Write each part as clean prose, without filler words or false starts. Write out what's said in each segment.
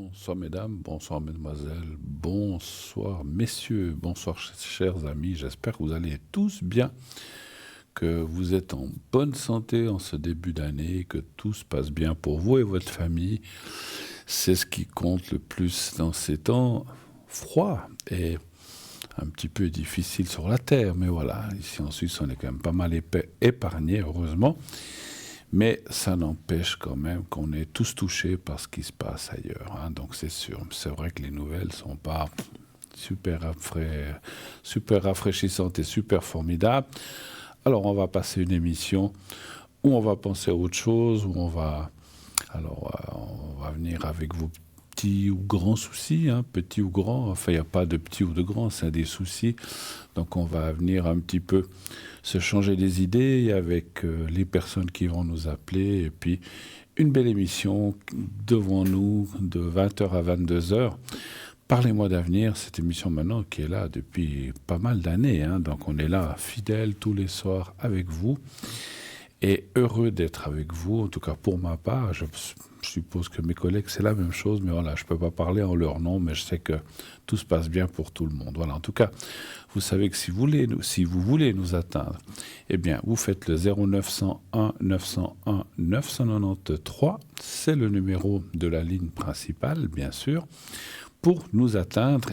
Bonsoir mesdames, bonsoir mesdemoiselles, bonsoir messieurs, bonsoir chers amis, j'espère que vous allez tous bien, que vous êtes en bonne santé en ce début d'année, que tout se passe bien pour vous et votre famille. C'est ce qui compte le plus dans ces temps froids et un petit peu difficiles sur la Terre, mais voilà, ici en Suisse on est quand même pas mal épargné, heureusement. Mais ça n'empêche quand même qu'on est tous touchés par ce qui se passe ailleurs, hein. Donc c'est sûr, c'est vrai que les nouvelles ne sont pas super rafraîchissantes et super formidables. Alors on va passer une émission où on va penser à autre chose, où on va venir avec vos petits ou grands soucis, hein, petits ou grands. Enfin, il n'y a pas de petits ou de grands, c'est des soucis. Donc on va venir un petit peu se changer les idées avec les personnes qui vont nous appeler. Et puis, une belle émission devant nous de 20h à 22h. Parlez-moi d'avenir, cette émission maintenant qui est là depuis pas mal d'années, hein. Donc on est là, fidèles tous les soirs avec vous. Et heureux d'être avec vous, en tout cas pour ma part. Je suppose que mes collègues, c'est la même chose, mais voilà, je ne peux pas parler en leur nom, mais je sais que tout se passe bien pour tout le monde. Voilà, en tout cas, vous savez que si vous voulez nous atteindre, eh bien, vous faites le 0901 901 993, c'est le numéro de la ligne principale, bien sûr, pour nous atteindre,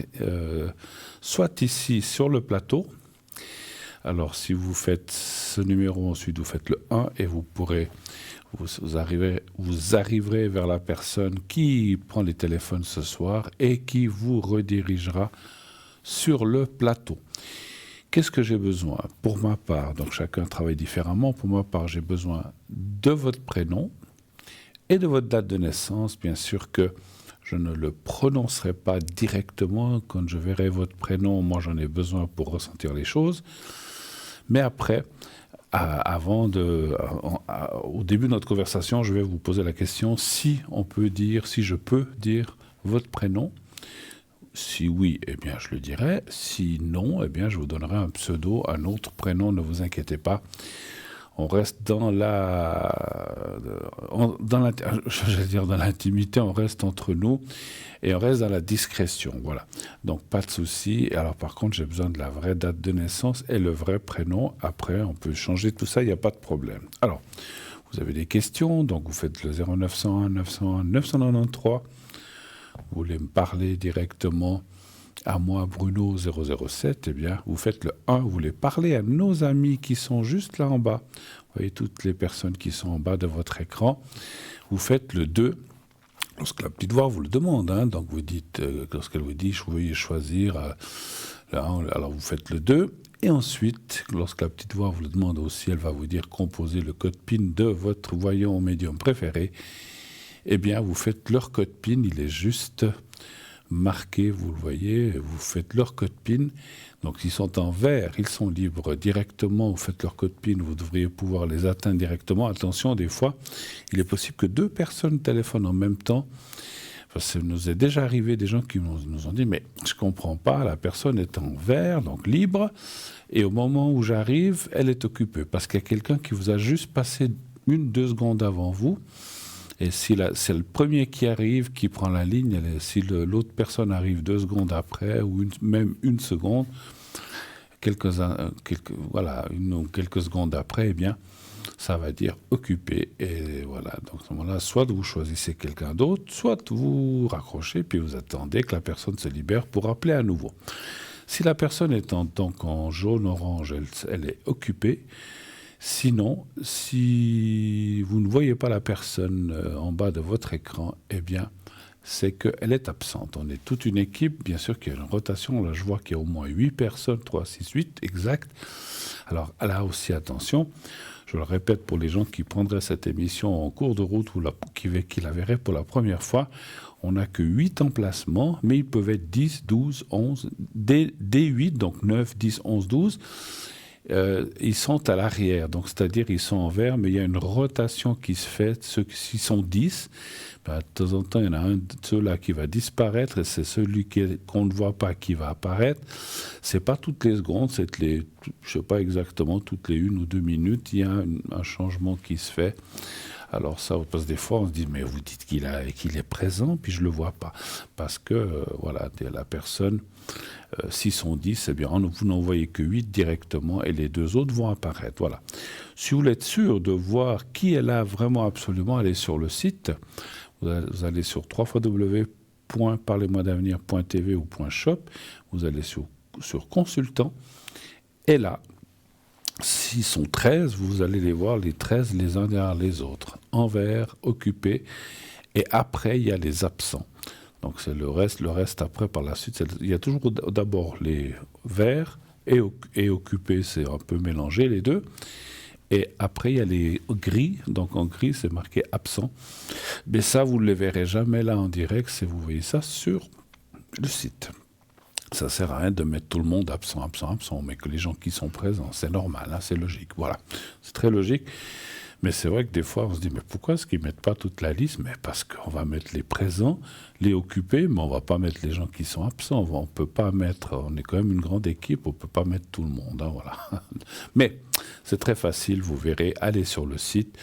soit ici sur le plateau. Alors, si vous faites ce numéro, ensuite vous faites le 1 et vous arriverez vers la personne qui prend les téléphones ce soir et qui vous redirigera sur le plateau. Qu'est-ce que j'ai besoin? Pour ma part, donc chacun travaille différemment, pour ma part, j'ai besoin de votre prénom et de votre date de naissance. Bien sûr que je ne le prononcerai pas directement. Quand je verrai votre prénom, moi j'en ai besoin pour ressentir les choses. Mais après, au début de notre conversation, je vais vous poser la question si je peux dire votre prénom. Si oui, eh bien, je le dirai. Si non, eh bien, je vous donnerai un pseudo, un autre prénom, ne vous inquiétez pas. On reste dans l'intimité, on reste entre nous et on reste dans la discrétion, voilà. Donc, pas de souci. Alors, par contre, j'ai besoin de la vraie date de naissance et le vrai prénom. Après, on peut changer tout ça, il n'y a pas de problème. Alors, vous avez des questions, donc vous faites le 0901 901 993. Vous voulez me parler directement à moi, Bruno 007, eh bien, vous faites le 1, vous voulez parler à nos amis qui sont juste là en bas. Vous voyez toutes les personnes qui sont en bas de votre écran. Vous faites le 2, lorsque la petite voix vous le demande, hein, donc vous dites, lorsqu'elle vous dit, veuillez choisir le 1, alors vous faites le 2. Et ensuite, lorsque la petite voix vous le demande aussi, elle va vous dire composer le code PIN de votre voyant médium préféré. Eh bien, vous faites leur code PIN, il est juste marqué, vous le voyez, vous faites leur code PIN. Donc, s'ils sont en vert, ils sont libres directement. Vous faites leur code PIN, vous devriez pouvoir les atteindre directement. Attention, des fois, il est possible que 2 personnes téléphonent en même temps. Enfin, ça nous est déjà arrivé des gens qui nous ont dit « Mais je ne comprends pas, la personne est en vert, donc libre, et au moment où j'arrive, elle est occupée. » Parce qu'il y a quelqu'un qui vous a juste passé 1-2 secondes avant vous. Et si c'est le premier qui arrive, qui prend la ligne, si l'autre personne arrive 2 secondes après, ou même 1 seconde, quelques secondes après, eh bien, ça va dire occupé. Et voilà, donc à ce moment-là, soit vous choisissez quelqu'un d'autre, soit vous raccrochez, puis vous attendez que la personne se libère pour appeler à nouveau. Si la personne est en jaune-orange, elle est occupée. Sinon, si vous ne voyez pas la personne en bas de votre écran, eh bien, c'est qu'elle est absente. On est toute une équipe, bien sûr qu'il y a une rotation. Là, je vois qu'il y a au moins 8 personnes, 3, 6, 8, exact. Alors, là aussi, attention, je le répète pour les gens qui prendraient cette émission en cours de route ou qui la verraient pour la première fois, on n'a que 8 emplacements, mais ils peuvent être 10, 12, 11, dès 8, donc 9, 10, 11, 12. Ils sont à l'arrière, donc c'est-à-dire ils sont en vert, mais il y a une rotation qui se fait. Ceux qui sont 10, de temps en temps, il y en a un de ceux-là qui va disparaître et c'est celui qu'on ne voit pas qui va apparaître. C'est pas toutes les secondes, c'est je sais pas exactement, toutes les 1 ou 2 minutes, il y a un changement qui se fait. Alors ça, parce que des fois, on se dit, mais vous dites qu'il est présent, puis je le vois pas. Parce que, voilà, la personne, 6 sont 10, eh bien, vous n'en voyez que 8 directement, et les 2 autres vont apparaître. Voilà. Si vous voulez être sûr de voir qui est là vraiment absolument, allez sur le site. Vous allez sur www.parlez-moi-d'avenir.tv ou .shop. Vous allez sur consultant. Et là, s'ils sont 13, vous allez les voir, les 13, les uns derrière les autres. En vert, occupé. Et après, il y a les absents. Donc, c'est le reste après, par la suite. Il y a toujours d'abord les verts et occupés, c'est un peu mélangé, les deux. Et après, il y a les gris. Donc, en gris, c'est marqué absent. Mais ça, vous ne les verrez jamais là en direct, si vous voyez ça sur le site. Ça ne sert à rien de mettre tout le monde absent, mais que les gens qui sont présents, c'est normal, hein, c'est logique. Voilà, c'est très logique. Mais c'est vrai que des fois, on se dit, mais pourquoi est-ce qu'ils ne mettent pas toute la liste? Mais parce qu'on va mettre les présents, les occupés, mais on ne va pas mettre les gens qui sont absents. On peut pas mettre, on est quand même une grande équipe, on ne peut pas mettre tout le monde. Hein, voilà. Mais c'est très facile, vous verrez, allez sur le site,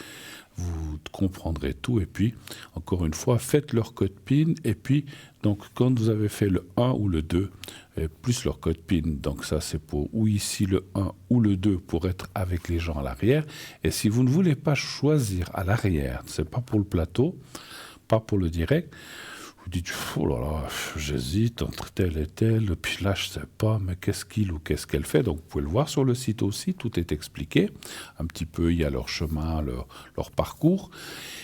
vous comprendrez tout. Et puis, encore une fois, faites leur code PIN. Et puis, donc, quand vous avez fait le 1 ou le 2, plus leur code PIN, donc ça c'est pour ou ici le 1 ou le 2 pour être avec les gens à l'arrière. Et si vous ne voulez pas choisir à l'arrière, c'est pas pour le plateau, pas pour le direct, vous dites, oh là là, j'hésite entre tel et tel, puis là je sais pas, mais qu'est-ce qu'il ou qu'est-ce qu'elle fait. Donc vous pouvez le voir sur le site aussi, tout est expliqué. Un petit peu, il y a leur chemin, leur parcours.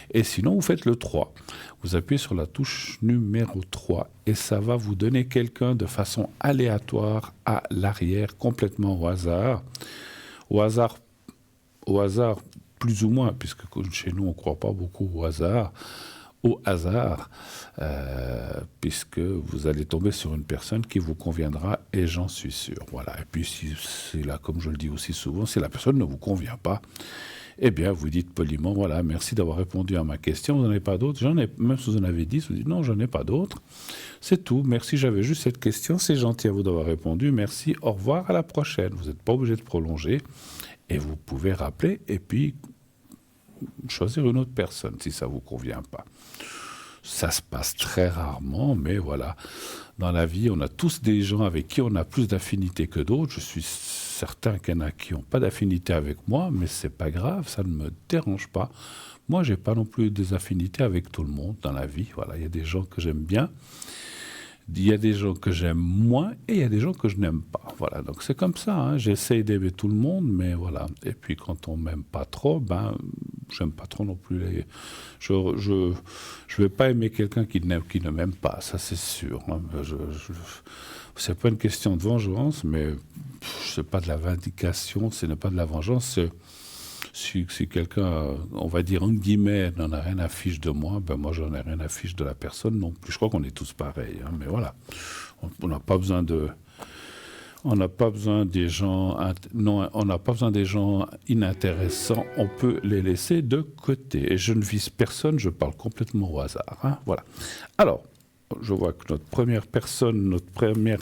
Et sinon, vous faites le 3. Vous appuyez sur la touche numéro 3 et ça va vous donner quelqu'un de façon aléatoire à l'arrière, complètement au hasard. Au hasard, plus ou moins, puisque chez nous, on ne croit pas beaucoup au hasard. Puisque vous allez tomber sur une personne qui vous conviendra, et j'en suis sûr. Voilà. Et puis, si c'est là, comme je le dis aussi souvent, si la personne ne vous convient pas, eh bien, vous dites poliment, voilà, merci d'avoir répondu à ma question, vous n'en avez pas d'autres? Même si vous en avez 10, vous dites, non, j'en ai pas d'autres. C'est tout, merci, j'avais juste cette question, c'est gentil à vous d'avoir répondu, merci, au revoir, à la prochaine. Vous n'êtes pas obligé de prolonger, et vous pouvez rappeler, et puis choisir une autre personne si ça ne vous convient pas. Ça se passe très rarement, mais voilà. Dans la vie, on a tous des gens avec qui on a plus d'affinité que d'autres. Je suis certain qu'il y en a qui n'ont pas d'affinité avec moi, mais c'est pas grave, ça ne me dérange pas. Moi, j'ai pas non plus des affinités avec tout le monde dans la vie. Voilà, il y a des gens que j'aime bien, il y a des gens que j'aime moins, et il y a des gens que je n'aime pas. Voilà, donc c'est comme ça. Hein. J'essaye d'aimer tout le monde, mais voilà. Et puis quand on m'aime pas trop, j'aime pas trop non plus. Je vais pas aimer quelqu'un qui ne m'aime pas, ça c'est sûr. Hein. C'est pas une question de vengeance, mais c'est pas de la vindication, ce n'est pas de la vengeance. Si quelqu'un, on va dire en guillemets, n'en a rien à fiche de moi, moi j'en ai rien à fiche de la personne non plus. Je crois qu'on est tous pareils, hein, mais voilà. On n'a pas besoin de... On n'a pas besoin des gens, on n'a pas besoin des gens inintéressants. On peut les laisser de côté. Et je ne vise personne, je parle complètement au hasard. Hein, voilà. Alors, je vois que notre première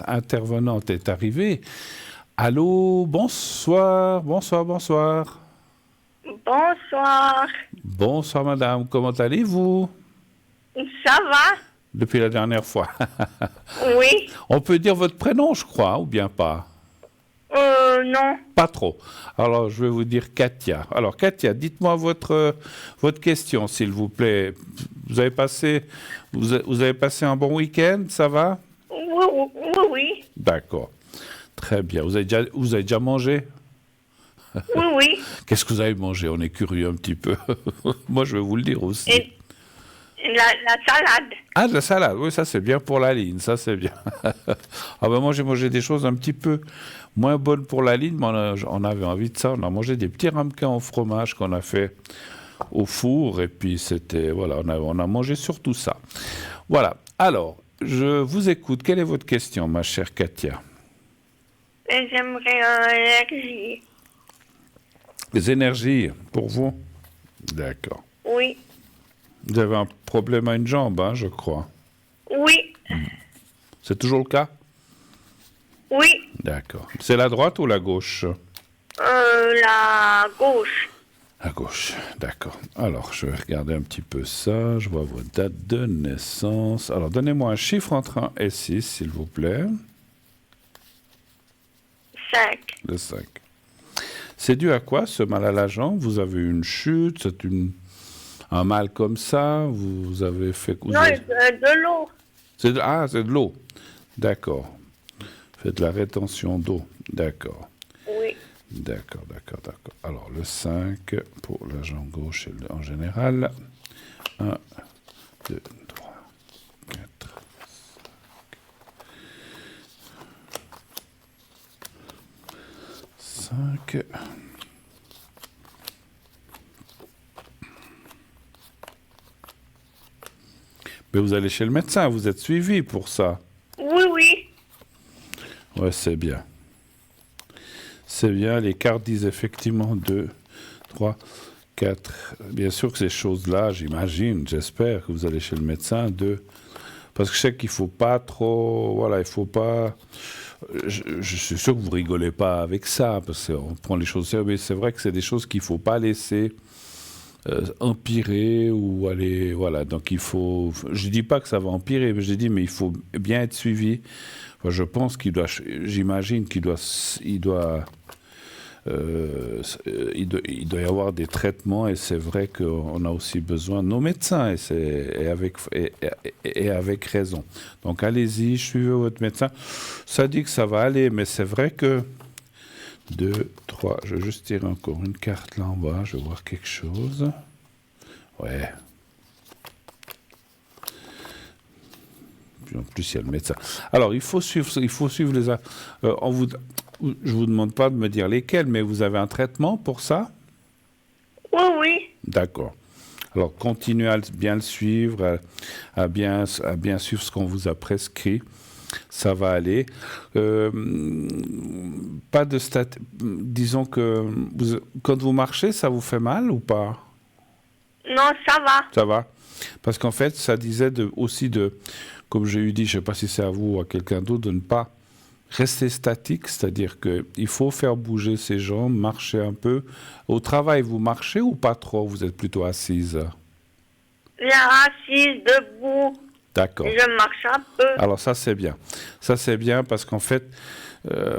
intervenante est arrivée. Allô, bonsoir. Bonsoir. Bonsoir, madame. Comment allez-vous? Ça va? Depuis la dernière fois. Oui. On peut dire votre prénom, je crois, ou bien pas? Non. Pas trop. Alors, je vais vous dire Katia. Alors, Katia, dites-moi votre question, s'il vous plaît. Vous avez passé un bon week-end, ça va? Oui. D'accord. Très bien. Vous avez déjà mangé? Oui. Qu'est-ce que vous avez mangé? On est curieux un petit peu. Moi, je vais vous le dire aussi. Et la salade. Ah, de la salade, oui, ça c'est bien pour la ligne, ça c'est bien. Moi j'ai mangé des choses un petit peu moins bonnes pour la ligne, mais on avait envie de ça. On a mangé des petits ramequins au fromage qu'on a fait au four, et puis c'était, voilà, on a mangé surtout ça. Voilà, alors, je vous écoute. Quelle est votre question, ma chère Katia? J'aimerais un énergie. Les énergies, pour vous? D'accord. Oui. Vous avez un problème à une jambe, hein, je crois. Oui. C'est toujours le cas? Oui. D'accord. C'est la droite ou la gauche? La gauche. À gauche, d'accord. Alors, je vais regarder un petit peu ça. Je vois vos dates de naissance. Alors, donnez-moi un chiffre entre 1 et 6, s'il vous plaît. 5. Le 5. C'est dû à quoi, ce mal à la jambe? Vous avez eu une chute? Un mal comme ça? Vous avez fait... Non, de l'eau. C'est de l'eau. D'accord. Faites de la rétention d'eau. D'accord. Oui. D'accord. Alors, le 5 pour la jambe gauche en général. 1, 2, 3, 4, 5. Mais vous allez chez le médecin, vous êtes suivi pour ça. Oui. Ouais, c'est bien. C'est bien, les cartes disent effectivement 2, 3, 4. Bien sûr que ces choses-là, j'imagine, j'espère que vous allez chez le médecin. 2. Parce que je sais qu'il faut pas trop... Voilà, il faut pas... Je suis sûr que vous rigolez pas avec ça, parce qu'on prend les choses sérieuses, mais c'est vrai que c'est des choses qu'il faut pas laisser empirer ou aller... Voilà, donc il faut... Je dis pas que ça va empirer, mais j'ai dit, mais il faut bien être suivi. Enfin, je pense qu'il doit... J'imagine qu'il doit... Il doit y avoir des traitements et c'est vrai qu'on a aussi besoin de nos médecins et avec raison. Donc allez-y, suivez votre médecin. Ça dit que ça va aller, mais c'est vrai que 2, 3, je vais juste tirer encore une carte là en bas, je vais voir quelque chose. Ouais. Puis en plus, il y a le médecin. Alors, il faut suivre les... je vous demande pas de me dire lesquels, mais vous avez un traitement pour ça? Oui. D'accord. Alors, continuez à bien le suivre, à bien suivre ce qu'on vous a prescrit. Ça va aller. Pas de disons que quand vous marchez, ça vous fait mal ou pas? Non, ça va. Ça va. Parce qu'en fait, ça disait aussi comme j'ai eu dit, je ne sais pas si c'est à vous ou à quelqu'un d'autre, de ne pas rester statique, c'est-à-dire qu'il faut faire bouger ses jambes, marcher un peu. Au travail, vous marchez ou pas trop? Vous êtes plutôt assise? Assise, debout. D'accord. Je marche un peu. Alors ça, c'est bien. Ça, c'est bien parce qu'en fait,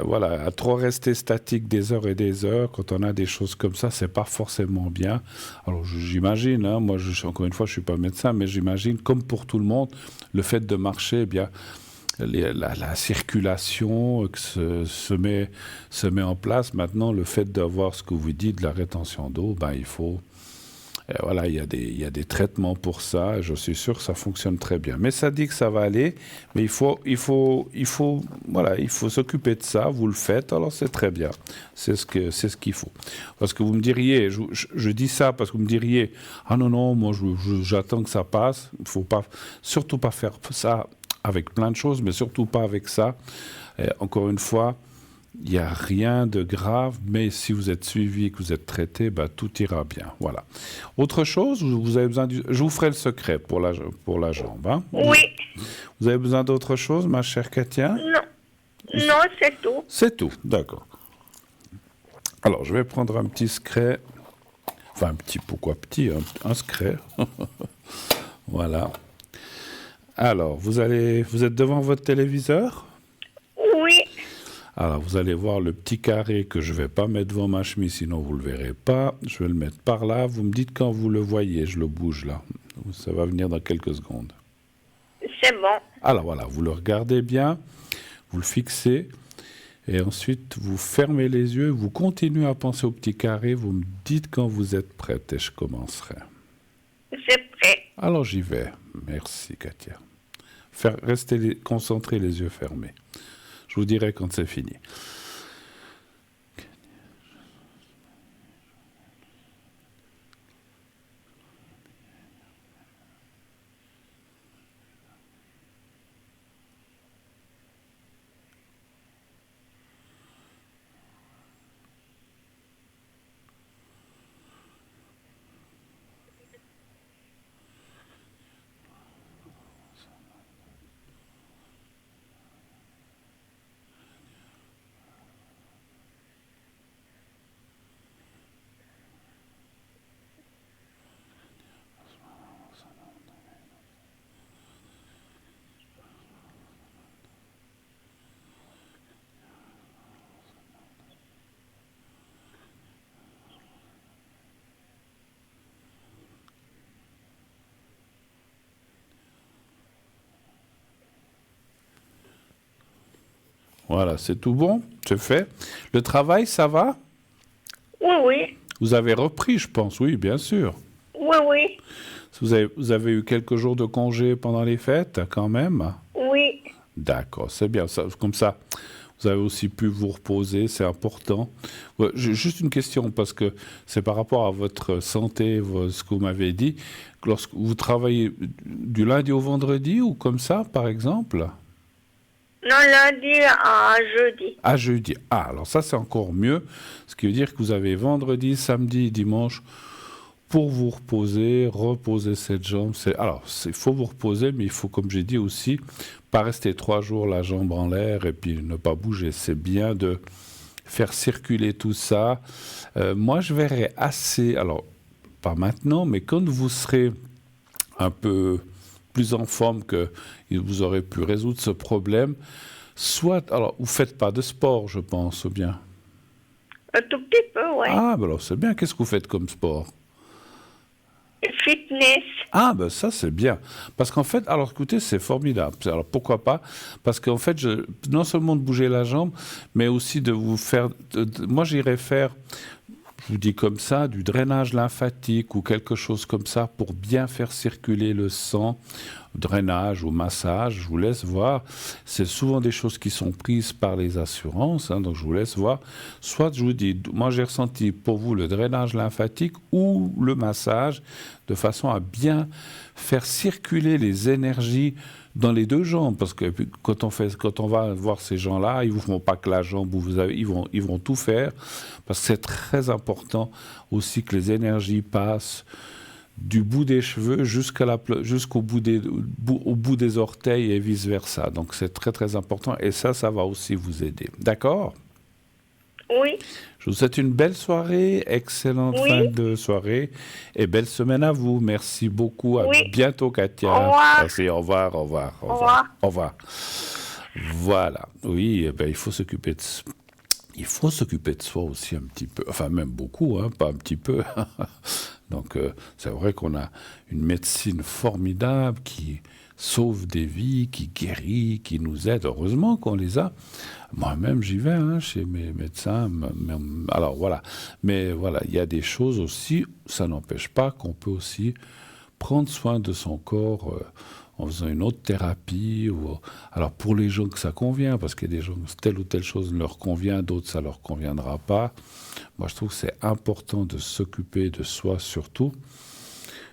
voilà, à trop rester statique des heures et des heures, quand on a des choses comme ça, c'est pas forcément bien. Alors j'imagine, hein, moi, encore une fois, je suis pas médecin, mais j'imagine, comme pour tout le monde, le fait de marcher, eh bien, la circulation se met en place. Maintenant, le fait d'avoir ce que vous dites, de la rétention d'eau, ben, il faut... Voilà, il y a des traitements pour ça. Je suis sûr que ça fonctionne très bien. Mais ça dit que ça va aller. Mais il faut s'occuper de ça. Vous le faites, alors c'est très bien. C'est ce qu'il faut. Parce que vous me diriez, je dis ça parce que vous me diriez, ah non, moi j'attends que ça passe. Il ne faut surtout pas faire ça avec plein de choses, mais surtout pas avec ça. Encore une fois, il n'y a rien de grave, mais si vous êtes suivi et que vous êtes traité, bah, tout ira bien. Voilà. Autre chose, vous avez besoin je vous ferai le secret pour la jambe. Hein. Oui. Vous avez besoin d'autre chose, ma chère Katia? Non, c'est tout. C'est tout, d'accord. Alors, je vais prendre un petit secret. Enfin, un petit, pourquoi petit? Un secret. Voilà. Alors, vous êtes devant votre téléviseur? Oui. Alors, vous allez voir le petit carré que je ne vais pas mettre devant ma chemise, sinon vous ne le verrez pas. Je vais le mettre par là. Vous me dites quand vous le voyez, je le bouge là. Ça va venir dans quelques secondes. C'est bon. Alors voilà, vous le regardez bien, vous le fixez, et ensuite vous fermez les yeux, vous continuez à penser au petit carré, vous me dites quand vous êtes prête et je commencerai. C'est prêt. Alors j'y vais. Merci Katia. Restez concentrés, les yeux fermés. Je vous dirai quand c'est fini. Voilà, c'est tout bon, c'est fait. Le travail, ça va? Oui, oui. Vous avez repris, je pense, oui, bien sûr. Oui, oui. Vous avez eu quelques jours de congé pendant les fêtes, quand même? Oui. D'accord, c'est bien. Comme ça, vous avez aussi pu vous reposer, c'est important. Ouais, juste une question, parce que c'est par rapport à votre santé, ce que vous m'avez dit. Lorsque vous travaillez du lundi au vendredi ou comme ça, par exemple? Non, lundi à jeudi. À jeudi. Ah, alors ça, c'est encore mieux. Ce qui veut dire que vous avez vendredi, samedi, dimanche pour vous reposer, reposer cette jambe. Alors, il faut vous reposer, mais il faut, comme j'ai dit aussi, pas rester 3 jours la jambe en l'air et puis ne pas bouger. C'est bien de faire circuler tout ça. Moi, je verrais assez, alors, pas maintenant, mais quand vous serez un peu plus en forme que vous aurez pu résoudre ce problème, soit, alors, vous faites pas de sport, je pense, ou bien? Un tout petit peu, ouais. Ah, ben alors c'est bien. Qu'est-ce que vous faites comme sport? Fitness. Ah, ben ça, c'est bien. Parce qu'en fait, alors écoutez, c'est formidable. Alors pourquoi pas? Parce qu'en fait, non seulement de bouger la jambe, mais aussi de vous faire. Moi, j'irais faire, je vous dis comme ça, du drainage lymphatique ou quelque chose comme ça pour bien faire circuler le sang. Drainage ou massage, je vous laisse voir. C'est souvent des choses qui sont prises par les assurances, hein, donc je vous laisse voir. Soit je vous dis, moi j'ai ressenti pour vous le drainage lymphatique ou le massage, de façon à bien faire circuler les énergies dans les deux jambes, parce que quand on va voir ces gens-là, ils vous font pas que la jambe, ils vont tout faire, parce que c'est très important aussi que les énergies passent du bout des cheveux jusqu'au au bout des orteils et vice-versa. Donc c'est très très important et ça va aussi vous aider. D'accord? Oui. Je vous souhaite une belle soirée, excellente Oui. fin de soirée et belle semaine à vous. Merci beaucoup. À Oui. bientôt, Katia. Au revoir. Merci, au revoir, au revoir, au Au revoir. revoir. Au revoir. Voilà. Oui, eh ben, il faut s'occuper de soi aussi un petit peu, enfin même beaucoup, hein, pas un petit peu. Donc c'est vrai qu'on a une médecine formidable qui sauve des vies, qui guérit, qui nous aide. Heureusement qu'on les a. Moi-même, j'y vais hein, chez mes médecins. Alors voilà. Mais voilà, il y a des choses aussi, ça n'empêche pas qu'on peut aussi prendre soin de son corps en faisant une autre thérapie. Alors pour les gens que ça convient, parce qu'il y a des gens que telle ou telle chose leur convient, d'autres ça leur conviendra pas. Moi je trouve que c'est important de s'occuper de soi surtout.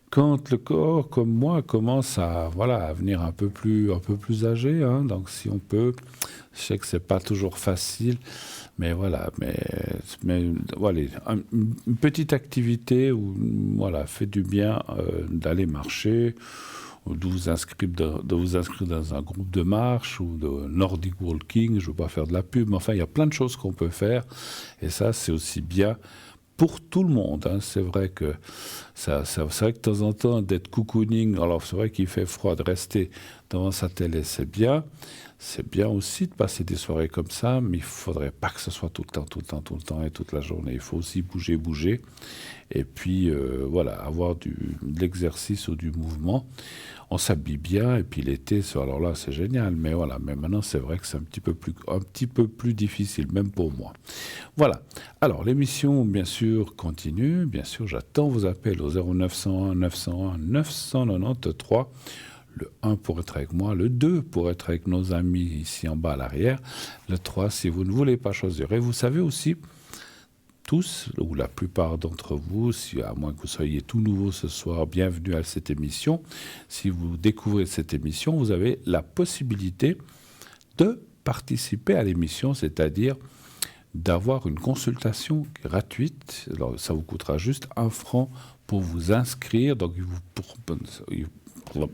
Quand le corps, comme moi, commence à venir un peu plus âgé, hein, donc si on peut, je sais que c'est pas toujours facile, mais voilà, voilà, une petite activité où voilà fait du bien d'aller marcher, ou de vous inscrire dans un groupe de marche ou de Nordic Walking. Je ne veux pas faire de la pub, mais enfin il y a plein de choses qu'on peut faire, et ça c'est aussi bien pour tout le monde. Hein. C'est vrai que c'est vrai que de temps en temps, d'être cocooning, alors c'est vrai qu'il fait froid, de rester devant sa télé, c'est bien. C'est bien aussi de passer des soirées comme ça, mais il ne faudrait pas que ce soit tout le temps et toute la journée. Il faut aussi bouger. Et puis, voilà, avoir de l'exercice ou du mouvement. On s'habille bien, et puis l'été, alors là, c'est génial. Mais voilà, mais maintenant, c'est vrai que c'est un petit peu plus difficile, même pour moi. Voilà. Alors, l'émission, bien sûr, continue. Bien sûr, j'attends vos appels au 0901 901 993. Le 1 pour être avec moi, le 2 pour être avec nos amis ici en bas à l'arrière, le 3 si vous ne voulez pas choisir. Et vous savez aussi, tous, ou la plupart d'entre vous, à moins que vous soyez tout nouveau ce soir, bienvenue à cette émission. Si vous découvrez cette émission, vous avez la possibilité de participer à l'émission, c'est-à-dire d'avoir une consultation gratuite. Alors, ça vous coûtera juste 1 franc pour vous inscrire. Donc,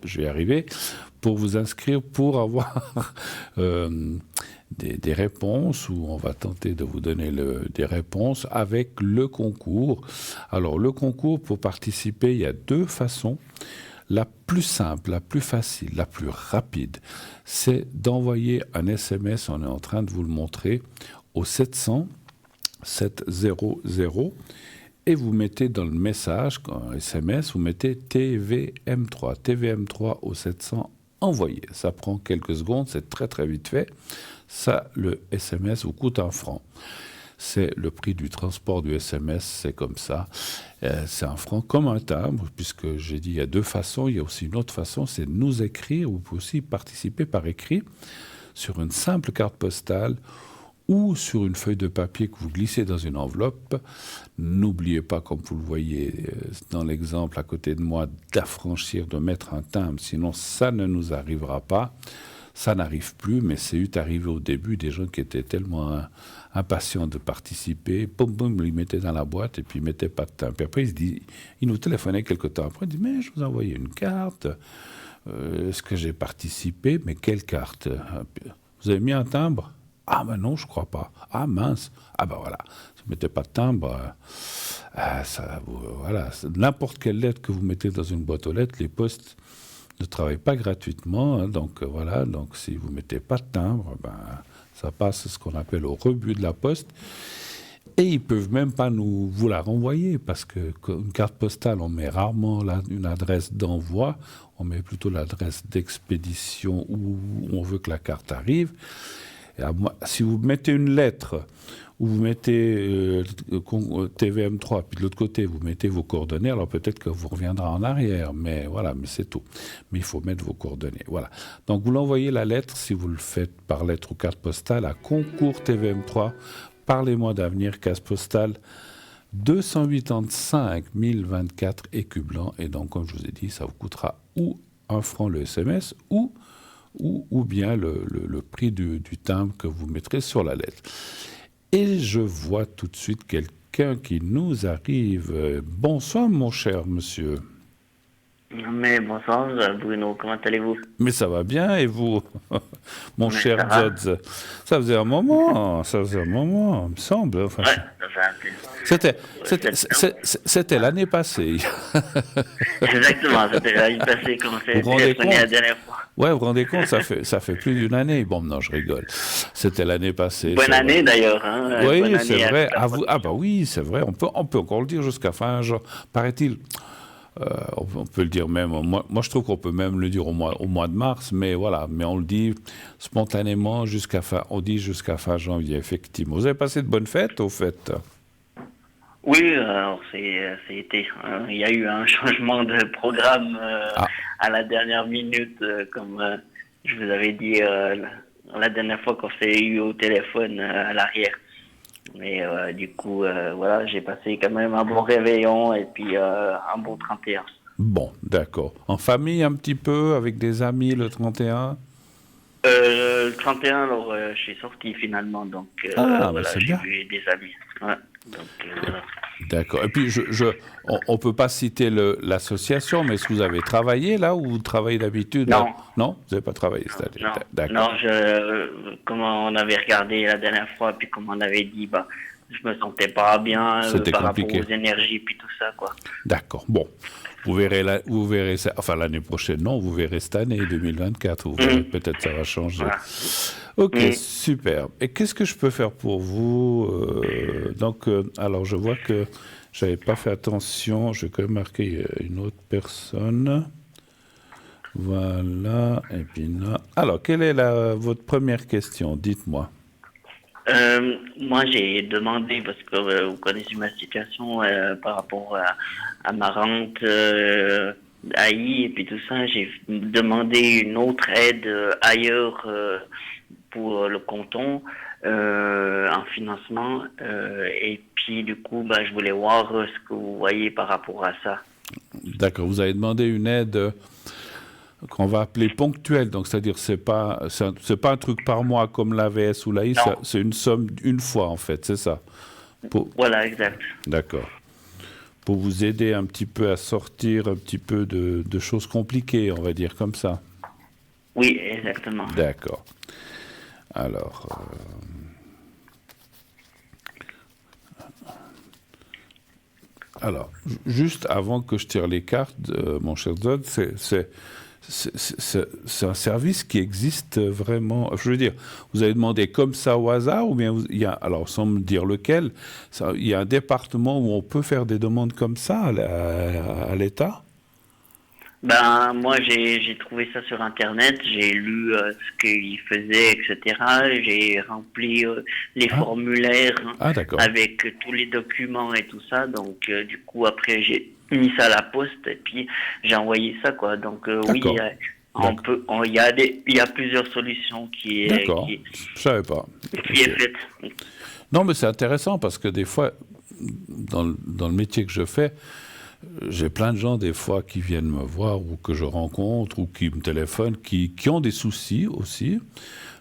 je vais y arriver, pour vous inscrire, pour avoir des réponses, où on va tenter de vous donner des réponses avec le concours. Alors, le concours, pour participer, il y a 2 façons. La plus simple, la plus facile, la plus rapide, c'est d'envoyer un SMS, on est en train de vous le montrer, au 700 700, et vous mettez dans le message, un SMS, vous mettez TVM3 au 700, envoyé. Ça prend quelques secondes, c'est très très vite fait. ça, le SMS vous coûte 1 franc. C'est le prix du transport du SMS, c'est comme ça. C'est 1 franc comme un timbre, puisque j'ai dit il y a 2 façons. Il y a aussi une autre façon, c'est de nous écrire. Vous pouvez aussi participer par écrit sur une simple carte postale ou sur une feuille de papier que vous glissez dans une enveloppe. N'oubliez pas, comme vous le voyez dans l'exemple à côté de moi, d'affranchir, de mettre un timbre, sinon ça ne nous arrivera pas. Ça n'arrive plus, mais c'est arrivé au début, des gens qui étaient tellement impatients de participer, boum, boum, ils mettaient dans la boîte et puis ils ne mettaient pas de timbre. Puis après, ils nous téléphonaient quelque temps après, ils disaient, mais je vous ai envoyé une carte, est-ce que j'ai participé? Mais quelle carte? Vous avez mis un timbre? Ah ben non, je crois pas. Ah mince. Ah ben voilà. Si vous ne mettez pas de timbre, voilà. N'importe quelle lettre que vous mettez dans une boîte aux lettres, les postes ne travaillent pas gratuitement. Hein, donc voilà. Donc si vous ne mettez pas de timbre, ça passe ce qu'on appelle au rebut de la poste. Et ils ne peuvent même pas vous la renvoyer parce qu'une carte postale, on met rarement une adresse d'envoi, on met plutôt l'adresse d'expédition où on veut que la carte arrive. Et si vous mettez une lettre où vous mettez TVM3, puis de l'autre côté, vous mettez vos coordonnées, alors peut-être que vous reviendrez en arrière, mais voilà, mais c'est tout. Mais il faut mettre vos coordonnées, voilà. Donc vous l'envoyez la lettre, si vous le faites par lettre ou carte postale, à Concours TVM3, Parlez-moi d'avenir, case postale 285 024 écus blancs. Et donc, comme je vous ai dit, ça vous coûtera ou 1 franc le SMS ou bien le prix du timbre que vous mettrez sur la lettre. Et je vois tout de suite quelqu'un qui nous arrive. Bonsoir, mon cher monsieur. Mais bonsoir, Bruno, comment allez-vous? Mais ça va bien, et vous, mon cher Zodz? Ça faisait un moment, il me semble. Enfin, ouais, ça fait un peu. C'était l'année passée. Exactement, c'était l'année passée quand on s'est téléphoné la dernière fois. Ouais, vous vous rendez compte, ça fait plus d'une année. Bon, non, je rigole. C'était l'année passée. Bonne année d'ailleurs. Hein, oui, c'est vrai. Bah oui, c'est vrai. On peut encore le dire jusqu'à fin juin, paraît-il. On peut le dire même, moi je trouve qu'on peut même le dire au mois de mars, mais voilà, mais on le dit spontanément jusqu'à fin janvier, effectivement. Vous avez passé de bonnes fêtes, au fait? Oui, alors c'est été. Il y a eu un changement de programme à la dernière minute, comme je vous avais dit la dernière fois qu'on s'est eu au téléphone à l'arrière. Mais du coup, voilà, j'ai passé quand même un bon réveillon et puis un bon 31. Bon, d'accord. En famille un petit peu, avec des amis le 31? Le 31, alors je suis sorti finalement, donc voilà, j'ai vu des amis. Ouais, donc, voilà. D'accord. Et puis, on ne peut pas citer l'association, mais est-ce que vous avez travaillé là où vous travaillez d'habitude? Non. Non, vous n'avez pas travaillé, c'est-à-dire? Non, d'accord. Non, comme on avait regardé la dernière fois, puis comme on avait dit, je me sentais pas bien par compliqué. Rapport aux énergies, puis tout ça, quoi. D'accord. Bon, vous verrez ça, enfin l'année prochaine, non, vous verrez cette année, 2024, vous verrez, peut-être ça va changer. Voilà. Ok, super. Et qu'est-ce que je peux faire pour vous? Donc, alors je vois que j'avais pas fait attention, je vais quand même marquer une autre personne. Voilà, et puis là. Alors, quelle est votre première question? Dites-moi. Moi, j'ai demandé, parce que vous connaissez ma situation par rapport à ma rente AI et puis tout ça, j'ai demandé une autre aide ailleurs pour le canton en financement. Et puis, du coup, je voulais voir ce que vous voyez par rapport à ça. D'accord, vous avez demandé une aide qu'on va appeler ponctuelle, donc c'est-à-dire c'est pas un truc par mois comme l'AVS ou l'AI, c'est une somme une fois en fait, c'est ça? Voilà, exact. D'accord. Pour vous aider un petit peu à sortir un petit peu de choses compliquées, on va dire comme ça. Oui, exactement. D'accord. Alors... Alors, juste avant que je tire les cartes, mon cher Zod, c'est un service qui existe vraiment. Je veux dire, vous avez demandé comme ça au hasard, ou bien alors sans me dire lequel, il y a un département où on peut faire des demandes comme ça à l'État? Ben, moi, j'ai trouvé ça sur Internet, j'ai lu ce qu'il faisait, etc. J'ai rempli les Ah, formulaires ah d'accord, avec tous les documents et tout ça. Donc, du coup, après, j'ai mis ça à la poste et puis j'ai envoyé ça, quoi. Donc, oui, d'accord, on d'accord, peut, il y a plusieurs solutions d'accord. Je savais pas. qui Ok. est faite. Non, mais c'est intéressant parce que des fois, dans le métier que je fais, j'ai plein de gens des fois qui viennent me voir ou que je rencontre ou qui me téléphonent, qui ont des soucis aussi,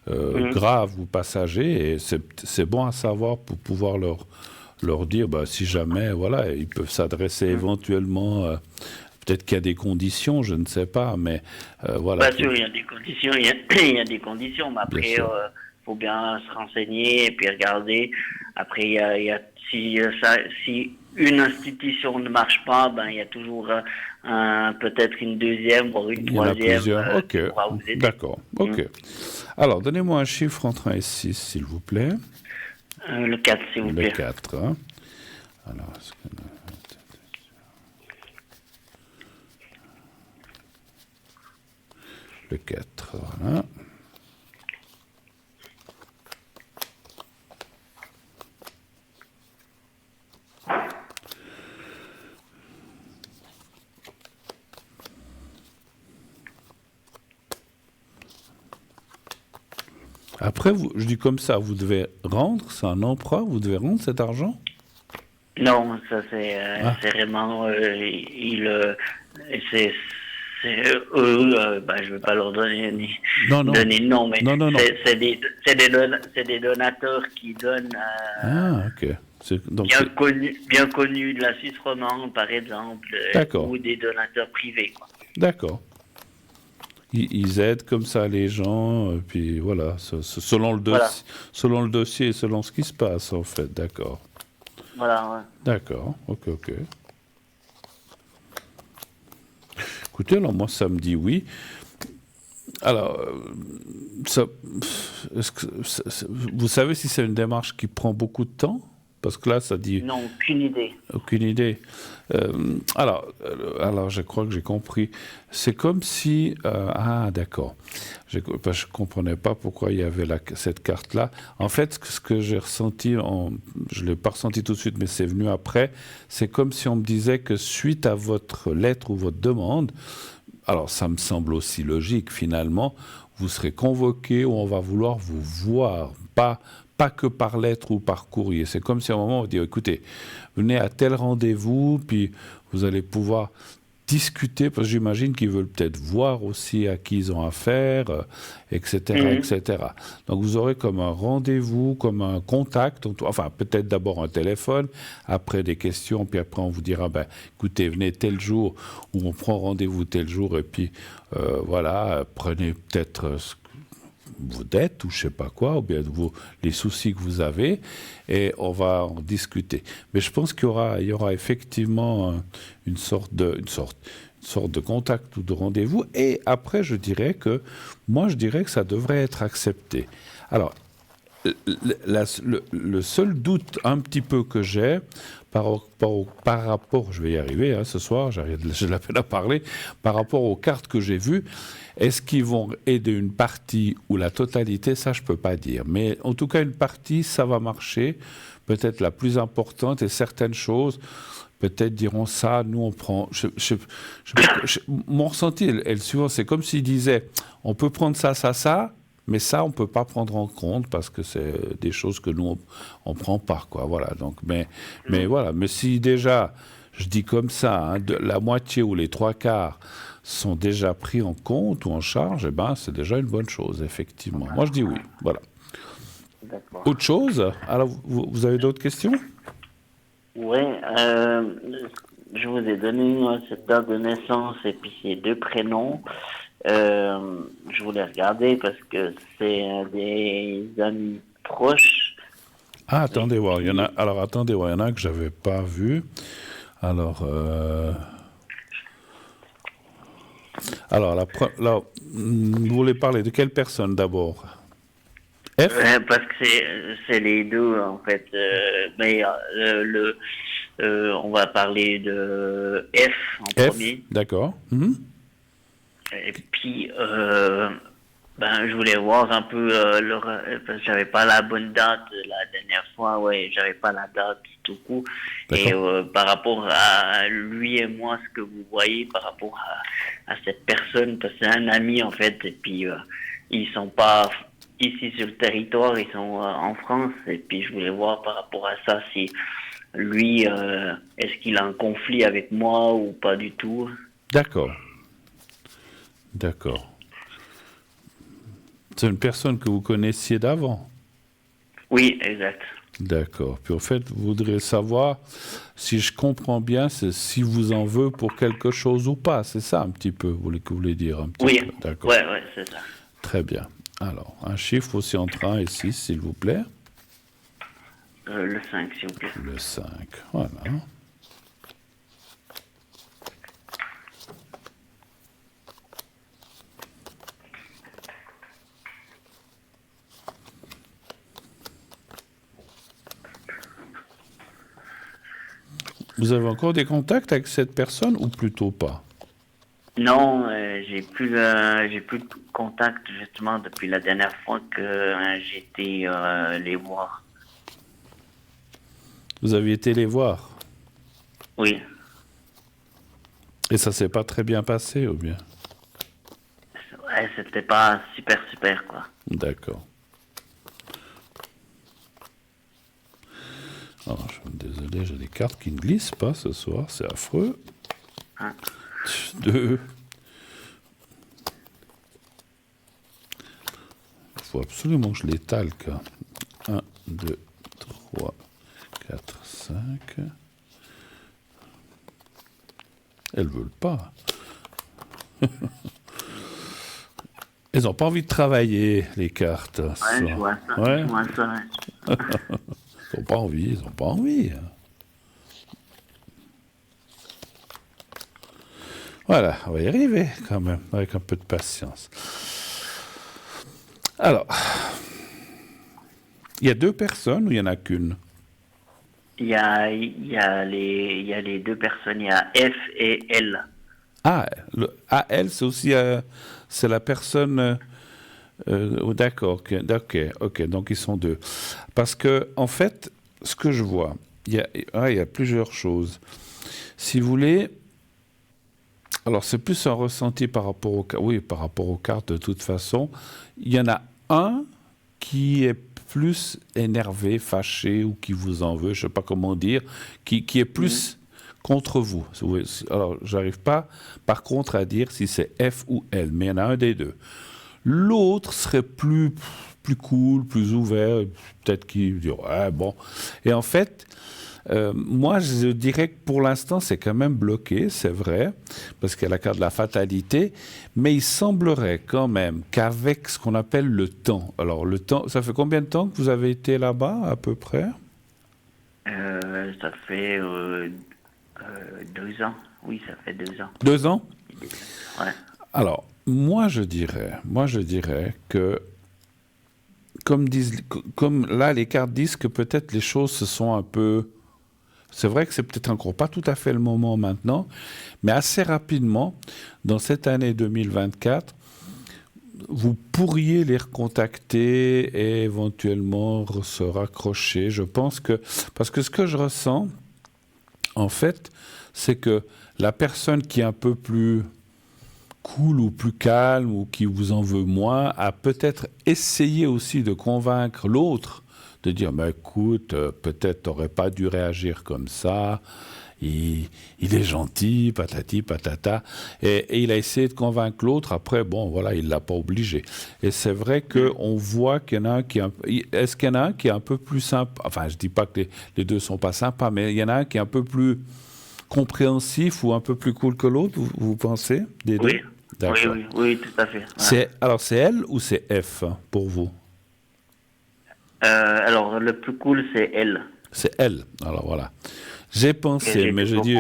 Mhm. graves ou passagers, et c'est bon à savoir pour pouvoir leur dire, bah, si jamais, voilà, ils peuvent s'adresser éventuellement, peut-être qu'il y a des conditions, je ne sais pas, mais voilà, Bien sûr, il y a des conditions, il y a des conditions, mais bien après, sûr. faut bien se renseigner et puis regarder. Après, si si une institution ne marche pas, ben il y a toujours peut-être une deuxième voire une Il y en a troisième plusieurs. Ok, qui pourra vous aider. d'accord, Mm. ok. Alors, donnez-moi un chiffre entre 1 et 6, s'il vous plaît. Le 4, s'il vous Le plaît. 4. Hein. Alors, le 4, voilà. Après, je dis comme ça, vous devez rendre, c'est un emprunt, vous devez rendre cet argent. Non, ça Ah, c'est vraiment c'est eux, ben, je vais pas leur donner non, non, donner le nom, mais non, non, non. c'est des donateurs qui donnent Ah, ok. Donc, bien connus de la Suisse romande, par exemple, d'accord, ou des donateurs privés, quoi. d'accord. Ils aident comme ça les gens, puis voilà, Voilà, selon le dossier et selon ce qui se passe, en fait, d'accord. voilà, ouais. D'accord, ok, ok. Écoutez, alors moi, ça me dit oui. Alors, ça, vous savez si c'est une démarche qui prend beaucoup de temps? Parce que là, ça dit Non, aucune idée. aucune idée. Alors, je crois que j'ai compris. C'est comme si... ah, d'accord. Je ne comprenais pas pourquoi il y avait cette carte-là. En fait, ce que j'ai ressenti, je ne l'ai pas ressenti tout de suite, mais c'est venu après, c'est comme si on me disait que suite à votre lettre ou votre demande, alors ça me semble aussi logique finalement, vous serez convoqué ou on va vouloir vous voir, pas que par lettre ou par courrier. C'est comme si à un moment on vous dit, écoutez, venez à tel rendez-vous, puis vous allez pouvoir discuter, parce que j'imagine qu'ils veulent peut-être voir aussi à qui ils ont affaire, etc., Mhm. etc. Donc vous aurez comme un rendez-vous, comme un contact, enfin peut-être d'abord un téléphone, après des questions, puis après on vous dira, ben, écoutez, venez tel jour, ou on prend rendez-vous tel jour, et puis voilà, prenez peut-être vos dettes ou je sais pas quoi, ou bien les soucis que vous avez, et on va en discuter. Mais je pense il y aura effectivement une sorte de contact ou de rendez-vous. Et après, je dirais que ça devrait être accepté. Alors, le seul doute un petit peu que j'ai par rapport, je vais y arriver ce soir, j'ai de la peine à parler, par rapport aux cartes que j'ai vues, est-ce qu'ils vont aider une partie ou la totalité? Ça, je ne peux pas dire. Mais en tout cas, une partie, ça va marcher, peut-être la plus importante, et certaines choses, peut-être diront ça, nous on prend... mon ressenti, souvent, c'est comme s'ils disaient, on peut prendre ça, ça, ça, mais ça, on ne peut pas prendre en compte parce que c'est des choses que nous, on ne prend pas, quoi. Voilà. Donc, mais voilà. Mais si déjà, je dis comme ça, hein, la moitié ou les trois quarts sont déjà pris en compte ou en charge, eh ben, c'est déjà une bonne chose, effectivement. Moi, je dis oui. Voilà. D'accord. Autre chose? Alors, vous avez d'autres questions? Oui, je vous ai donné cette date de naissance et puis ces deux prénoms. Je voulais regarder parce que c'est des amis proches Ah, avec attendez voir. qui... Alors, attendez voir. Il y en a que j'avais pas vu. Alors, vous voulez parler de quelle personne d'abord? F? Parce que c'est les deux en fait. Mais on va parler de F en F, premier. d'accord. Mhm. Et puis, je voulais voir un peu parce que j'avais pas la bonne date la dernière fois, ouais, j'avais pas la date tout coup. Et par rapport à lui et moi, ce que vous voyez par rapport à cette personne, parce que c'est un ami en fait, et puis ils sont pas ici sur le territoire, ils sont en France, et puis je voulais voir par rapport à ça si lui, est-ce qu'il a un conflit avec moi ou pas du tout. D'accord. D'accord. C'est une personne que vous connaissiez d'avant? Oui, exact. D'accord. Puis en fait, vous voudrez savoir, si je comprends bien, c'est si vous en veut pour quelque chose ou pas. C'est ça un petit peu, vous voulez dire un petit Oui, peu. D'accord. ouais, c'est ça. Très bien. Alors, un chiffre aussi entre 1 et 6, s'il vous plaît. Le 5, s'il vous plaît. Le 5, voilà. Vous avez encore des contacts avec cette personne ou plutôt pas? Non, j'ai plus de contact justement depuis la dernière fois que j'ai été les voir. Vous avez été les voir? Oui. Et ça s'est pas très bien passé, ou bien? Ouais, c'était pas super quoi. D'accord. Alors, je suis désolé, j'ai des cartes qui ne glissent pas ce soir, c'est affreux. Hein? 2. Il faut absolument que je l'étale, quoi. 1, 2, 3, 4, 5. Elles ne veulent pas. Elles n'ont pas envie de travailler, les cartes. Ouais, je vois ça. Ouais. Je vois ça. Ils n'ont pas envie, ils n'ont pas envie. Voilà, on va y arriver quand même, avec un peu de patience. Alors, il y a 2 personnes ou il n'y en a qu'une? Il y a les deux personnes, il y a F et L. Ah, le AL, c'est aussi c'est la personne. D'accord, ok, donc ils sont 2. Parce que, en fait, ce que je vois, il y a plusieurs choses. Si vous voulez, alors c'est plus un ressenti par rapport par rapport aux cartes de toute façon. Il y en a un qui est plus énervé, fâché ou qui vous en veut, je ne sais pas comment dire, qui est plus contre vous. Alors, j'arrive pas, par contre, à dire si c'est F ou L, mais il y en a un des deux. L'autre serait plus cool, plus ouvert, peut-être qu'il dirait, ouais, bon. Et en fait, moi, je dirais que pour l'instant, c'est quand même bloqué, c'est vrai, parce qu'il y a la carte de la fatalité, mais il semblerait quand même qu'avec ce qu'on appelle le temps, alors le temps, ça fait combien de temps que vous avez été là-bas, à peu près? Ça fait 2 ans. Oui, ça fait 2 ans. 2 ans? Ouais. Alors, moi je dirais que, comme là, les cartes disent que peut-être les choses se sont un peu... C'est vrai que c'est peut-être encore pas tout à fait le moment maintenant, mais assez rapidement, dans cette année 2024, vous pourriez les recontacter et éventuellement se raccrocher. Je pense que... Parce que ce que je ressens, en fait, c'est que la personne qui est un peu plus cool ou plus calme ou qui vous en veut moins a peut-être essayé aussi de convaincre l'autre de dire mais écoute, peut-être t'aurais pas dû réagir comme ça, il est gentil, patati patata, et il a essayé de convaincre l'autre. Après, bon, voilà, il l'a pas obligé. Et c'est vrai qu'on voit qu'il y en a un qui est-ce qu'il y en a un qui est un peu plus sympa? Enfin, je dis pas que les deux sont pas sympas, mais il y en a un qui est un peu plus compréhensif ou un peu plus cool que l'autre, vous pensez, des deux? Oui. D'accord. Oui, tout à fait. Ouais. Alors, c'est L ou c'est F pour vous? Alors, le plus cool, c'est L. C'est L. Alors, voilà. J'ai pensé, mais j'ai dit,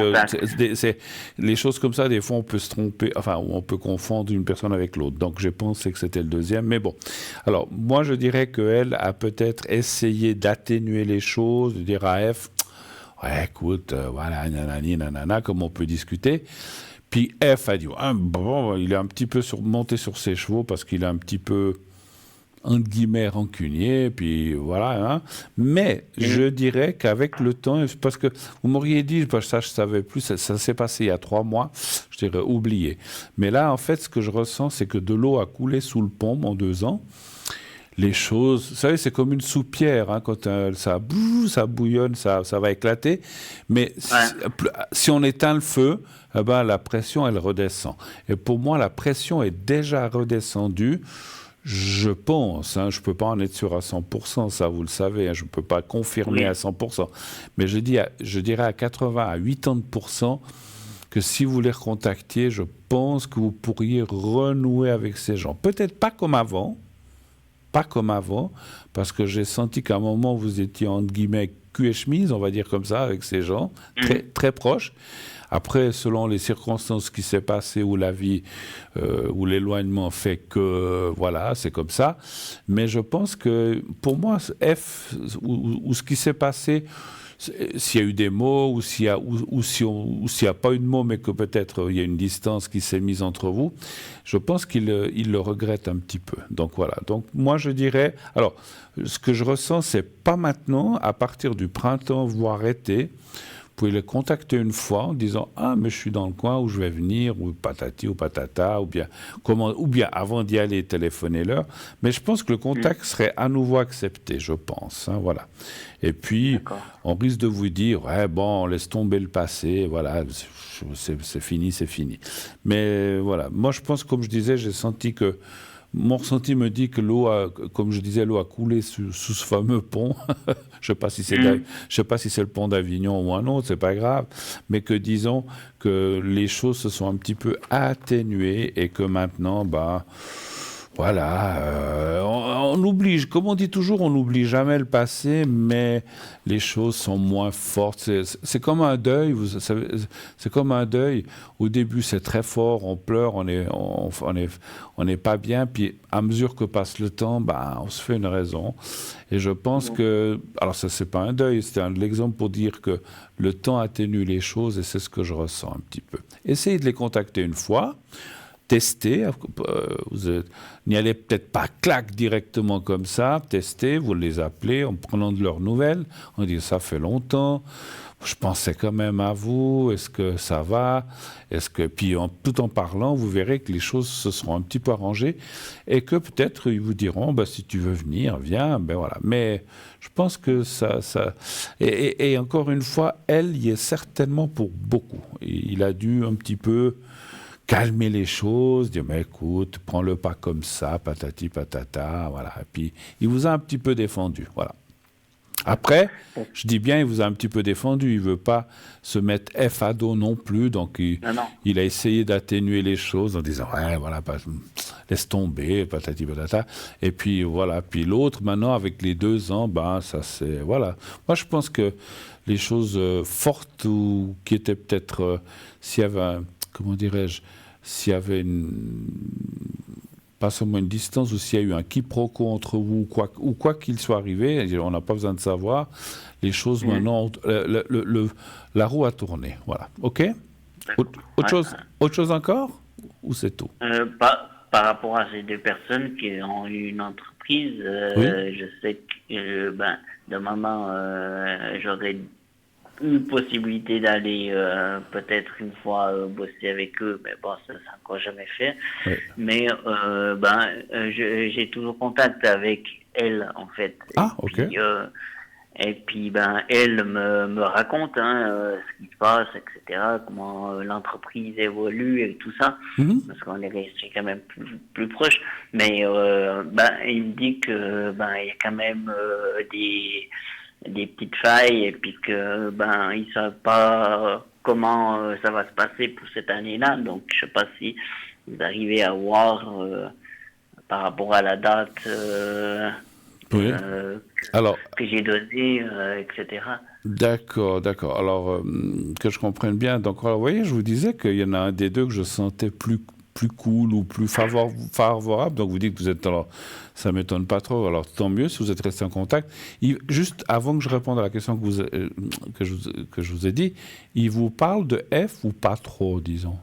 les choses comme ça, des fois, on peut se tromper, enfin, on peut confondre une personne avec l'autre. Donc, j'ai pensé que c'était le deuxième, mais bon. Alors, moi, je dirais qu'elle a peut-être essayé d'atténuer les choses, de dire à F, ouais, écoute, voilà, nanani, nanana, comme on peut discuter. Puis F a dit, ah, bon, il est un petit peu monté sur ses chevaux parce qu'il est un petit peu, entre guillemets, rancunier, puis voilà. Hein. Mais je dirais qu'avec le temps, parce que vous m'auriez dit, ça je savais plus, ça s'est passé il y a 3 mois, je dirais oublié. Mais là, en fait, ce que je ressens, c'est que de l'eau a coulé sous le pont en 2 ans. Les choses, vous savez, c'est comme une soupière, hein, quand ça bouillonne, ça va éclater. Mais si on éteint le feu, eh ben, la pression, elle redescend. Et pour moi, la pression est déjà redescendue, je pense. Hein, je ne peux pas en être sûr à 100%, ça vous le savez, hein, je ne peux pas confirmer à 100%. Mais je dirais à 80 à 80% que si vous les recontactiez, je pense que vous pourriez renouer avec ces gens. Peut-être pas comme avant, parce que j'ai senti qu'à un moment, vous étiez, entre guillemets, cul et chemise, on va dire comme ça, avec ces gens, très, très proches. Après, selon les circonstances qui s'est passées, ou la vie, ou l'éloignement fait que, voilà, c'est comme ça. Mais je pense que, pour moi, F, ou ce qui s'est passé, s'il y a eu des mots, ou s'il n'y a pas eu de mots, mais que peut-être il y a une distance qui s'est mise entre vous, je pense qu'il le regrette un petit peu. Donc voilà. Donc moi je dirais, alors ce que je ressens, c'est pas maintenant, à partir du printemps, voire été. Vous pouvez les contacter une fois en disant « Ah, mais je suis dans le coin où je vais venir » ou « patati ou patata » ou bien avant d'y aller, téléphonez-leur. Mais je pense que le contact serait à nouveau accepté, je pense. Hein, voilà. Et puis, on risque de vous dire « Ouais, bon, laisse tomber le passé, voilà, c'est fini, c'est fini. » Mais voilà, moi je pense, comme je disais, j'ai senti que mon ressenti me dit que comme je disais, l'eau a coulé sous ce fameux pont. Je ne sais pas si c'est le pont d'Avignon ou un autre, c'est pas grave. Mais que disons que les choses se sont un petit peu atténuées et que maintenant, voilà, on oublie, comme on dit toujours, on n'oublie jamais le passé, mais les choses sont moins fortes. C'est comme un deuil, vous savez, c'est comme un deuil. Au début, c'est très fort, on pleure, on n'est pas bien, puis à mesure que passe le temps, on se fait une raison. Et je pense que, alors ça, c'est pas un deuil, c'est l'exemple pour dire que le temps atténue les choses, et c'est ce que je ressens un petit peu. Essayez de les contacter une fois. Testez, vous n'y allez peut-être pas clac directement comme ça, testez, vous les appelez en prenant de leurs nouvelles, on dit ça fait longtemps, je pensais quand même à vous, est-ce que ça va, puis tout en parlant, vous verrez que les choses se seront un petit peu arrangées et que peut-être ils vous diront, si tu veux venir, viens, voilà. Mais je pense que ça et encore une fois, elle y est certainement pour beaucoup. Il a dû un petit peu calmer les choses, dire mais écoute, prends-le pas comme ça, patati patata, voilà. Et puis il vous a un petit peu défendu, voilà. Après, je dis bien, il vous a un petit peu défendu. Il veut pas se mettre F à dos non plus, donc il a essayé d'atténuer les choses en disant ouais, voilà, laisse tomber, patati patata. Et puis voilà. Puis l'autre, maintenant, avec les 2 ans, ça c'est voilà. Moi, je pense que les choses fortes ou qui étaient peut-être s'il y avait comment dirais-je, s'il y avait pas seulement une distance, ou s'il y a eu un quiproquo entre vous, ou quoi qu'il soit arrivé, on n'a pas besoin de savoir, les choses maintenant, la roue a tourné. Voilà. OK ? Autre chose encore ? Ou c'est tout ? Par rapport à ces 2 personnes qui ont eu une entreprise, je sais que de maman, j'aurais une possibilité d'aller peut-être une fois bosser avec eux, mais ça c'est encore jamais fait. Oui. Mais j'ai toujours contact avec elle en fait. Ah, ok. Et puis elle me raconte ce qui se passe, etc. Comment l'entreprise évolue et tout ça, parce qu'on est resté quand même plus proche. Mais il me dit que il y a quand même des petites failles et puis que ils savent pas comment ça va se passer pour cette année-là, donc je sais pas si vous arrivez à voir par rapport à la date que j'ai donnée, etc. D'accord. Alors que je comprenne bien, donc vous voyez, je vous disais qu'il y en a un des 2 que je sentais plus cool ou plus favorable. Donc vous dites que vous êtes... Alors, ça ne m'étonne pas trop. Alors tant mieux si vous êtes resté en contact. Juste avant que je réponde à la question que je vous ai dit, il vous parle de F ou pas trop, disons ?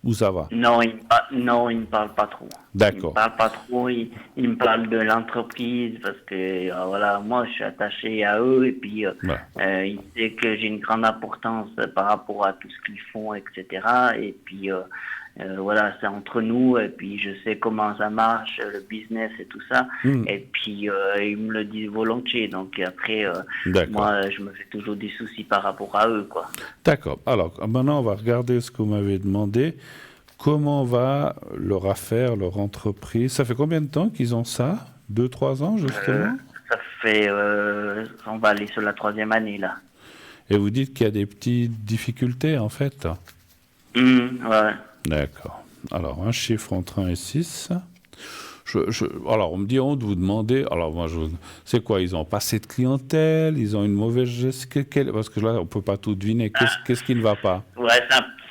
Ou ça va? Non, il me parle pas trop. Il me D'accord. parle pas trop. Il me parle de l'entreprise parce que voilà, moi je suis attaché à eux et puis Voilà. il sait que j'ai une grande importance par rapport à tout ce qu'ils font, etc. Et puis voilà, c'est entre nous et puis je sais comment ça marche, le business et tout ça. Hmm. Et puis ils me le disent volontiers. Donc après, D'accord. moi je me fais toujours des soucis par rapport à eux, quoi. D'accord. Alors, maintenant, on va regarder ce que vous m'avez demandé. Comment va leur affaire, leur entreprise? Ça fait combien de temps qu'ils ont ça? 2, 3 ans, justement? Ça fait, on va aller sur la 3e année là. Et vous dites qu'il y a des petites difficultés, en fait. Ouais. D'accord. Alors, un chiffre entre 1 et 6. Alors, on me dit, on de vous demander, alors moi, c'est quoi? Ils ont pas assez de clientèle, ils ont une mauvaise gestion, parce que là, on peut pas tout deviner. Qu'est-ce qui ne va pas? Ouais,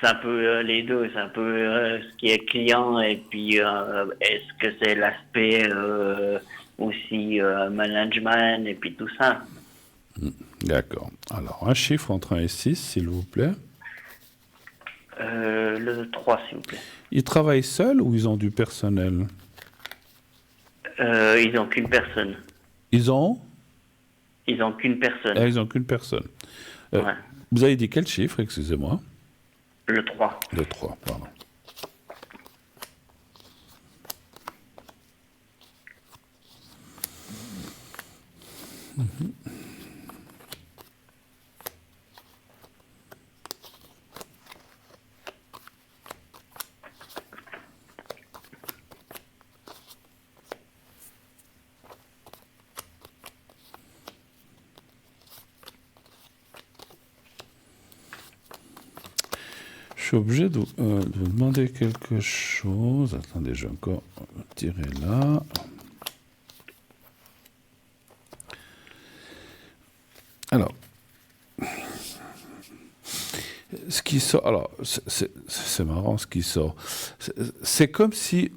c'est un peu les deux. C'est un peu ce qui est client et puis est-ce que c'est l'aspect aussi management et puis tout ça. D'accord. Alors, un chiffre entre 1 et 6, s'il vous plaît. Le 3 s'il vous plaît. Ils travaillent seuls ou ils ont du personnel? Ils n'ont qu'une personne. Ils ont? Ils n'ont qu'une personne. Ils n'ont qu'une personne. Ouais. Vous avez dit quel chiffre, excusez-moi? Le 3. Le 3, pardon. Je suis obligé de vous demander quelque chose. Attendez, je vais encore tirer là. Alors, ce qui sort, alors c'est marrant ce qui sort. C'est comme si,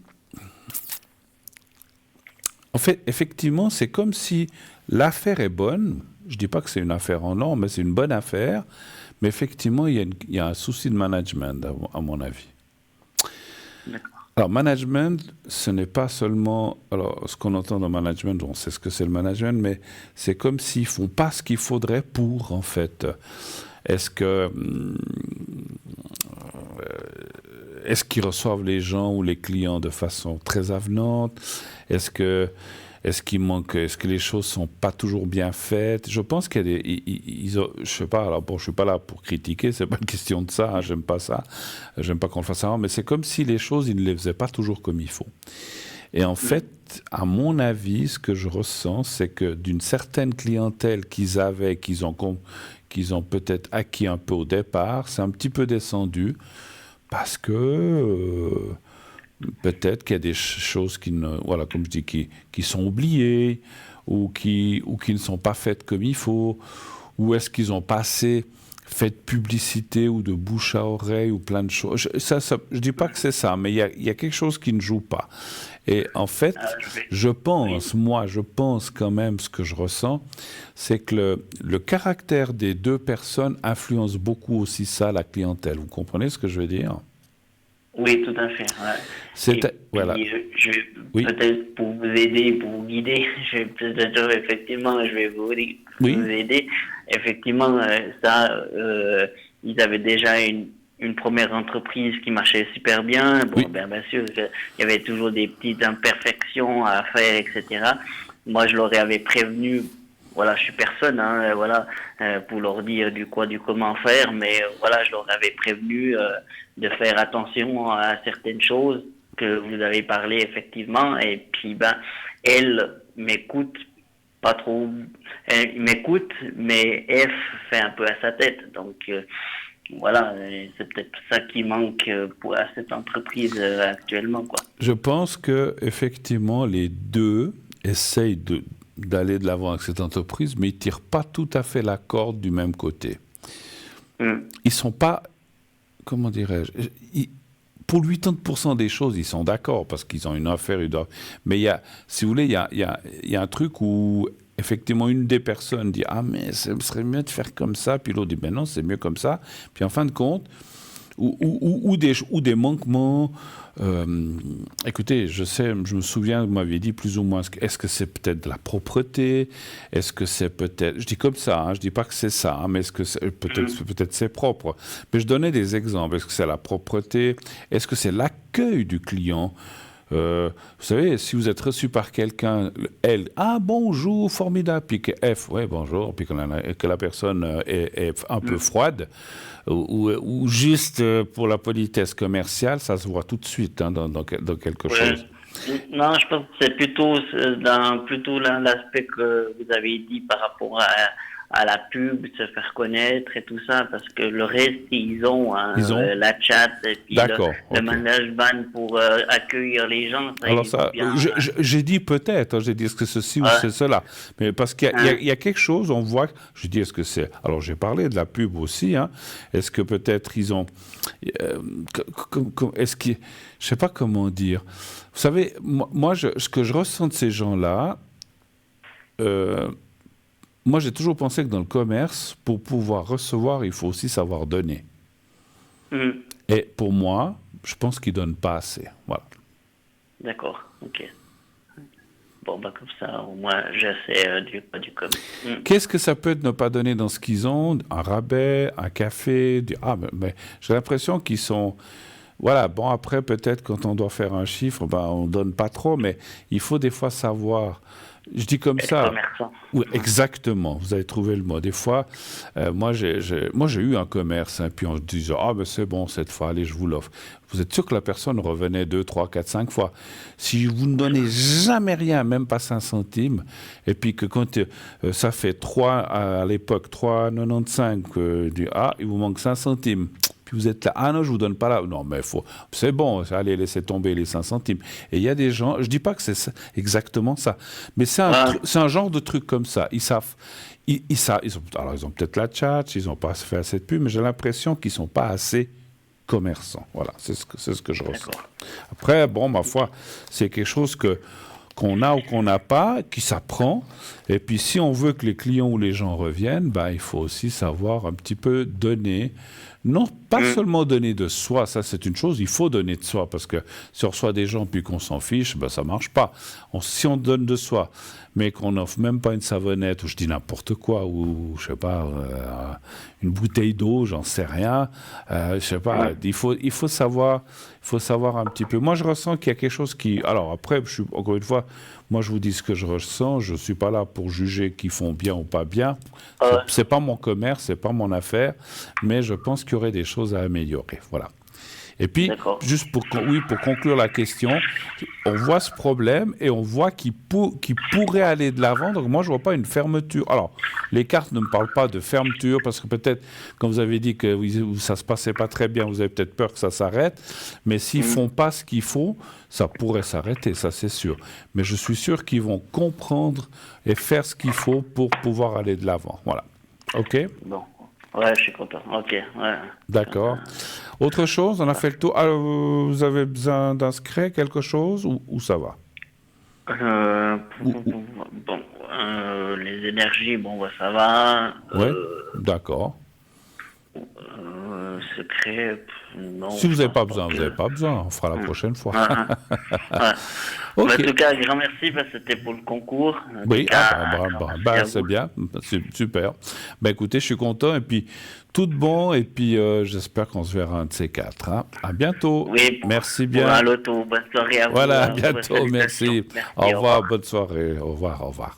en fait, effectivement, c'est comme si l'affaire est bonne. Je dis pas que c'est une affaire en or, mais c'est une bonne affaire. Mais effectivement, il y a un souci de management, à mon avis. D'accord. Alors, management, ce n'est pas seulement... Alors, ce qu'on entend dans management, on sait ce que c'est le management, mais c'est comme s'ils font pas ce qu'il faudrait pour, en fait. Est-ce qu'ils reçoivent les gens ou les clients de façon très avenante? Est-ce que les choses sont pas toujours bien faites? Je pense qu'il y a je sais pas. Alors bon, je suis pas là pour critiquer. C'est pas une question de ça. Hein, j'aime pas ça. J'aime pas qu'on le fasse ça. Mais c'est comme si les choses, ils ne les faisaient pas toujours comme il faut. Et en fait, à mon avis, ce que je ressens, c'est que d'une certaine clientèle qu'ils avaient, qu'ils ont peut-être acquis un peu au départ, c'est un petit peu descendu parce que peut-être qu'il y a des choses voilà, comme je dis, qui sont oubliées ou qui ne sont pas faites comme il faut, ou est-ce qu'ils ont pas assez fait de publicité ou de bouche à oreille ou plein de choses. Je dis pas que c'est ça, mais il y a quelque chose qui ne joue pas. Et en fait, je pense quand même, ce que je ressens, c'est que le caractère des deux personnes influence beaucoup aussi ça, la clientèle. Vous comprenez ce que je veux dire? Oui, tout à fait. Ouais. Voilà. Je vais peut-être pour vous aider, pour vous guider, je vais vous aider. Effectivement, ils avaient déjà une première entreprise qui marchait super bien. Bon, Oui. bien sûr, il y avait toujours des petites imperfections à faire, etc. Moi, je leur avais prévenu. Voilà, je suis personne, hein, voilà, pour leur dire du comment faire, mais voilà, je leur avais prévenu de faire attention à certaines choses que vous avez parlé effectivement, et puis elle m'écoute pas trop, elle m'écoute, mais F fait un peu à sa tête, donc voilà, c'est peut-être ça qui manque à cette entreprise actuellement, quoi. Je pense que effectivement les deux essayent d'aller de l'avant avec cette entreprise, mais ils tirent pas tout à fait la corde du même côté. Ils sont pas, comment dirais-je, pour 80% des choses, ils sont d'accord parce qu'ils ont une affaire, mais si vous voulez, il y a un truc où effectivement une des personnes dit mais ce serait mieux de faire comme ça, puis l'autre dit ben non, c'est mieux comme ça, puis en fin de compte, ou des manquements. Écoutez, je me souviens, vous m'aviez dit plus ou moins, est-ce que c'est peut-être de la propreté? Est-ce que c'est peut-être, je dis comme ça, hein, je dis pas que c'est ça, hein, mais est-ce que peut-être c'est propre? Mais je donnais des exemples. Est-ce que c'est la propreté? Est-ce que c'est l'accueil du client? Vous savez, si vous êtes reçu par quelqu'un, elle, ah bonjour, formidable, puis que F, ouais bonjour, puis que la personne est un peu froide, ou juste pour la politesse commerciale, ça se voit tout de suite hein, dans quelque chose. Non, je pense que c'est plutôt plutôt l'aspect que vous avez dit par rapport à la pub, se faire connaître et tout ça, parce que le reste, ils ont la chat et puis le management pour accueillir les gens. Ça, alors ça, j'ai dit peut-être, hein, j'ai dit est-ce que ceci ou c'est cela, mais parce qu'il y a quelque chose, on voit, je dis est-ce que c'est, alors j'ai parlé de la pub aussi, hein, est-ce que peut-être ils ont, est-ce qu'ils, je sais pas comment dire, vous savez, moi ce que je ressens de ces gens-là, moi, j'ai toujours pensé que dans le commerce, pour pouvoir recevoir, il faut aussi savoir donner. Et pour moi, je pense qu'ils ne donnent pas assez. Voilà. D'accord, ok. Bon, bah comme ça, au moins, j'essaie du commerce. Qu'est-ce que ça peut être ne pas donner dans ce qu'ils ont? Un rabais, un café? Mais j'ai l'impression qu'ils sont... Voilà, bon, après, peut-être, quand on doit faire un chiffre, on ne donne pas trop, mais il faut des fois savoir... Je dis comme ça. Oui, exactement, vous avez trouvé le mot. Des fois, moi j'ai eu un commerce, hein, puis on se disait, ah ben c'est bon cette fois, allez, je vous l'offre. Vous êtes sûr que la personne revenait 2, 3, 4, 5 fois. Si vous ne donnez jamais rien, même pas 5 centimes, et puis que quand ça fait 3, à l'époque, 3,95, il vous manque 5 centimes. Puis vous êtes là, ah non, je vous donne pas là. Non, mais c'est bon, allez, laissez tomber les 5 centimes. Et il y a des gens, je dis pas que c'est exactement ça, mais c'est un genre de truc comme ça. Ils savent, alors ils ont peut-être la tchatch, ils n'ont pas fait assez de pub, mais j'ai l'impression qu'ils sont pas assez commerçants. Voilà, c'est ce que je ressens. Après, bon, ma foi, c'est quelque chose qu'on a ou qu'on n'a pas, qui s'apprend. Et puis, si on veut que les clients ou les gens reviennent, il faut aussi savoir un petit peu donner. Non, pas seulement donner de soi, ça c'est une chose, il faut donner de soi, parce que si on reçoit des gens puis qu'on s'en fiche, ça ne marche pas. Si on donne de soi, mais qu'on n'offre même pas une savonnette, ou je dis n'importe quoi, ou je sais pas, une bouteille d'eau, j'en sais rien, je sais pas, il faut savoir un petit peu. Moi je ressens qu'il y a quelque chose qui... Alors après, encore une fois, moi je vous dis ce que je ressens, je ne suis pas là pour juger qu'ils font bien ou pas bien, c'est pas mon commerce, c'est pas mon affaire, mais je pense qu'il y aurait des choses à améliorer, voilà. Et puis, juste pour conclure la question, on voit ce problème et on voit qu'il pourrait aller de l'avant. Donc moi, je ne vois pas une fermeture. Alors, les cartes ne me parlent pas de fermeture parce que peut-être, quand vous avez dit que ça ne se passait pas très bien, vous avez peut-être peur que ça s'arrête. Mais s'ils ne font pas ce qu'il faut, ça pourrait s'arrêter, ça c'est sûr. Mais je suis sûr qu'ils vont comprendre et faire ce qu'il faut pour pouvoir aller de l'avant. Voilà. OK? Bon. Ouais, je suis content. OK, ouais. D'accord. Autre chose, on a fait le tour. Alors, vous avez besoin d'inscrire quelque chose ou ça va? Bon, les énergies, ça va. Oui, d'accord. Secret, non. Si vous n'avez pas besoin, vous n'avez pas besoin. On fera la prochaine fois. En tout cas, grand merci parce que c'était pour le concours. Oui, c'est bien, super. Écoutez, je suis content et puis tout de bon et puis j'espère qu'on se verra un de ces quatre. Hein. À bientôt. Oui, merci bien. Pour un loto, bonne soirée à vous. Voilà, à bientôt, merci. Au revoir, bonne soirée. Au revoir.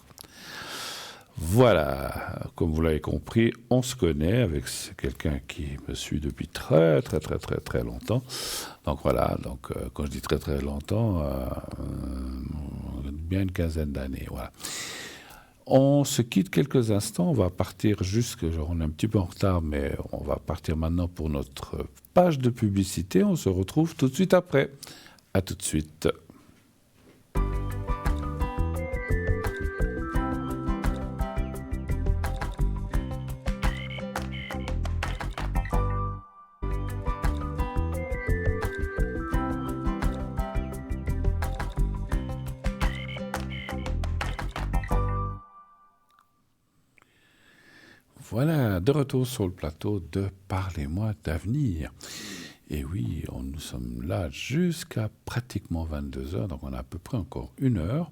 Voilà, comme vous l'avez compris, on se connaît avec quelqu'un qui me suit depuis très longtemps. Donc voilà, quand je dis très longtemps, bien une quinzaine d'années. Voilà. On se quitte quelques instants, on va partir on est un petit peu en retard, mais on va partir maintenant pour notre page de publicité. On se retrouve tout de suite après. À tout de suite. Voilà, de retour sur le plateau de Parlez-moi d'avenir. Et oui, nous sommes là jusqu'à pratiquement 22 heures, donc on a à peu près encore 1 heure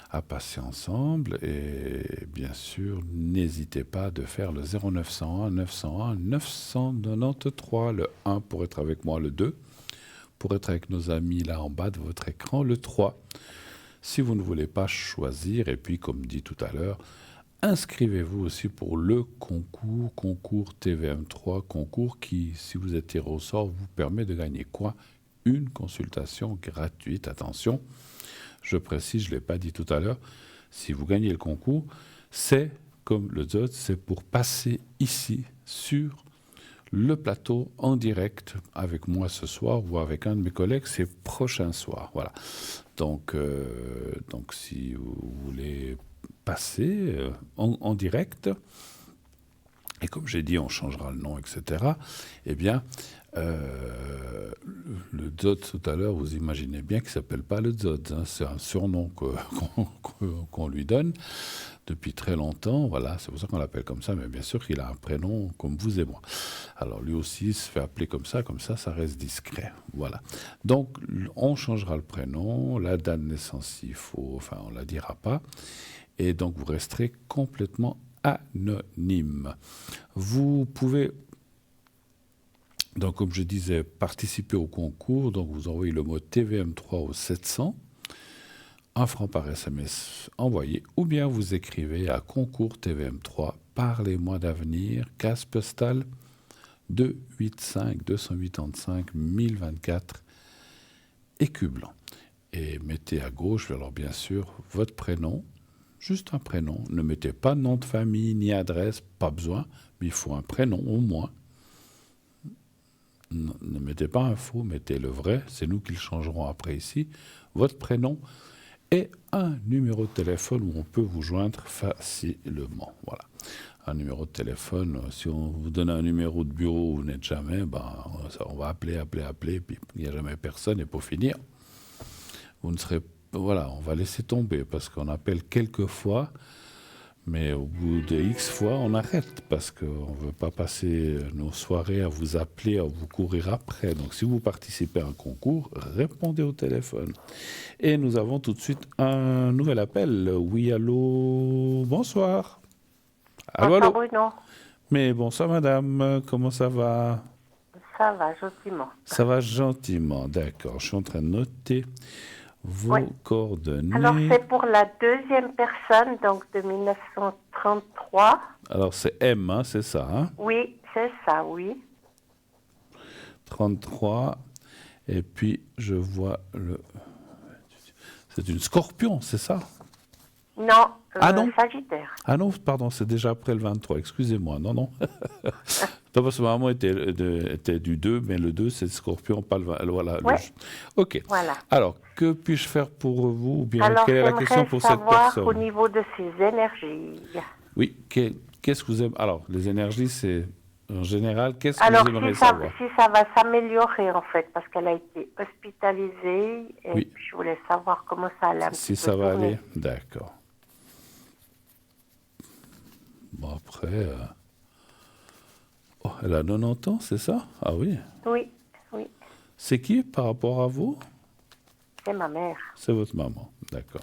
à passer ensemble. Et bien sûr, n'hésitez pas de faire le 0901 901 993, le 1 pour être avec moi, le 2 pour être avec nos amis là en bas de votre écran, le 3 si vous ne voulez pas choisir. Et puis, comme dit tout à l'heure, inscrivez-vous aussi pour le concours TVM3, concours qui, si vous êtes tiré au sort, vous permet de gagner quoi? Une consultation gratuite. Attention, je précise, je ne l'ai pas dit tout à l'heure, si vous gagnez le concours, c'est comme le ZOT, c'est pour passer ici sur le plateau en direct avec moi ce soir ou avec un de mes collègues ces prochains soirs. Voilà. Donc si vous voulez passer en direct, et comme j'ai dit, on changera le nom, etc., eh bien, le Zod tout à l'heure, vous imaginez bien qu'il ne s'appelle pas le Zod, hein, c'est un surnom qu'on lui donne depuis très longtemps, voilà, c'est pour ça qu'on l'appelle comme ça, mais bien sûr qu'il a un prénom comme vous et moi. Alors lui aussi il se fait appeler comme ça ça reste discret, voilà. Donc on changera le prénom, la date de naissance s'il faut, enfin on ne la dira pas, et donc vous resterez complètement anonyme. Vous pouvez, donc comme je disais, participer au concours, donc vous envoyez le mot TVM3 au 700, 1 franc par SMS envoyé, ou bien vous écrivez à concours TVM3, parlez-moi d'avenir, case postale 285 285 1024, Écublanc. Et mettez à gauche, alors bien sûr, votre prénom, juste un prénom. Ne mettez pas nom de famille ni adresse, pas besoin, mais il faut un prénom au moins. Ne mettez pas un faux, mettez le vrai, c'est nous qui le changerons après ici. Votre prénom et un numéro de téléphone où on peut vous joindre facilement. Voilà. Un numéro de téléphone, si on vous donne un numéro de bureau où vous n'êtes jamais, on va appeler, puis il n'y a jamais personne, et pour finir, vous ne serez pas. Voilà, on va laisser tomber parce qu'on appelle quelques fois, mais au bout de X fois, on arrête parce qu'on ne veut pas passer nos soirées à vous appeler, à vous courir après. Donc, si vous participez à un concours, répondez au téléphone. Et nous avons tout de suite un nouvel appel. Oui, allô, bonsoir. Allô, allô. Bruno. Mais bonsoir, madame. Comment ça va? Ça va, gentiment. Ça va gentiment, d'accord. Je suis en train de noter vos coordonnées. Alors, c'est pour la deuxième personne, donc de 1933. Alors, c'est M, hein, c'est ça, hein? Oui, c'est ça, oui. 33. Et puis, je vois le... C'est une scorpion, c'est ça? Non, non. Sagittaire. Ah non, pardon, c'est déjà après le 23, excusez-moi. Non. Non, parce que ma maman était du 2, mais le 2, c'est le scorpion, pas le 20. Voilà. Ouais. Ok. Voilà. Alors, que puis-je faire pour vous? Ou bien, Alors, quelle est la question pour cette personne? au niveau de ses énergies. Oui, qu'est-ce que vous aimez? Alors, les énergies, c'est... En général, qu'est-ce que vous aimeriez savoir? Si ça va s'améliorer, en fait, parce qu'elle a été hospitalisée, et Oui. puis je voulais savoir comment ça allait Si ça va aller, d'accord. Bon, après... Oh, elle a 90 ans, c'est ça? Ah oui. Oui. C'est qui par rapport à vous? C'est ma mère. C'est votre maman, d'accord.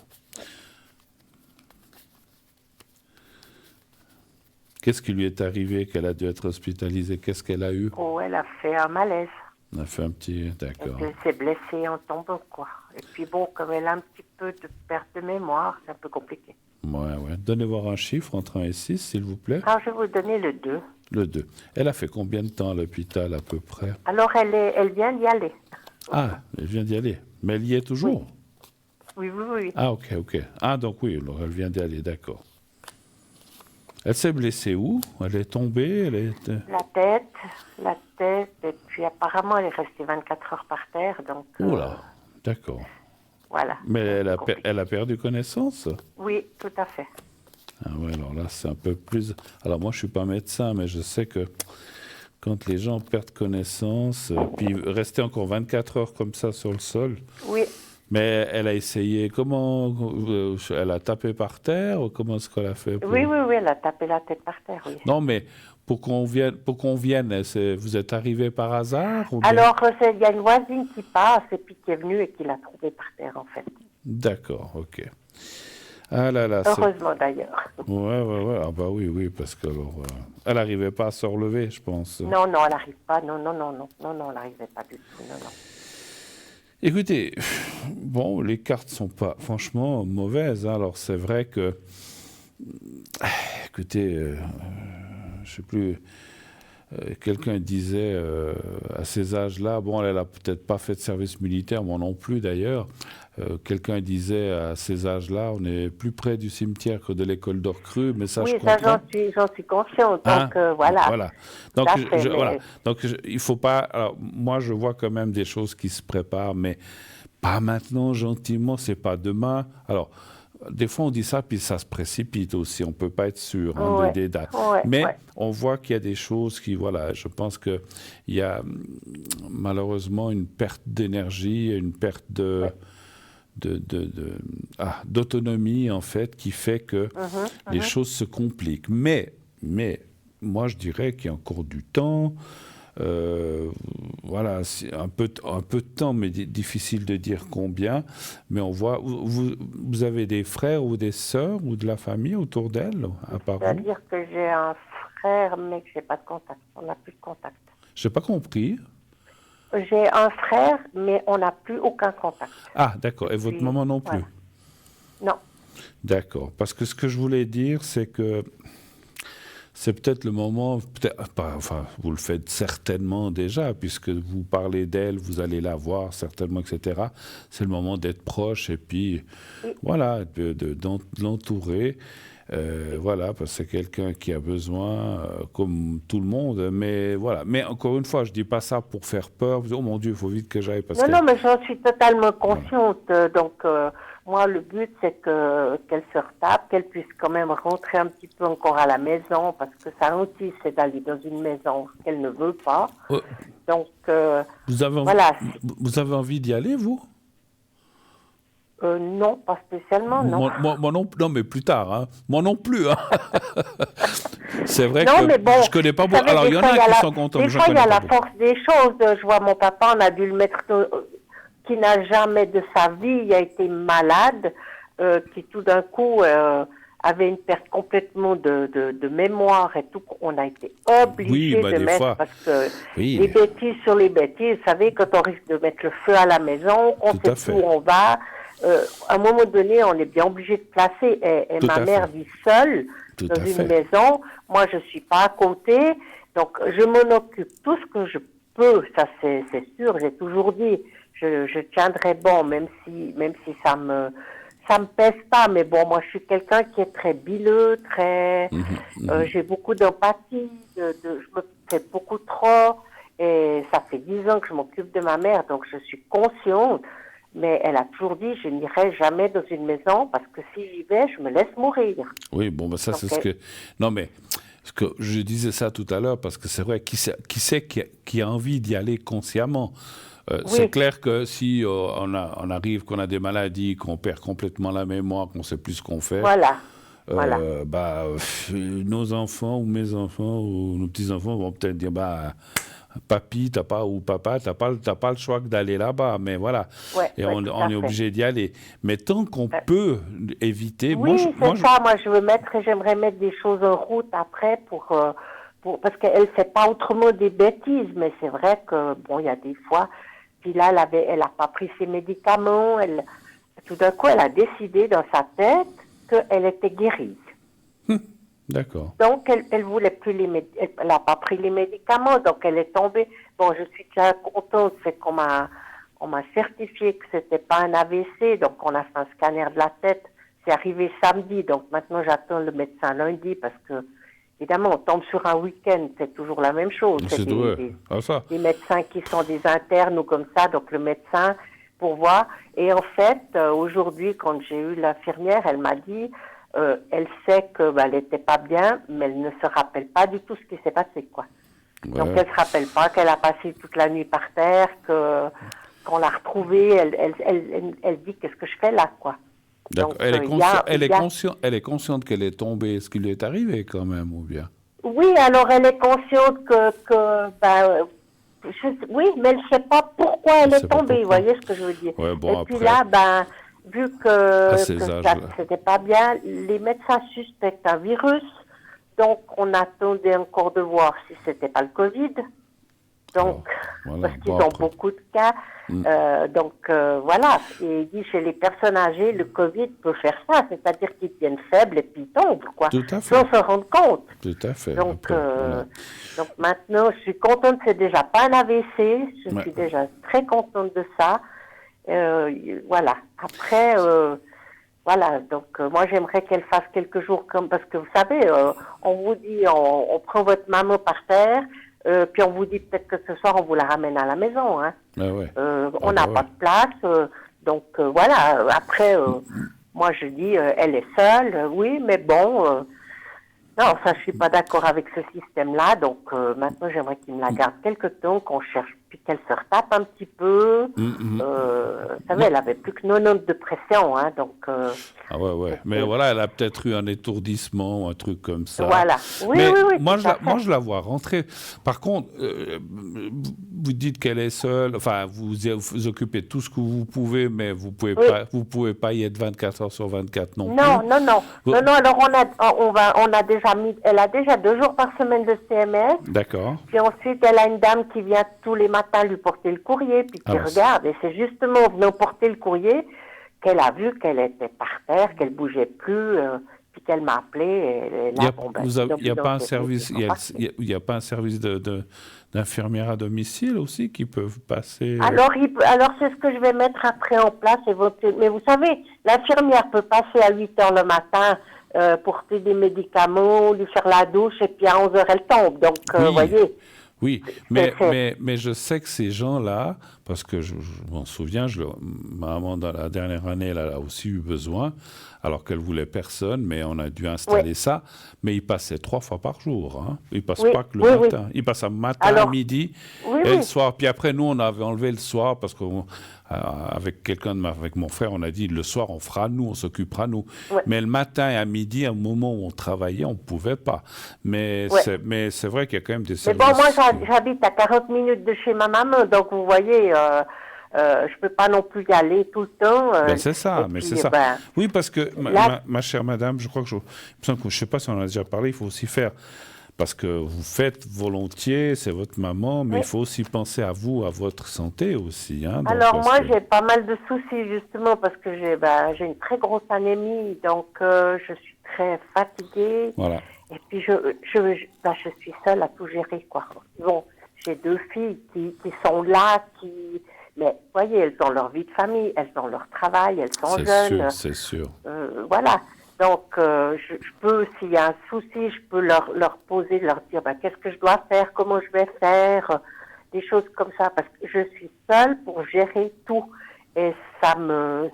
Qu'est-ce qui lui est arrivé qu'elle a dû être hospitalisée? Qu'est-ce qu'elle a eu? Oh, elle a fait un malaise. Elle a fait un petit... D'accord. Elle s'est blessée en tombant, quoi. Et puis bon, comme elle a un petit peu de perte de mémoire, c'est un peu compliqué. Ouais. Donnez voir un chiffre entre 1 et 6, s'il vous plaît. Alors, je vais vous donner le 2. Le 2. Elle a fait combien de temps à l'hôpital, à peu près? Alors, elle vient d'y aller. Ah, elle vient d'y aller. Mais elle y est toujours? Oui. Ah, ok. Ah, donc oui, alors elle vient d'y aller, d'accord. Elle s'est blessée où? Elle est tombée? La tête, et puis apparemment, elle est restée 24 heures par terre, donc... Oula, d'accord. Voilà. Mais elle a perdu connaissance? Oui, tout à fait. Ah ouais, alors là, c'est un peu plus... Alors moi, je ne suis pas médecin, mais je sais que quand les gens perdent connaissance, puis rester encore 24 heures comme ça sur le sol, oui. Mais elle a essayé, comment, elle a tapé par terre ou comment est-ce qu'elle a fait pour... Oui, elle a tapé la tête par terre, oui. Non, mais pour qu'on vienne, vous êtes arrivé par hasard ou bien... Alors, il y a une voisine qui passe et puis qui est venue et qui l'a trouvée par terre, en fait. D'accord, ok. Ah là là, Heureusement, d'ailleurs. Ouais. Ah bah oui, parce que alors, elle n'arrivait pas à se relever, je pense. Non, elle n'arrive pas. Non, elle n'arrivait pas du tout, non. Écoutez, bon, les cartes sont pas franchement mauvaises, hein. Alors c'est vrai que, écoutez, je sais plus, quelqu'un disait à ces âges-là, bon, elle a peut-être pas fait de service militaire, moi non plus d'ailleurs. Quelqu'un disait à ces âges-là, on est plus près du cimetière que de l'école d'Orcru, mais ça, oui, je comprends. j'en suis consciente. Hein? Donc, voilà. Voilà. Donc, Fait, voilà. Donc, il faut pas. Alors, moi, je vois quand même des choses qui se préparent, mais pas maintenant, gentiment. C'est pas demain. Alors, des fois, on dit ça, puis ça se précipite aussi. On peut pas être sûr des dates. Mais on voit qu'il y a des choses qui, voilà, je pense que il y a malheureusement une perte d'énergie, une perte d'autonomie en fait qui fait que les choses se compliquent. Mais moi je dirais qu'il y a encore du temps. Voilà, un peu de temps, mais difficile de dire combien. Mais on voit, vous avez des frères ou des sœurs ou de la famille autour d'elle, à part vous? C'est-à-dire que j'ai un frère, mais que j'ai pas de contact. On n'a plus de contact. J'ai pas compris. J'ai un frère, mais on n'a plus aucun contact. Ah, d'accord. Et votre maman non plus? Non. D'accord. Parce que ce que je voulais dire, c'est que c'est peut-être le moment, enfin, vous le faites certainement déjà, puisque vous parlez d'elle, vous allez la voir certainement, etc. C'est le moment d'être proche et puis, voilà, de l'entourer. Voilà, parce que c'est quelqu'un qui a besoin, comme tout le monde, mais voilà. Mais encore une fois, je dis pas ça pour faire peur. Oh mon Dieu, il faut vite que j'aille. Non, mais j'en suis totalement consciente. Voilà. Donc, moi, le but, c'est qu'elle se retape, qu'elle puisse quand même rentrer un petit peu encore à la maison, parce que sa hantise, c'est d'aller dans une maison qu'elle ne veut pas. Donc, vous avez voilà. Vous avez envie d'y aller, vous? Non, pas spécialement, non. Moi non, mais plus tard, hein. Moi non plus. Hein. C'est vrai non, que mais bon, je connais pas beaucoup. Alors, il y en a qui sont contents. Des fois, il y a la force des choses. Je vois mon papa, on a dû le mettre, qui n'a jamais de sa vie, il a été malade, qui tout d'un coup avait une perte complètement de mémoire et tout. On a été obligé de mettre, parce que les bêtises sur les bêtises, vous savez, quand on risque de mettre le feu à la maison, on sait où on va. À un moment donné, on est bien obligé de placer. Et ma mère vit seule dans une maison. Moi, je suis pas à côté. Donc, je m'en occupe tout ce que je peux. Ça, c'est sûr. J'ai toujours dit, je tiendrai bon, même si ça me pèse pas. Mais bon, moi, je suis quelqu'un qui est très bileux, très. J'ai beaucoup d'empathie. Je me fais beaucoup trop. Et ça fait 10 ans que je m'occupe de ma mère, donc je suis consciente. Mais elle a toujours dit, je n'irai jamais dans une maison parce que si j'y vais, je me laisse mourir. Oui, bon, ben ça, c'est ce que... Non, mais je disais ça tout à l'heure parce que c'est vrai, qui a envie d'y aller consciemment? C'est clair que si on arrive, qu'on a des maladies, qu'on perd complètement la mémoire, qu'on ne sait plus ce qu'on fait... nos enfants ou mes enfants ou nos petits-enfants vont peut-être dire, papy, ou papa, t'as pas le choix que d'aller là-bas, mais voilà. On est obligé d'y aller. Mais tant qu'on peut éviter... Oui, moi, j'aimerais mettre des choses en route après parce qu'elle ne fait pas autrement des bêtises, mais c'est vrai que, bon, il y a des fois, puis là, elle a pas pris ses médicaments, tout d'un coup, elle a décidé dans sa tête qu'elle était guérie. D'accord. Donc, elle voulait plus elle n'a pas pris les médicaments, donc elle est tombée. Bon, je suis déjà contente, c'est qu'on m'a certifié que c'était pas un AVC, donc on a fait un scanner de la tête. C'est arrivé samedi, donc maintenant j'attends le médecin lundi parce que, évidemment, on tombe sur un week-end, c'est toujours la même chose. C'est des médecins qui sont des internes ou comme ça, donc le médecin pour voir. Et en fait, aujourd'hui, quand j'ai eu l'infirmière, elle m'a dit... elle sait qu'elle n'était pas bien, mais elle ne se rappelle pas du tout ce qui s'est passé, quoi. Donc, elle ne se rappelle pas qu'elle a passé toute la nuit par terre, que qu'on l'a retrouvée, elle dit qu'est-ce que je fais là, quoi. D'accord. Donc, Elle est consciente qu'elle est tombée, ce qui lui est arrivé quand même, ou bien? oui, alors elle est consciente oui, mais elle ne sait pas pourquoi elle est tombée, vous voyez ce que je veux dire. Ouais, bon, et puis là, vu à ces que âges-là, c'était pas bien, les médecins suspectent un virus, donc on attendait encore de voir si c'était pas le Covid. Donc, voilà. parce qu'ils ont beaucoup de cas. Voilà. Et il dit, chez les personnes âgées, le Covid peut faire ça, c'est-à-dire qu'ils deviennent faibles et puis ils tombent, quoi. Tout à fait. Sans se rendre compte. Tout à fait. Donc, Voilà. donc maintenant, je suis contente, c'est déjà pas un AVC, je suis déjà très contente de ça. Voilà. Après, voilà, donc moi j'aimerais qu'elle fasse quelques jours parce que vous savez, on vous dit, on prend votre maman par terre, puis on vous dit peut-être que ce soir on vous la ramène à la maison. Hein. On n'a pas de place, donc voilà. Après, moi je dis, elle est seule, oui, mais bon, non, ça je suis pas d'accord avec ce système-là. Donc maintenant j'aimerais qu'il me la garde quelque temps, qu'on cherche, puis qu'elle se retape un petit peu. Vous savez, elle avait plus que 90 de pression, hein, donc. Ah ouais. Mais voilà, elle a peut-être eu un étourdissement, un truc comme ça. Voilà. Oui, mais oui. Moi, je la vois rentrer. Par contre, vous dites qu'elle est seule. Enfin, vous occupez tout ce que vous pouvez, mais vous pouvez pas y être 24 heures sur 24 non plus. Non. Alors on a déjà mis. Elle a déjà 2 jours par semaine de CMS. D'accord. Puis ensuite, elle a une dame qui vient tous les matins lui porter le courrier, puis qui regarde. Et c'est justement en venant porter le courrier qu'elle a vu qu'elle était par terre, qu'elle bougeait plus, puis qu'elle m'a appelé. Il n'y a pas un service, il y a pas un service d'infirmières à domicile aussi qui peuvent passer. Alors c'est ce que je vais mettre après en place. Mais vous savez, l'infirmière peut passer à 8 heures le matin, porter des médicaments, lui faire la douche, et puis à 11 heures elle tombe. Donc, vous voyez. Oui, mais je sais que ces gens-là, parce que je m'en souviens, ma maman, dans la dernière année, elle a aussi eu besoin, alors qu'elle voulait personne, mais on a dû installer ça. Mais ils passaient 3 fois par jour. Hein. Ils ne passent pas que le matin. Ils passent à matin, à midi et le soir. Puis après, nous, on avait enlevé le soir parce que avec mon frère, on a dit le soir, on fera nous, on s'occupera nous. Mais le matin et à midi, à un moment où on travaillait, on ne pouvait pas. Mais c'est vrai qu'il y a quand même des services. Mais bon, moi, j'habite à 40 minutes de chez ma maman, donc vous voyez, je peux pas non plus y aller tout le temps. C'est ça, oui, parce que ma chère madame, je crois que je ne sais pas si on en a déjà parlé, il faut aussi faire. Parce que vous faites volontiers, c'est votre maman, mais il faut aussi penser à vous, à votre santé aussi. Hein, alors moi, j'ai pas mal de soucis justement parce que j'ai une très grosse anémie, donc je suis très fatiguée. Voilà. Et puis je suis seule à tout gérer, quoi. Bon, j'ai 2 filles qui sont là, mais vous voyez, elles ont leur vie de famille, elles ont leur travail, elles sont jeunes. C'est sûr. Voilà. Donc, je peux, s'il y a un souci, je peux leur poser, leur dire, qu'est-ce que je dois faire, comment je vais faire, des choses comme ça, parce que je suis seule pour gérer tout. Et ça me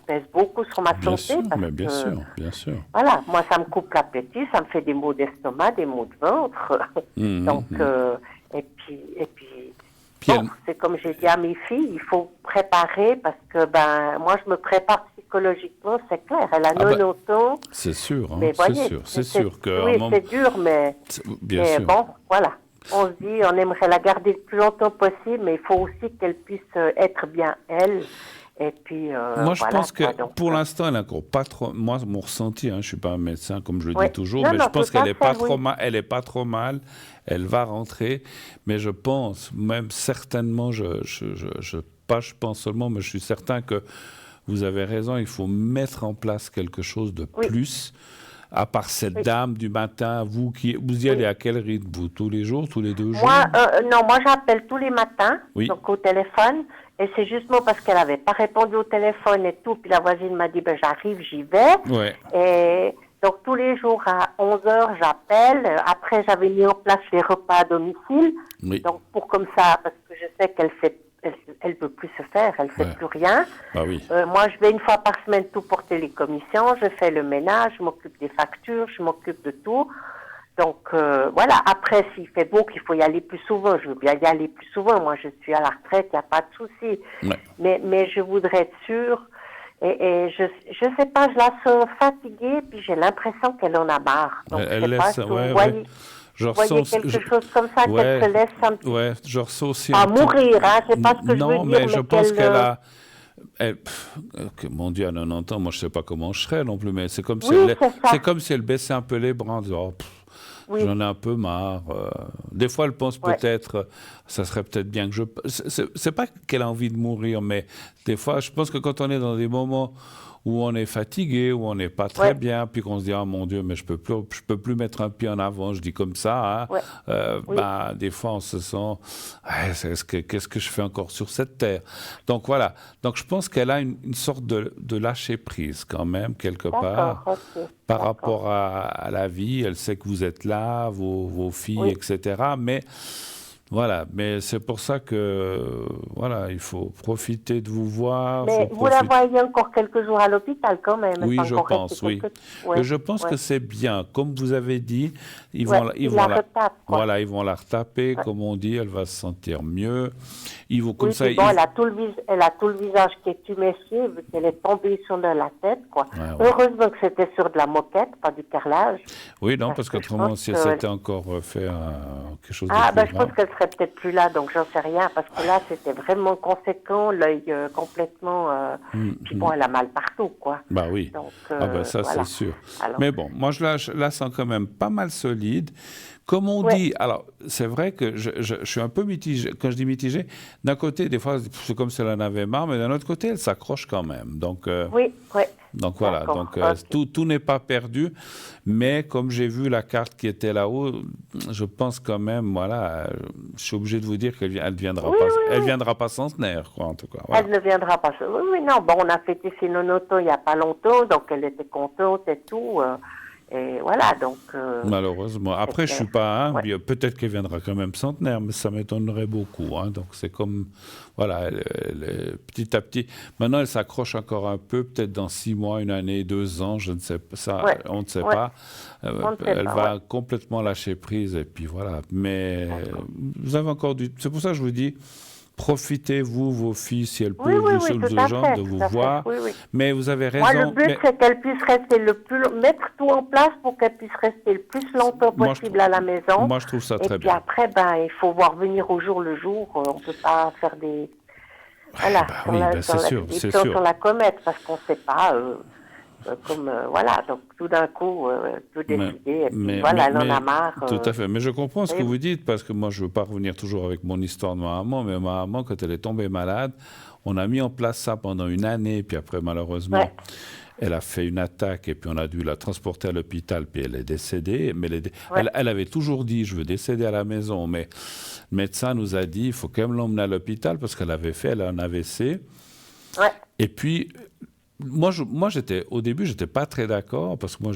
pèse beaucoup sur ma santé. Bien sûr. Voilà, moi, ça me coupe l'appétit, ça me fait des maux d'estomac, des maux de ventre. Donc, et puis c'est comme j'ai dit à mes filles, il faut préparer parce que moi je me prépare psychologiquement, c'est clair. Elle a 90 ans. C'est sûr, hein, mais voyez, c'est sûr que. Oui, c'est dur, mais sûr. Bon, voilà. On se dit, on aimerait la garder le plus longtemps possible, mais il faut aussi qu'elle puisse être bien elle. Et puis, moi, je pense que pour l'instant, elle n'a encore pas trop. Moi, mon ressenti, je ne suis pas un médecin, comme je le dis toujours, mais je pense qu'elle n'est pas trop mal. Elle n'est pas trop mal. Elle va rentrer. Mais je pense, même certainement, pas je pense seulement, mais je suis certain que vous avez raison, il faut mettre en place quelque chose de plus. À part cette dame du matin, vous y allez à quel rythme, vous? Tous les jours, tous les 2 jours? Moi j'appelle tous les matins, donc au téléphone, et c'est justement parce qu'elle n'avait pas répondu au téléphone et tout, puis la voisine m'a dit, j'arrive, j'y vais. Et donc tous les jours à 11h, j'appelle. Après, j'avais mis en place les repas à domicile, donc pour comme ça, parce que je sais qu'elle elle peut plus se faire, elle fait plus rien. Moi, je vais 1 fois par semaine tout porter les commissions, je fais le ménage, je m'occupe des factures, je m'occupe de tout. Donc, voilà. Après, s'il fait beau, qu'il faut y aller plus souvent, je veux bien y aller plus souvent. Moi, je suis à la retraite, il n'y a pas de souci. Ouais. Mais je voudrais être sûre. Et je sais pas, je la sens fatiguée, puis j'ai l'impression qu'elle en a marre. Donc, Elle je sais pas laisse, si vous ouais, voyez, ouais. Je voyez ressens, quelque chose comme ça, ouais, qu'elle se laisse un petit ouais, je ressens aussi pas un petit... mourir, hein, c'est pas ce que je Non, veux dire, mais je mais pense qu'elle... qu'elle a... mon Dieu, à 90 ans, moi je sais pas comment je serais non plus, mais c'est comme si Oui, elle, c'est ça. c'est comme si elle baissait un peu les bras en disant, Oui. j'en ai un peu marre. Des fois, elle pense Ouais. peut-être, ça serait peut-être bien que je... C'est pas qu'elle a envie de mourir, mais des fois, je pense que quand on est dans des moments où on est fatigué, où on n'est pas très Ouais. bien, puis qu'on se dit, ah mon Dieu, mais je peux plus mettre un pied en avant, je dis comme ça, hein. Ouais. Oui. Bah, des fois, on se sent, qu'est-ce que je fais encore sur cette terre? Donc voilà. Donc je pense qu'elle a une sorte de lâcher prise quand même, quelque part, D'accord, ok. par D'accord. rapport à la vie. Elle sait que vous êtes là, vos filles, Oui. etc. Mais voilà, mais c'est pour ça que voilà, il faut profiter de vous voir. Mais vous la voyez encore quelques jours à l'hôpital quand même. Oui, c'est je encore pense, resté oui. Ouais. Je pense Ouais. que c'est bien. Comme vous avez dit, ils Ouais, vont, il la retape, quoi. voilà, ils vont la retaper, Ouais. comme on dit, elle va se sentir mieux. Ils vont comme Oui, ça. puis bon, elle a tout le visage qui est tuméfié, vu qu'elle est tombée sur de la tête, quoi. Ouais, ouais. Heureusement que c'était sur de la moquette, pas du carrelage. Oui, non, parce que je qu'autrement, pense si elle que- s'était encore fait quelque chose de Ah, plus ben je pense grave. qu'elle serait peut-être plus là, donc j'en sais rien, parce que là, c'était vraiment conséquent, l'œil complètement... Puis bon, elle a mal partout, quoi. Bah oui. Donc, Ah ben ça, voilà. c'est sûr. Alors, Mais bon, moi, je la sens quand même pas mal solide. Comme on Ouais. dit, alors c'est vrai que je suis un peu mitigé. Quand je dis mitigé, d'un côté, des fois, c'est comme si elle en avait marre, mais d'un autre côté, elle s'accroche quand même. Donc, oui, oui. donc voilà, D'accord, donc ok. tout n'est pas perdu, mais comme j'ai vu la carte qui était là-haut, je pense quand même, voilà, je suis obligé de vous dire qu'elle elle viendra Oui, pas, oui, elle oui. viendra pas centenaire, quoi, en tout cas. Voilà. Elle ne viendra pas. Oui, oui, non. Bon, on a fêté ses nonotos il n'y a pas longtemps, donc elle était contente et tout. Et voilà, donc... Malheureusement. Après, je suis pas humble. Ouais. Peut-être qu'elle viendra quand même centenaire, mais ça m'étonnerait beaucoup, hein. Donc c'est comme, voilà, petit à petit. Maintenant, elle s'accroche encore un peu, peut-être dans 6 mois, 1 année, 2 ans, je ne sais pas. Ça, Ouais. on ne sait Ouais. pas. On ne sait Elle pas, va ouais. complètement lâcher prise, et puis voilà. Mais vous avez encore du. C'est pour ça que je vous dis. Profitez, vous, vos filles, si elles Oui, peuvent, oui, vous oui, sur tout le à genre, fait, de tout vous à fait. voir. Oui, oui. Mais vous avez Moi, le raison. but, c'est qu'elle puisse rester mettre tout en place pour qu'elle puisse rester le plus longtemps Moi, je possible à la maison. Moi, je trouve ça Et très puis bien. après, ben, il faut voir venir au jour le jour. On ne peut pas faire des... Voilà, bah sur oui, la, bah sur c'est la, sûr, des c'est plans sûr. sur la comète, parce qu'on ne sait pas... voilà, donc tout d'un coup, elle peut décider, et puis voilà, elle en a marre. Tout à fait. Mais je comprends ce que oui. vous dites, parce que moi, je ne veux pas revenir toujours avec mon histoire de ma maman, mais ma maman, quand elle est tombée malade, on a mis en place ça pendant 1 année, puis après, malheureusement, Ouais. elle a fait une attaque, et puis on a dû la transporter à l'hôpital, puis elle est décédée. Mais Ouais. elle avait toujours dit, je veux décéder à la maison, mais le médecin nous a dit, il faut quand même l'emmener à l'hôpital, parce qu'elle avait fait un AVC. Ouais. Et puis, moi, au début, j'étais pas très d'accord parce que moi,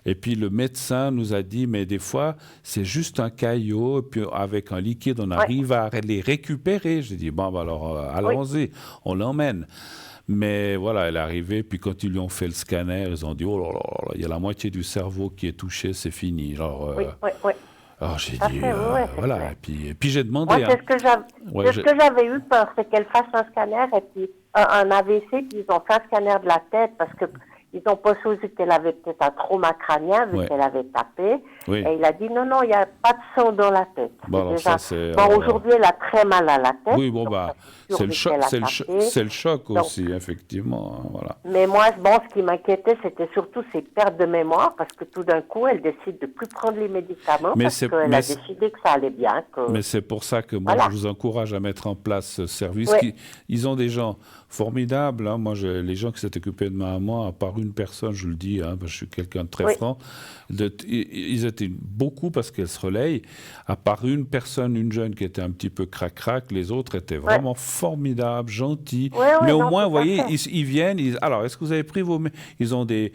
et puis le médecin nous a dit, mais des fois, c'est juste un caillot, et puis avec un liquide, on arrive à les récupérer. J'ai dit, bon, bah alors, allons-y, on l'emmène. Mais voilà, elle est arrivée, puis quand ils lui ont fait le scanner, ils ont dit, oh là là, il y a la moitié du cerveau qui est touché, c'est fini. Alors, Oui, oui, oui. alors j'ai Tout à dit, fait, oui, c'est voilà, clair. et puis j'ai demandé. Moi, c'est ce que j'avais eu peur, c'est qu'elle fasse un scanner et puis un AVC, puis ils ont fait un scanner de la tête parce que ils ont pas supposé qu'elle avait peut-être un trauma crânien vu qu'elle avait tapé. Oui. Et il a dit non, il n'y a pas de sang dans la tête. Bon, alors déjà... ça, c'est, bon, aujourd'hui, elle a très mal à la tête. Oui, bon, bah, c'est le choc, c'est le choc donc, aussi, effectivement. Hein, voilà. Mais moi, bon, ce qui m'inquiétait, c'était surtout ses pertes de mémoire, parce que tout d'un coup, elle décide de plus prendre les médicaments, parce qu'elle a décidé que ça allait bien. Mais c'est pour ça que moi, je vous encourage à mettre en place ce service. Ouais. Ils ont des gens formidables. Hein. Moi, les gens qui s'étaient occupés de ma maman, à part une personne, je le dis, hein, parce que je suis quelqu'un de très franc, ils étaient beaucoup parce qu'elles se relayent. À part une personne, une jeune qui était un petit peu crac-crac, les autres étaient vraiment formidables, gentils. Mais au moins, vous voyez, ils viennent. Alors, est-ce que vous avez pris vos... Ils ont des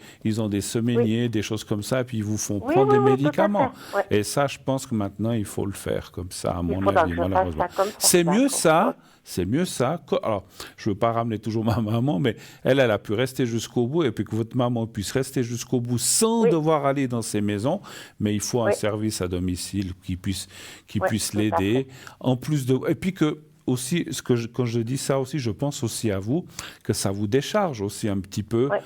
semainiers, des choses comme ça, puis ils vous font prendre des médicaments. Et ça, je pense que maintenant, il faut le faire comme ça, à mon avis, malheureusement. C'est mieux ça c'est mieux ça. Alors, je ne veux pas ramener toujours ma maman, mais elle a pu rester jusqu'au bout et puis que votre maman puisse rester jusqu'au bout sans Oui, devoir aller dans ces maisons. Mais il faut un oui, service à domicile qui oui, puisse tout à fait. l'aider. En plus de... Et puis que aussi, quand je dis ça aussi, je pense aussi à vous, que ça vous décharge aussi un petit peu Oui,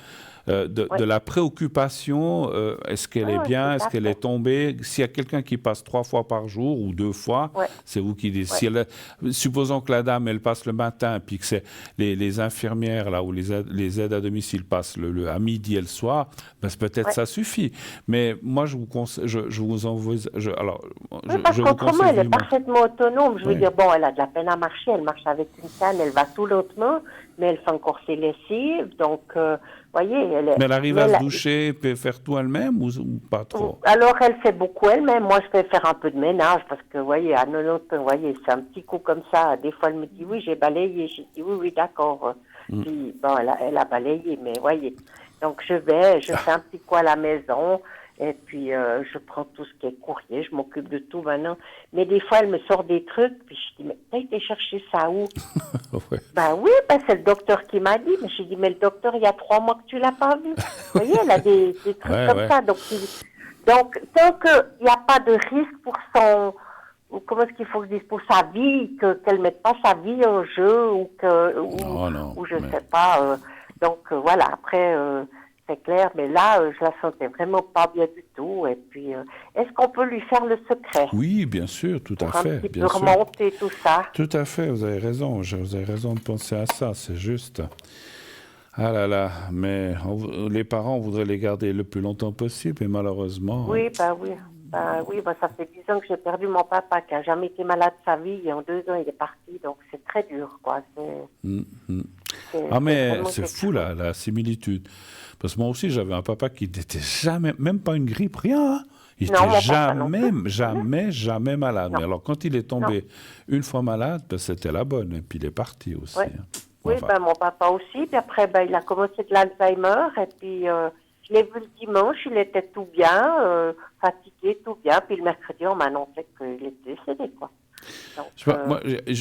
oui, de la préoccupation. Est-ce qu'elle oui, est oui, tout bien? Est-ce à qu'elle fait. est tombée? S'il y a quelqu'un qui passe 3 fois par jour ou 2 fois, Oui, c'est vous qui dites. oui, Supposons que la dame, elle passe le matin, puis que c'est les infirmières là, ou les aides à domicile passent à midi et le soir, ben, peut-être oui. ça suffit. Mais moi, je vous conseille, je vous envoie, alors, Oui, parce je vous qu'autrement, conseille elle est vivement. parfaitement autonome. Je veux Oui. dire, bon, elle a de la peine à marcher, elle marche avec une canne, elle va tout lentement, mais elle fait encore ses lessives. Donc, voyez, elle est. Mais elle arrive Mais à se elle doucher, peut faire tout elle-même ou pas trop? alors, elle fait beaucoup elle-même. Moi, je fais faire un peu de ménage parce que, vous voyez, à 90 ans, vous voyez, c'est un petit coup comme ça. Des fois, elle me dit, oui, j'ai balayé. J'ai dit, oui, oui, d'accord. Puis, bon, elle a balayé, mais, vous voyez. Donc, je fais un petit coup à la maison. Et puis, je prends tout ce qui est courrier. Je m'occupe de tout maintenant. Mais des fois, elle me sort des trucs. Puis, je dis, mais t'as été chercher ça où? Ouais. Ben oui, ben c'est le docteur qui m'a dit. Mais j'ai dit, mais le docteur, il y a 3 mois que tu l'as pas vu. Vous voyez, elle a des trucs Ouais, comme ouais. ça. Donc tant qu'il n'y a pas de risque pour son, ou comment est-ce qu'il faut que je dise, pour sa vie, qu'elle ne mette pas sa vie en jeu, Non, non. ou je Mais... sais pas. Donc voilà, après, c'est clair, mais là, je la sentais vraiment pas bien du tout. Et puis, est-ce qu'on peut lui faire le secret Oui, bien sûr, tout à pour un fait, petit peu bien sûr. remonter tout ça? Tout à fait, vous avez raison. Vous avez raison de penser à ça, c'est juste. Ah là là, mais les parents voudraient les garder le plus longtemps possible, et malheureusement. Oui, ben oui. Ben oui, ben ça fait 10 ans que j'ai perdu mon papa, qui a jamais été malade de sa vie, et en 2 ans, il est parti, donc c'est très dur, quoi. Mm, mm. C'est Ah, mais vraiment c'est quelque fou chose. la similitude. Parce que moi aussi, j'avais un papa qui n'était jamais, même pas une grippe, rien, hein. Il Non, était mon papa non jamais, plus. jamais, jamais malade. Non, Mais alors, quand il est non. tombé une fois malade, ben, c'était la bonne. Et puis, il est parti aussi, Ouais. hein. Oui, Enfin, ben mon papa aussi. Puis après, ben il a commencé de l'Alzheimer. Et puis, je l'ai vu le dimanche, il était tout bien, fatigué, tout bien. Puis le mercredi, on m'a annoncé qu'il était décédé, quoi. Donc, je sais pas, moi,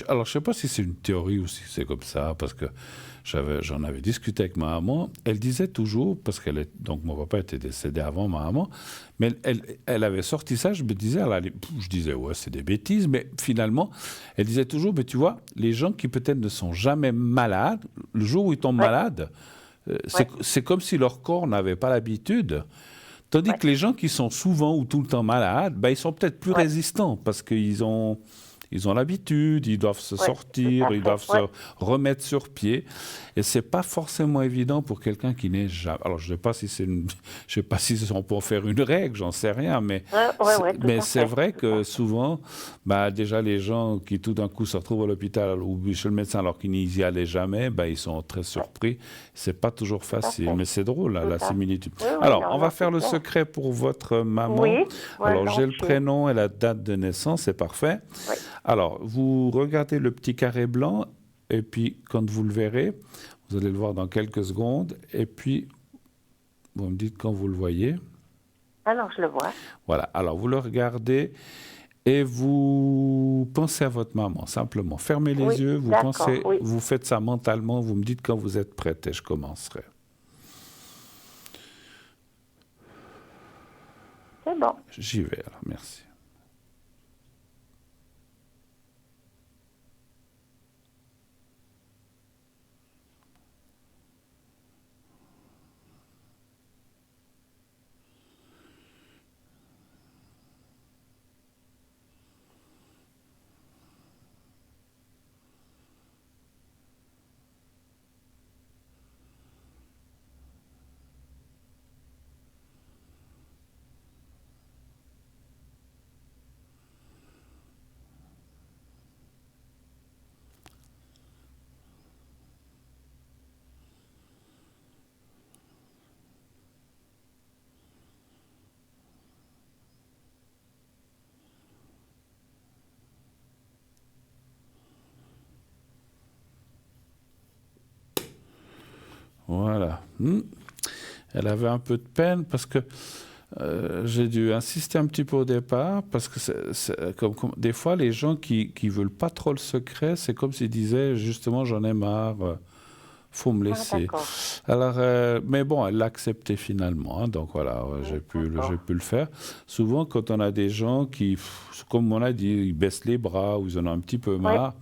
alors, je sais pas si c'est une théorie ou si c'est comme ça, parce que j'en avais discuté avec ma maman. Elle disait toujours, parce donc mon papa était décédé avant ma maman, mais elle avait sorti ça. Je me disais, je disais, ouais, c'est des bêtises, mais finalement, elle disait toujours, mais tu vois, les gens qui peut-être ne sont jamais malades, le jour où ils tombent ouais, malades, ouais, c'est comme si leur corps n'avait pas l'habitude. Tandis ouais, que les gens qui sont souvent ou tout le temps malades, ben, ils sont peut-être plus ouais, résistants parce ils ont l'habitude, ils doivent se ouais, tout sortir, à ils fait. doivent se Ouais, remettre sur pied. Et c'est pas forcément évident pour quelqu'un qui n'est jamais. Alors, je sais pas si je sais pas si on peut en faire une règle, j'en sais rien, ouais, ouais, ouais, tout mais à c'est fait. vrai Tout à que fait. souvent, bah, déjà les gens qui tout d'un coup se retrouvent à l'hôpital ou chez le médecin alors qu'ils n'y y allaient jamais, bah, ils sont très Ouais, surpris. C'est pas toujours tout à facile, fait. mais c'est drôle, Tout la à fait. similitude. Oui, oui, Alors, non, on va non, faire c'est le clair. secret pour votre maman. Oui, Alors, j'ai le volontiers. prénom et la date de naissance, c'est parfait. Oui. Alors, vous regardez le petit carré blanc, et puis quand vous le verrez, vous allez le voir dans quelques secondes, et puis vous me dites quand vous le voyez. Alors, je le vois. Voilà, alors vous le regardez et vous pensez à votre maman, simplement. Fermez les Oui, yeux, d'accord, oui. vous faites ça mentalement, vous me dites quand vous êtes prête et je commencerai. C'est bon. J'y vais alors, merci. Voilà. Elle avait un peu de peine parce que J'ai dû insister un petit peu au départ parce que des fois, les gens qui veulent pas trop le secret, c'est comme s'ils disaient justement j'en ai marre, faut me Ah, laisser. d'accord. Alors, mais bon, elle l'a accepté finalement, hein, donc voilà, D'accord. j'ai pu le faire. Souvent, quand on a des gens qui, comme on a dit, ils baissent les bras ou ils en ont un petit peu Oui, marre,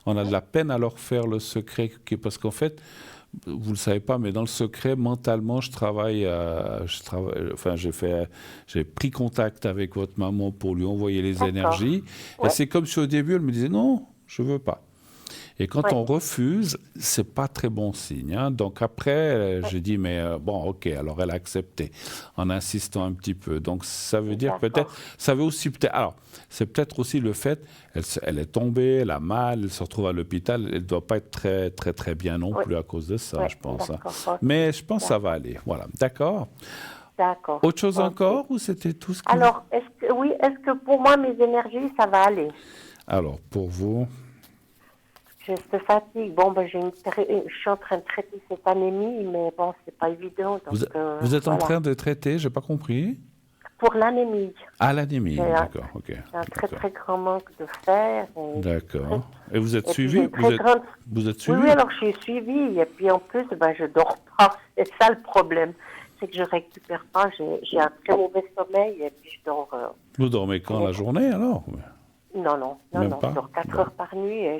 on a de la peine à leur faire le secret, parce qu'en fait, vous le savez pas, mais dans le secret, mentalement, enfin, j'ai pris contact avec votre maman pour lui envoyer les d'accord. énergies. Et Oui, c'est comme si au début, elle me disait non, je veux pas. Et quand oui, on refuse, c'est pas très bon signe, hein. Donc après, oui. j'ai dit, mais bon, ok, alors elle a accepté, en insistant un petit peu. Donc ça veut dire peut-être, D'accord. ça veut aussi peut-être, alors c'est peut-être aussi le fait, elle est tombée, elle a mal, elle se retrouve à l'hôpital, elle doit pas être très très très bien non Oui, plus à cause de oui, ça, je pense, hein. d'accord. Ok, Mais je pense que ça va d'accord. aller, voilà, d'accord. D'accord. Autre chose Ok. encore ou c'était tout ce que vous... Alors, est-ce que pour moi, mes énergies, ça va aller? Alors pour vous, J'ai cette fatigue. Bon, ben, je suis en train de traiter cette anémie, mais bon, c'est pas évident. Donc, vous, vous êtes en voilà. train de traiter, j'ai pas compris. Pour l'anémie, Ah, l'anémie, j'ai un, d'accord, ok, j'ai un très, d'accord. très grand manque de fer. D'accord. Et vous êtes Et puis, j'ai suivi? une très grande. Vous êtes Oui, oui, suivi? alors je suis suivie. Et puis, en plus, ben, je dors pas. C'est ça le problème. C'est que je récupère pas. J'ai un très mauvais sommeil. Et puis, je dors. Vous dormez quand la journée alors? Non, non, non, Même non. Je pas? dors 4 Bon. heures par nuit. Et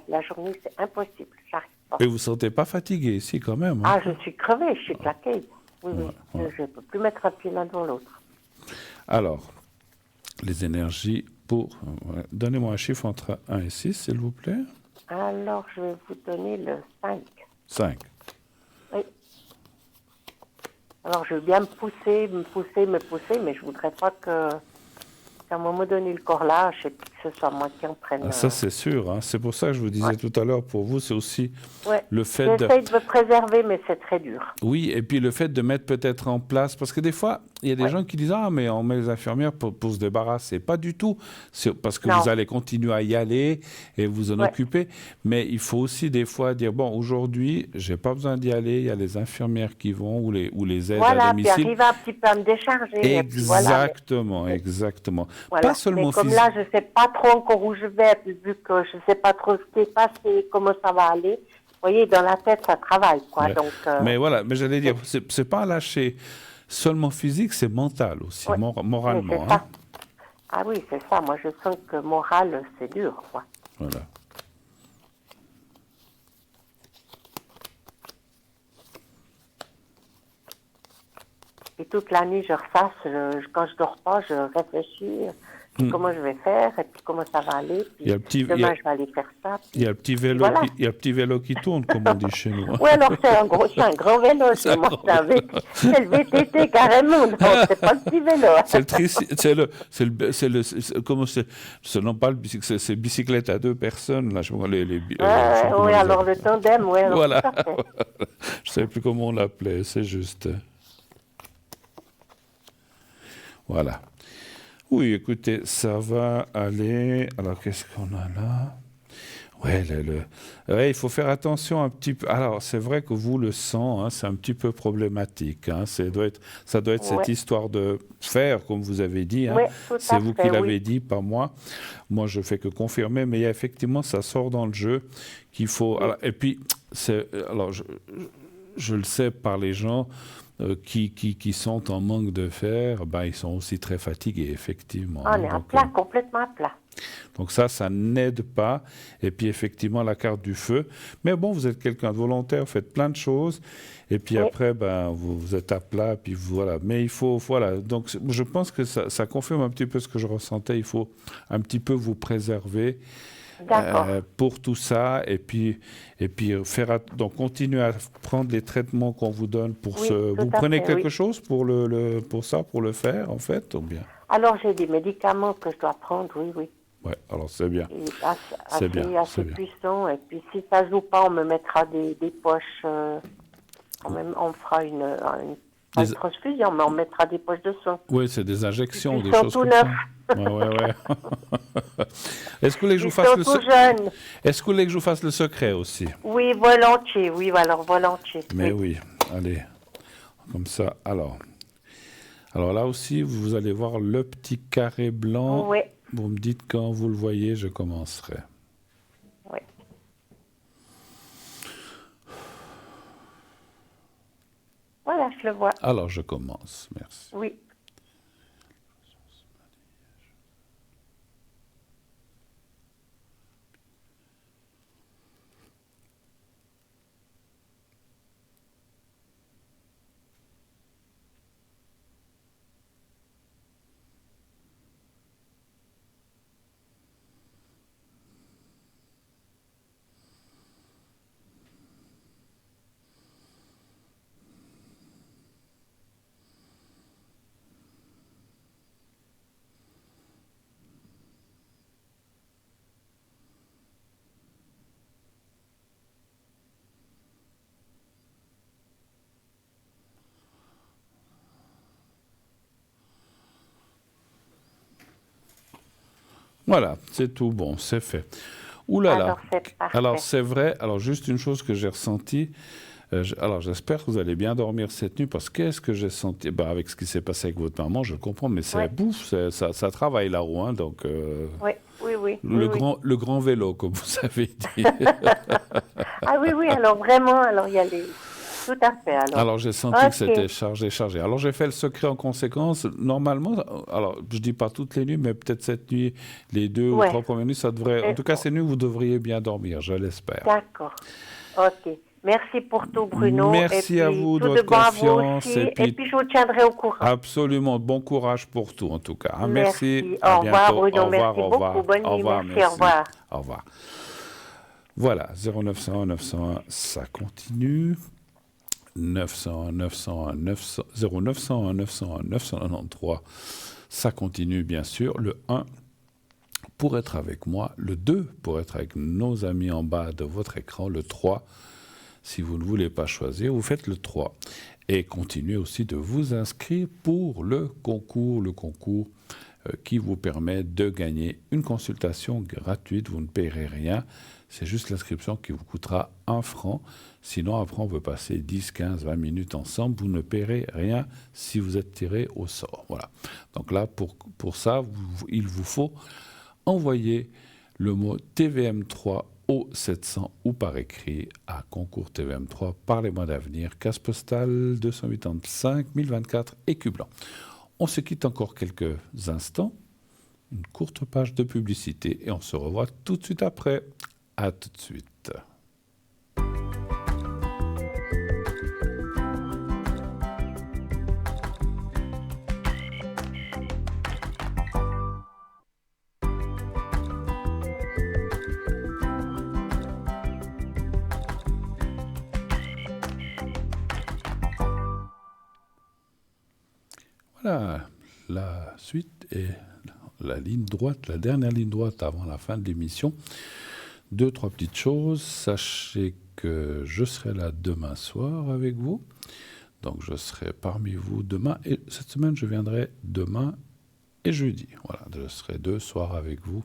la journée, c'est impossible. J'arrive pas. Et vous ne vous sentez pas fatigué ici quand même, hein? Ah, je suis crevée. Je suis claquée. Oui, oui. Ouais. Je ne peux plus mettre un pied l'un dans l'autre. Alors, les énergies pour... ouais. Donnez-moi un chiffre entre 1 et 6, s'il vous plaît. Alors, je vais vous donner le 5. 5. Oui. Alors, je veux bien me pousser, mais je voudrais pas qu'à un moment donné, le corps lâche et puis que ce soit moi qui en prenne. Ah, ça, c'est sûr, hein. C'est pour ça que je vous disais Ouais. tout à l'heure, pour vous, c'est aussi Ouais. le fait de... J'essaye de me préserver, mais c'est très dur. Oui, et puis le fait de mettre peut-être en place, parce que des fois, il y a des Ouais. gens qui disent ah mais on met les infirmières pour se débarrasser. Pas du tout, c'est parce que Non. vous allez continuer à y aller et vous en Ouais. occuper. Mais il faut aussi des fois dire bon aujourd'hui j'ai pas besoin d'y aller, il y a les infirmières qui vont ou les aides à Voilà, puis domicile. arriver un petit peu à me décharger. Et puis voilà. Exactement, exactement. Voilà. Pas seulement Mais comme physique. là, je ne sais pas trop encore où je vais, puis vu que je ne sais pas trop ce qui est passé, comment ça va aller. Vous voyez, dans la tête, ça travaille, quoi. Ouais. Donc, Mais voilà, mais j'allais dire c'est pas lâcher seulement physique, c'est mental aussi, ouais. Mais moralement, c'est hein. ça. Ah oui, c'est ça. Moi, je sens que moral, c'est dur, quoi. Voilà. Et toute la nuit, je ressasse. Quand je dors pas, je réfléchis comment je vais faire et puis comment ça va aller. Puis Il y a le petit, demain, je vais aller faire ça. il y a le petit vélo, voilà. il y a le petit vélo qui tourne, comme on dit chez nous, hein. Oui, alors c'est un grand vélo chez moi. C'est le VTT carrément. Non, c'est pas le petit vélo. C'est comment c'est non pas le bicycle, c'est bicyclette à 2 personnes, là, je sais pas, je sais pas comment Oui, les alors appelle. le tandem, oui. Voilà. Tout à fait. Je sais plus comment on l'appelait, c'est juste. Voilà. Oui, écoutez, ça va aller. Alors, qu'est-ce qu'on a là? Ouais, ouais, il faut faire attention un petit peu. Alors, c'est vrai que vous, le sang, hein, c'est un petit peu problématique, hein. Ça doit être cette Ouais. histoire de fer, comme vous avez dit, hein. Oui, tout C'est à vous fait, qui l'avez oui. dit, pas moi. Moi, je fais que confirmer, mais effectivement, ça sort dans le jeu qu'il faut. Oui. Alors, et puis, alors, je le sais par les gens qui sont en manque de fer, ben, ils sont aussi très fatigués, effectivement, On hein. est à Donc, plat, complètement à plat. donc ça n'aide pas. Et puis effectivement, la carte du feu. Mais bon, vous êtes quelqu'un de volontaire, vous faites plein de choses. Et puis Oui. après, ben, vous êtes à plat. Puis voilà. Mais il faut, voilà. Donc je pense que ça confirme un petit peu ce que je ressentais. Il faut un petit peu vous préserver D'accord. pour tout ça. Et puis donc continuez à prendre les traitements qu'on vous donne pour Oui, ce. tout Vous à prenez fait, quelque oui. chose pour pour le faire en fait, ou bien? Alors, j'ai des médicaments que je dois prendre, oui, oui. Ouais. Alors c'est bien. Et C'est bien, assez c'est bien. puissant. Et puis, si ça joue pas, on me mettra des poches. On fera pas Des- une transfusion, mais on mettra des poches de sang. Oui, c'est des injections ou Ils des sont choses tout comme neufs. ça. Ouais, ouais, ouais. Est-ce que vous voulez que je Ils vous fasse sont le tout jeunes. Est-ce que vous voulez que je vous fasse le secret aussi? Oui, volontiers. Oui, alors volontiers. Mais oui, allez, comme ça. Alors là aussi, vous allez voir le petit carré blanc. Oui, Vous me dites quand vous le voyez, je commencerai. oui. Voilà, je le vois. Alors je commence, merci. Oui. Voilà, c'est tout bon, c'est fait. Ouh là là. Alors, c'est parfait. Alors c'est vrai, alors juste une chose que j'ai ressentie, alors j'espère que vous allez bien dormir cette nuit, parce que qu'est-ce que j'ai senti, avec ce qui s'est passé avec votre maman, je le comprends, mais c'est Ouais. bouffe, ça travaille la roue, hein, donc Oui, oui, oui. le, oui, oui. le grand vélo, comme vous avez dit. Ah oui, oui, alors vraiment, alors il y a les... Tout à fait, alors. Alors j'ai senti Ok. que c'était chargé. Alors j'ai fait le secret en conséquence. Normalement, alors je dis pas toutes les nuits, mais peut-être cette nuit, les 2 ou Ouais. 3 premières nuits, ça devrait. En tout cas, ces nuits, vous devriez bien dormir, je l'espère. D'accord. Ok. Merci pour tout, Bruno. Merci et puis, à vous de tout votre bon à vous confiance. aussi. Et puis, je vous tiendrai au courant. absolument, bon courage pour tout, en tout cas. Hein. Merci. Merci. À Au revoir, bientôt. Bruno. Au revoir, Merci au beaucoup. revoir. Bonne Au nuit. revoir, Merci. Au revoir. Au revoir. Voilà, 0901 901, ça continue. 901 901 900 0901 901 993, ça continue bien sûr. Le 1 pour être avec moi, le 2 pour être avec nos amis en bas de votre écran, le 3 si vous ne voulez pas choisir, vous faites le 3. Et continuez aussi de vous inscrire pour le concours qui vous permet de gagner une consultation gratuite. Vous ne payerez rien, c'est juste l'inscription qui vous coûtera 1 franc. Sinon, après, on peut passer 10, 15, 20 minutes ensemble. Vous ne paierez rien si vous êtes tiré au sort. Voilà. Donc là, pour ça, il vous faut envoyer le mot TVM3 au 700 ou par écrit à concours TVM3 par les mois d'avenir, case postale 285 1024 écu blanc. On se quitte encore quelques instants, une courte page de publicité et on se revoit tout de suite après. À tout de suite. Voilà, la suite est la ligne droite, la dernière ligne droite avant la fin de l'émission. 2, 3 petites choses. Sachez que je serai là demain soir avec vous. Donc je serai parmi vous demain. Et cette semaine, je viendrai demain et jeudi. Voilà, je serai 2 soirs avec vous.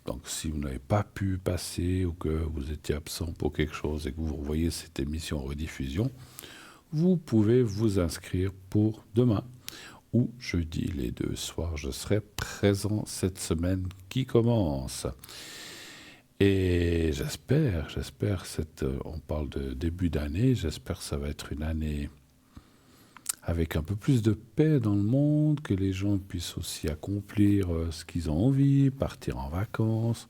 Donc si vous n'avez pas pu passer ou que vous étiez absent pour quelque chose et que vous revoyez cette émission en rediffusion, vous pouvez vous inscrire pour demain ou jeudi, les 2 soirs. Je serai présent cette semaine qui commence. Et j'espère, on parle de début d'année, j'espère que ça va être une année avec un peu plus de paix dans le monde, que les gens puissent aussi accomplir ce qu'ils ont envie, partir en vacances,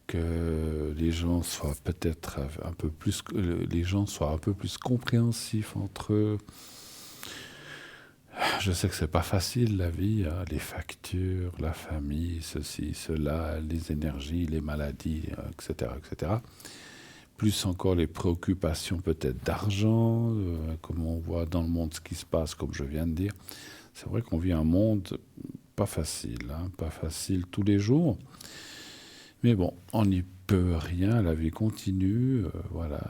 que les gens soient peut-être un peu plus, compréhensifs entre eux. Je sais que c'est pas facile la vie, hein, les factures, la famille, ceci, cela, les énergies, les maladies, etc., etc. Plus encore les préoccupations peut-être d'argent, comme on voit dans le monde ce qui se passe, comme je viens de dire. C'est vrai qu'on vit un monde pas facile, hein, pas facile tous les jours. Mais bon, on n'y peut rien, la vie continue, voilà,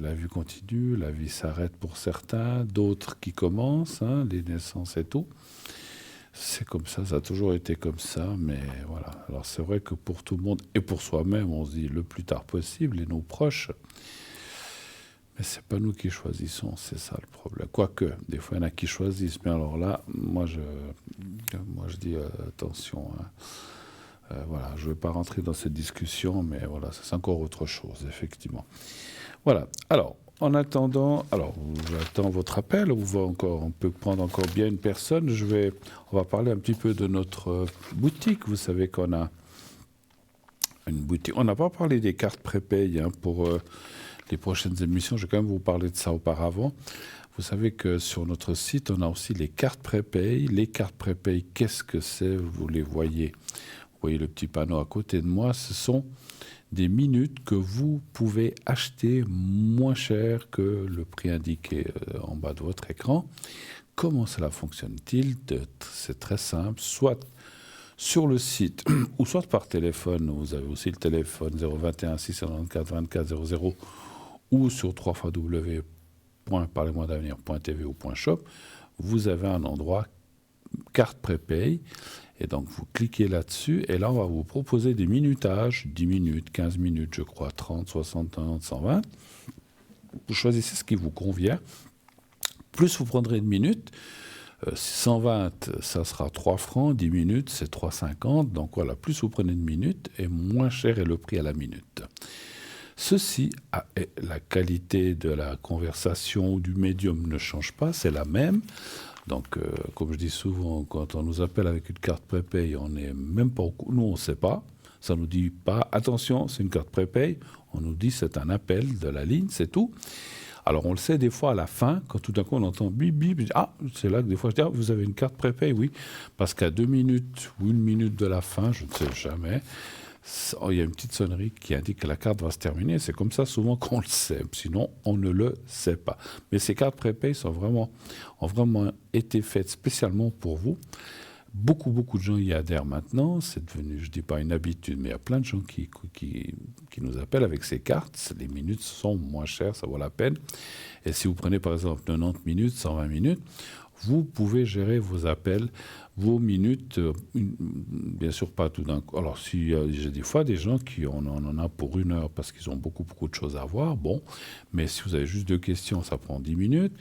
la vie continue, la vie s'arrête pour certains, d'autres qui commencent, hein, les naissances et tout. C'est comme ça a toujours été comme ça, mais voilà. Alors c'est vrai que pour tout le monde et pour soi-même, on se dit le plus tard possible et nos proches. Mais c'est pas nous qui choisissons, c'est ça le problème. Quoique, des fois, il y en a qui choisissent. Mais alors là, moi, je dis attention. Hein. Voilà, je ne vais pas rentrer dans cette discussion, mais voilà, c'est encore autre chose, effectivement. Voilà. Alors, en attendant, j'attends votre appel. On peut prendre encore bien une personne. On va parler un petit peu de notre boutique. Vous savez qu'on a une boutique. On n'a pas parlé des cartes prépay pour les prochaines émissions. Je vais quand même vous parler de ça auparavant. Vous savez que sur notre site, on a aussi les cartes prépay. Les cartes prépay, qu'est-ce que c'est? Vous les voyez. Vous voyez le petit panneau à côté de moi. Ce sont des minutes que vous pouvez acheter moins cher que le prix indiqué en bas de votre écran. Comment cela fonctionne-t-il? C'est très simple. Soit sur le site ou soit par téléphone. Vous avez aussi le téléphone 021 694 24 00 ou sur www.parlez-moi-d'avenir.tv ou .shop. Vous avez un endroit carte prépay. Et donc, vous cliquez là-dessus, et là, on va vous proposer des minutages, 10 minutes, 15 minutes, je crois, 30, 60, 120. Vous choisissez ce qui vous convient. Plus vous prendrez de minutes. 120, ça sera 3 francs, 10 minutes, c'est 3,50. Donc voilà, plus vous prenez de minutes, et moins cher est le prix à la minute. Ceci, la qualité de la conversation ou du médium ne change pas, c'est la même. Donc, comme je dis souvent, quand on nous appelle avec une carte prépay, on n'est même pas nous, on ne sait pas. Ça ne nous dit pas, attention, c'est une carte prépay. On nous dit, c'est un appel de la ligne, c'est tout. Alors, on le sait des fois à la fin, quand tout d'un coup, on entend bip, bip. C'est là que des fois, je dis, vous avez une carte prépay, oui. Parce qu'à 2 minutes ou 1 minute de la fin, je ne sais jamais, il y a une petite sonnerie qui indique que la carte va se terminer. C'est comme ça souvent qu'on le sait. Sinon, on ne le sait pas. Mais ces cartes prépay ont vraiment été faites spécialement pour vous. Beaucoup de gens y adhèrent maintenant. C'est devenu, je ne dis pas une habitude, mais il y a plein de gens qui nous appellent avec ces cartes. Les minutes sont moins chères, ça vaut la peine. Et si vous prenez par exemple 90 minutes, 120 minutes, vous pouvez gérer vos appels, vos minutes, bien sûr pas tout d'un coup. Alors, j'ai des fois des gens qui on en a pour 1 heure parce qu'ils ont beaucoup de choses à voir, bon, mais si vous avez juste 2 questions, ça prend 10 minutes.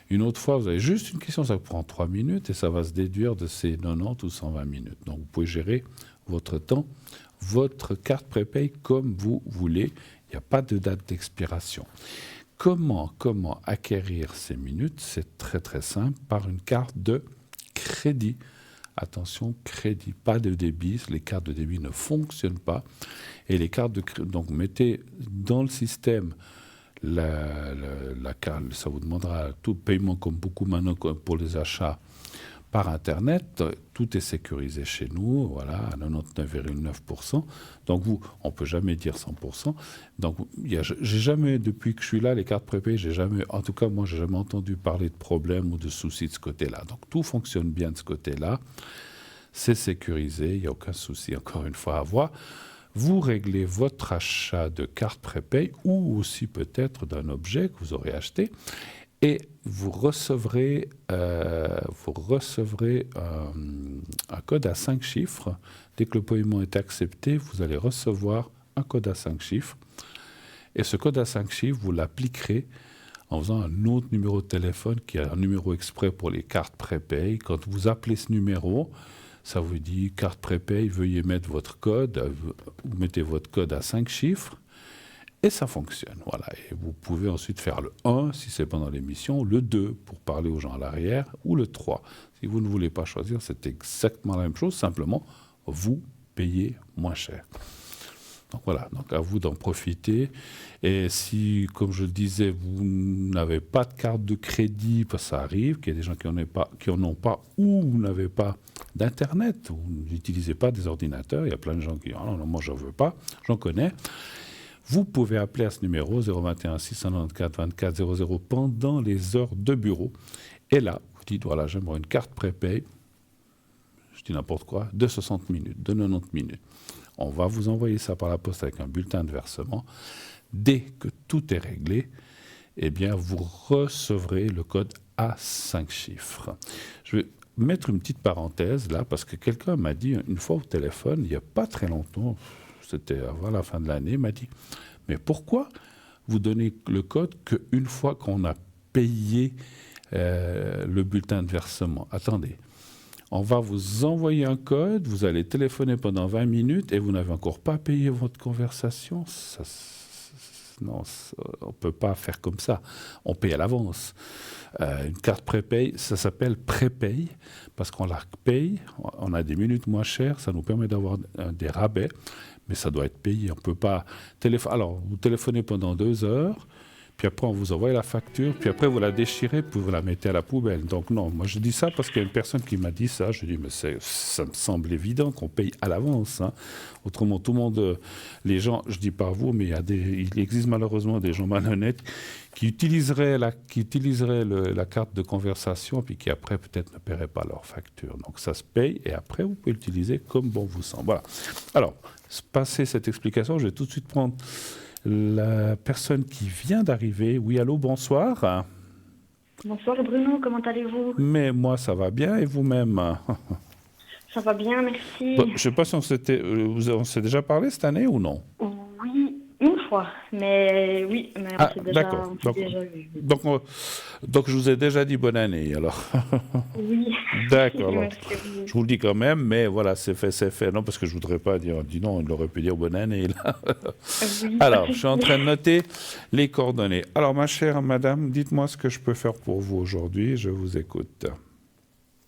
Une autre fois, vous avez juste une question, ça prend 3 minutes et ça va se déduire de ces 90 ou 120 minutes. Donc, vous pouvez gérer votre temps, votre carte prépay comme vous voulez. Il n'y a pas de date d'expiration. Comment acquérir ces minutes? C'est très simple, par une carte de crédit. Attention, crédit, pas de débit. Les cartes de débit ne fonctionnent pas. Et les cartes de crédit, donc mettez dans le système la carte, ça vous demandera tout paiement comme beaucoup maintenant pour les achats par Internet. Tout est sécurisé chez nous, voilà, à 99,9%. Donc on ne peut jamais dire 100%. Donc j'ai jamais, depuis que je suis là, les cartes prépay, en tout cas moi, j'ai jamais entendu parler de problèmes ou de soucis de ce côté-là. Donc tout fonctionne bien de ce côté-là. C'est sécurisé, il n'y a aucun souci, encore une fois, à avoir. Vous réglez votre achat de carte prépay ou aussi peut-être d'un objet que vous aurez acheté. Et vous recevrez un code à 5 chiffres. Dès que le paiement est accepté, vous allez recevoir un code à 5 chiffres. Et ce code à 5 chiffres, vous l'appliquerez en faisant un autre numéro de téléphone qui est un numéro exprès pour les cartes prépay. Quand vous appelez ce numéro, ça vous dit carte prépay, veuillez mettre votre code. Vous mettez votre code à 5 chiffres. Et ça fonctionne, voilà. Et vous pouvez ensuite faire le 1 si c'est pendant l'émission, le 2 pour parler aux gens à l'arrière, ou le 3. Si vous ne voulez pas choisir, c'est exactement la même chose, simplement, vous payez moins cher. Donc voilà, donc à vous d'en profiter. Et si, comme je le disais, vous n'avez pas de carte de crédit, parce que ça arrive, qu'il y a des gens qui en ont pas, ou vous n'avez pas d'Internet, vous n'utilisez pas des ordinateurs, il y a plein de gens qui disent « Ah non, moi je n'en veux pas », j'en connais. Vous pouvez appeler à ce numéro 021 694 24 00 pendant les heures de bureau. Et là, vous dites, voilà, j'aimerais une carte prépay, je dis n'importe quoi, de 60 minutes, de 90 minutes. On va vous envoyer ça par la poste avec un bulletin de versement. Dès que tout est réglé, eh bien, vous recevrez le code à 5 chiffres. Je vais mettre une petite parenthèse là, parce que quelqu'un m'a dit une fois au téléphone, il n'y a pas très longtemps, c'était avant la fin de l'année, m'a dit « Mais pourquoi vous donner le code qu'une fois qu'on a payé le bulletin de versement. Attendez. On va vous envoyer un code, vous allez téléphoner pendant 20 minutes et vous n'avez encore pas payé votre conversation. Non, on ne peut pas faire comme ça. On paye à l'avance. Une carte prépaye, ça s'appelle prépaye parce qu'on la paye, on a des minutes moins chères, ça nous permet d'avoir des rabais, mais ça doit être payé. On ne peut pas téléphoner. Alors, vous téléphonez pendant 2 heures. Puis après, on vous envoie la facture, puis après, vous la déchirez, puis vous la mettez à la poubelle. Donc non, moi je dis ça parce qu'il y a une personne qui m'a dit ça. Je dis, mais ça me semble évident qu'on paye à l'avance. Hein. Autrement, tout le monde, les gens, je dis pas vous, mais il existe malheureusement des gens malhonnêtes qui utiliseraient la carte de conversation, puis qui après peut-être ne paieraient pas leur facture. Donc ça se paye, et après, vous pouvez l'utiliser comme bon vous semble. Voilà. Alors, passé cette explication, je vais tout de suite prendre la personne qui vient d'arriver. Oui, allô, bonsoir. Bonsoir Bruno, comment allez-vous? Mais moi, ça va bien, et vous-même? Ça va bien, merci. Bon, je ne sais pas si on s'est déjà parlé cette année ou non? Oui, une fois, mais oui, mais on s'est déjà vu. Donc, je vous ai déjà dit bonne année, alors. Oui. D'accord. Alors, je vous le dis quand même, mais voilà, c'est fait, c'est fait. Non, parce que je ne voudrais pas dire, dis non, il aurait pu dire bonne année, là. Oui. Alors, je suis en train de noter les coordonnées. Alors, ma chère madame, dites-moi ce que je peux faire pour vous aujourd'hui, je vous écoute.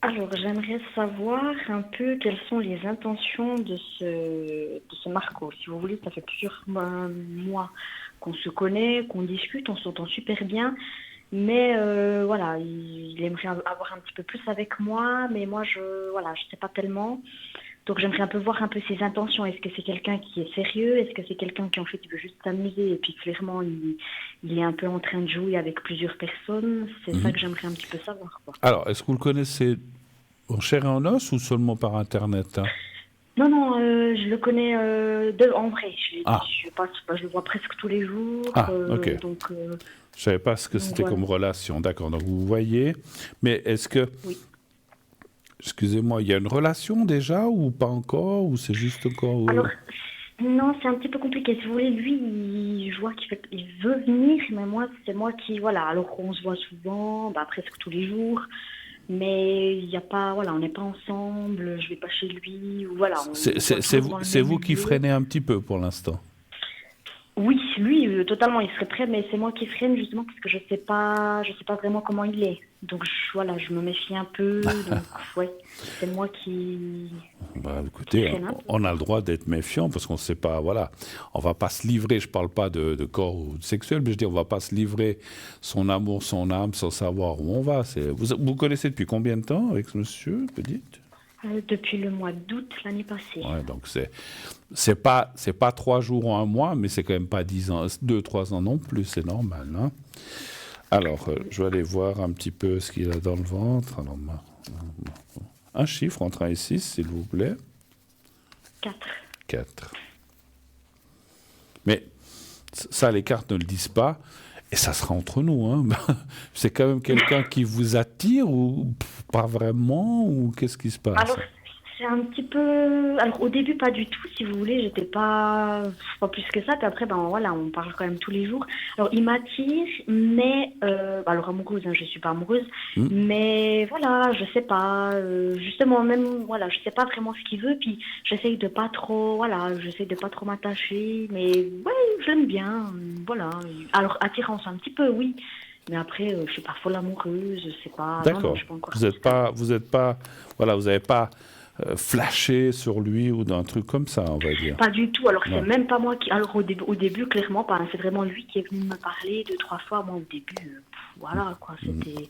Alors, j'aimerais savoir un peu quelles sont les intentions de ce Marco. Si vous voulez, ça fait plusieurs mois qu'on se connaît, qu'on discute, on s'entend super bien. Mais voilà, il aimerait avoir un petit peu plus avec moi, mais moi, je sais pas tellement. Donc, j'aimerais un peu voir un peu ses intentions. Est-ce que c'est quelqu'un qui est sérieux? Est-ce que c'est quelqu'un qui, en fait, il veut juste s'amuser? Et puis, clairement, il est un peu en train de jouer avec plusieurs personnes. C'est ça que j'aimerais un petit peu savoir, quoi. Alors, est-ce que vous le connaissez en chair et en os ou seulement par Internet, hein? Non, je le connais en vrai. Je le vois presque tous les jours. Ok. Donc, je ne savais pas ce que c'était comme relation. D'accord. Donc, vous voyez. Mais est-ce que... Oui. Excusez-moi, il y a une relation déjà ou pas encore? Ou c'est juste encore... Alors, non, c'est un petit peu compliqué. Si vous voulez, lui, je vois qu'il veut venir, mais moi, c'est moi qui... Voilà, alors on se voit souvent, presque tous les jours. Mais il n'y a pas, voilà, on n'est pas ensemble, je vais pas chez lui, ou voilà. C'est vous qui freinez un petit peu pour l'instant. Oui, lui, totalement, il serait prêt, mais c'est moi qui freine justement parce que je sais pas vraiment comment il est. Donc je me méfie un peu. Donc ouais, c'est moi qui. Écoutez, on a le droit d'être méfiant parce qu'on ne sait pas, voilà, on va pas se livrer. Je parle pas de corps ou de sexuel, mais je dis on va pas se livrer son amour, son âme, sans savoir où on va. Vous connaissez depuis combien de temps avec ce monsieur, vous dites? Depuis le mois d'août l'année passée. Ouais, donc c'est pas 3 jours ou un mois, mais c'est quand même pas 10 ans, 2-3 ans non plus, c'est normal. Hein. Alors, je vais aller voir un petit peu ce qu'il a dans le ventre. Alors, un chiffre entre 1 et 6, s'il vous plaît. 4. Mais ça, les cartes ne le disent pas. Et ça sera entre nous. Hein. C'est quand même quelqu'un qui vous attire ou pas vraiment? Ou qu'est-ce qui se passe? Alors, c'est un petit peu... Alors, au début, pas du tout, si vous voulez. J'étais pas plus que ça. Puis après, voilà, on parle quand même tous les jours. Alors, il m'attire, mais... alors, amoureuse, hein, je suis pas amoureuse. Mais voilà, je sais pas. Justement, même, voilà, je sais pas vraiment ce qu'il veut. Puis, j'essaye de pas trop m'attacher. Mais, ouais, je l'aime bien. Voilà. Alors, attirance un petit peu, oui. Mais après, je suis pas folle amoureuse. C'est pas... D'accord. Non, je suis pas encore vous êtes pas... Voilà, vous n'avez pas... flashé sur lui ou d'un truc comme ça, on va dire. Pas du tout. Alors, c'est même pas moi qui... Alors, au début, clairement, pas. C'est vraiment lui qui est venu me parler 2-3 fois. Moi, au début, voilà, quoi. C'était...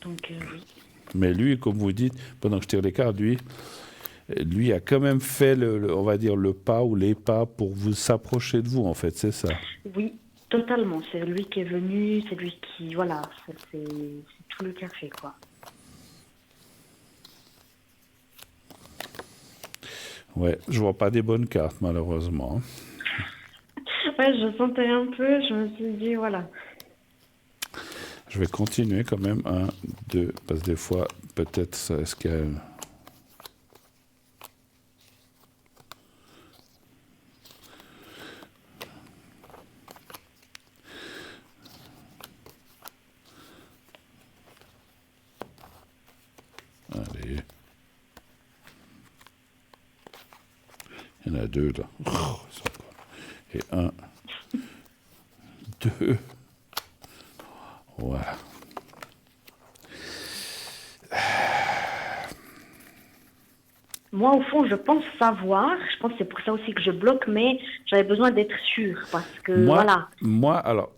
Donc, oui. Mais lui, comme vous dites, pendant que je tire les cartes, lui a quand même fait, on va dire, le pas ou les pas pour vous s'approcher de vous, en fait, c'est ça? Oui, totalement. C'est lui qui est venu, c'est lui qui... Voilà, c'est tout le café, quoi. Ouais, je vois pas des bonnes cartes, malheureusement. Ouais, je sentais un peu, je me suis dit, voilà. Je vais continuer quand même, 1, 2, parce que des fois, peut-être, est-ce qu'elle... Allez. Il y en a 2 là. Et 1, 2. Voilà. Moi, au fond, je pense savoir. Je pense que c'est pour ça aussi que je bloque, mais j'avais besoin d'être sûre parce que, voilà. Moi, alors,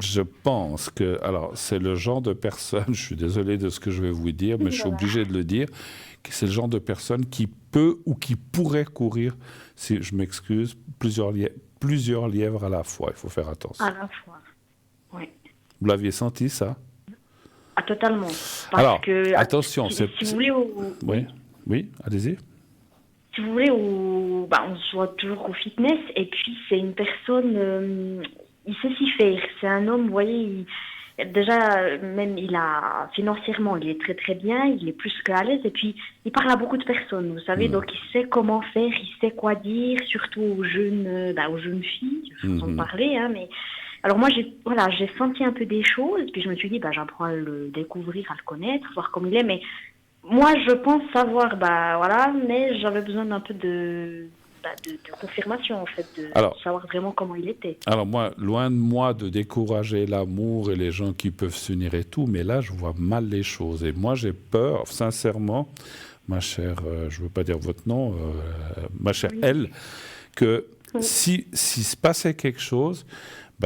je pense que, alors, c'est le genre de personne, je suis désolé de ce que je vais vous dire, mais je suis obligé de le dire, que c'est le genre de personne qui peut ou qui pourrait courir, si je m'excuse, plusieurs lièvres à la fois. Il faut faire attention. À la fois, oui. Vous l'aviez senti, ça? Ah, totalement. Alors, attention. Si vous voulez... Oui, allez-y. Si vous voulez, on se voit toujours au fitness, et puis c'est une personne, il sait s'y faire. C'est un homme, vous voyez, déjà, même financièrement, il est très très bien, il est plus qu'à l'aise, et puis il parle à beaucoup de personnes, vous savez, donc il sait comment faire, il sait quoi dire, surtout aux jeunes filles, sans parler, hein, mais... Alors moi, j'ai senti un peu des choses, puis je me suis dit, j'apprends à le découvrir, à le connaître, voir comment il est, mais... Moi, je pense savoir, mais j'avais besoin d'un peu de confirmation, en fait, de savoir vraiment comment il était. Alors moi, loin de moi de décourager l'amour et les gens qui peuvent s'unir et tout, mais là, je vois mal les choses. Et moi, j'ai peur, sincèrement, ma chère, je ne veux pas dire votre nom, ma chère elle, que si se passait quelque chose,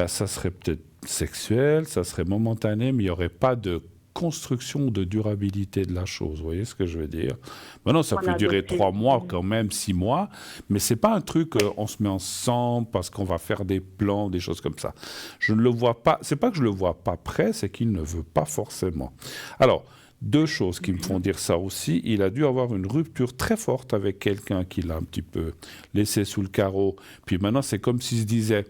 ça serait peut-être sexuel, ça serait momentané, mais il n'y aurait pas de construction de durabilité de la chose, vous voyez ce que je veux dire? Maintenant, ça peut durer 3 mois quand même, 6 mois, mais c'est pas un truc, on se met ensemble parce qu'on va faire des plans, des choses comme ça. Je ne le vois pas, c'est pas que je le vois pas prêt, c'est qu'il ne veut pas forcément. Alors, 2 choses qui me font dire ça aussi, il a dû avoir une rupture très forte avec quelqu'un qui l'a un petit peu laissé sous le carreau, puis maintenant c'est comme s'il se disait...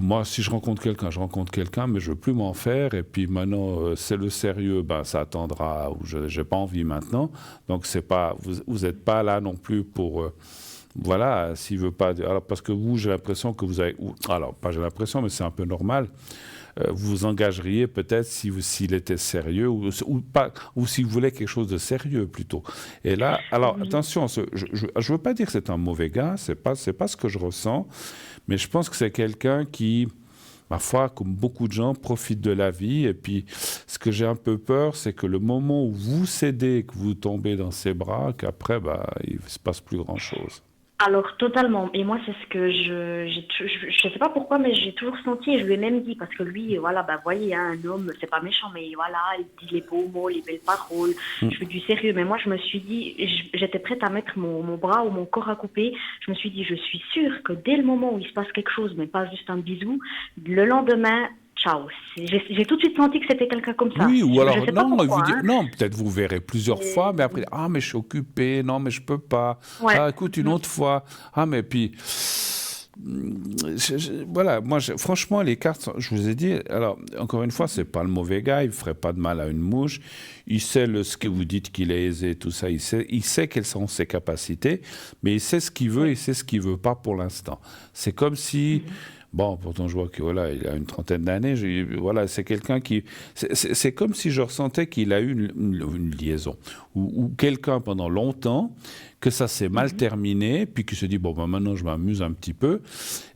Moi, si je rencontre quelqu'un, mais je veux plus m'en faire. Et puis maintenant, c'est le sérieux, ça attendra. Ou j'ai pas envie maintenant. Donc c'est pas, vous n'êtes pas là non plus pour, voilà, s'il veut pas. Alors parce que vous, j'ai l'impression que vous avez, alors pas j'ai l'impression, mais c'est un peu normal. Vous vous engageriez peut-être s'il était sérieux ou pas, ou s'il voulait quelque chose de sérieux plutôt. Et là, alors attention, je veux pas dire que c'est un mauvais gars, c'est pas ce que je ressens, mais je pense que c'est quelqu'un qui, parfois, comme beaucoup de gens, profite de la vie. Et puis, ce que j'ai un peu peur, c'est que le moment où vous cédez, que vous tombez dans ses bras, qu'après, il ne se passe plus grand-chose. Alors, totalement. Et moi, c'est ce que je sais pas pourquoi, mais j'ai toujours senti, et je lui ai même dit, parce que lui, voyez, un homme, c'est pas méchant, mais voilà, il dit les beaux mots, les belles paroles, je veux du sérieux. Mais moi, je me suis dit, j'étais prête à mettre mon bras ou mon corps à couper. Je me suis dit, je suis sûre que dès le moment où il se passe quelque chose, mais pas juste un bisou, le lendemain, ciao. J'ai tout de suite senti que c'était quelqu'un comme ça. Oui, ou alors, non, pourquoi, non, peut-être vous verrez plusieurs fois, mais après, mais je suis occupé, non, mais je peux pas. Ouais. Écoute, une autre fois. Mais puis, voilà, moi, franchement, les cartes, je vous ai dit, alors, encore une fois, c'est pas le mauvais gars, il ferait pas de mal à une mouche, il sait ce que vous dites qu'il est aisé, tout ça, il sait quelles sont ses capacités, mais il sait ce qu'il veut, il sait ce qu'il veut pas pour l'instant. C'est comme si... Bon, pourtant, je vois qu'il il a une trentaine d'années. Voilà, c'est quelqu'un qui... C'est comme si je ressentais qu'il a eu une liaison. Ou quelqu'un pendant longtemps, que ça s'est mal terminé, puis qu'il se dit, maintenant, je m'amuse un petit peu,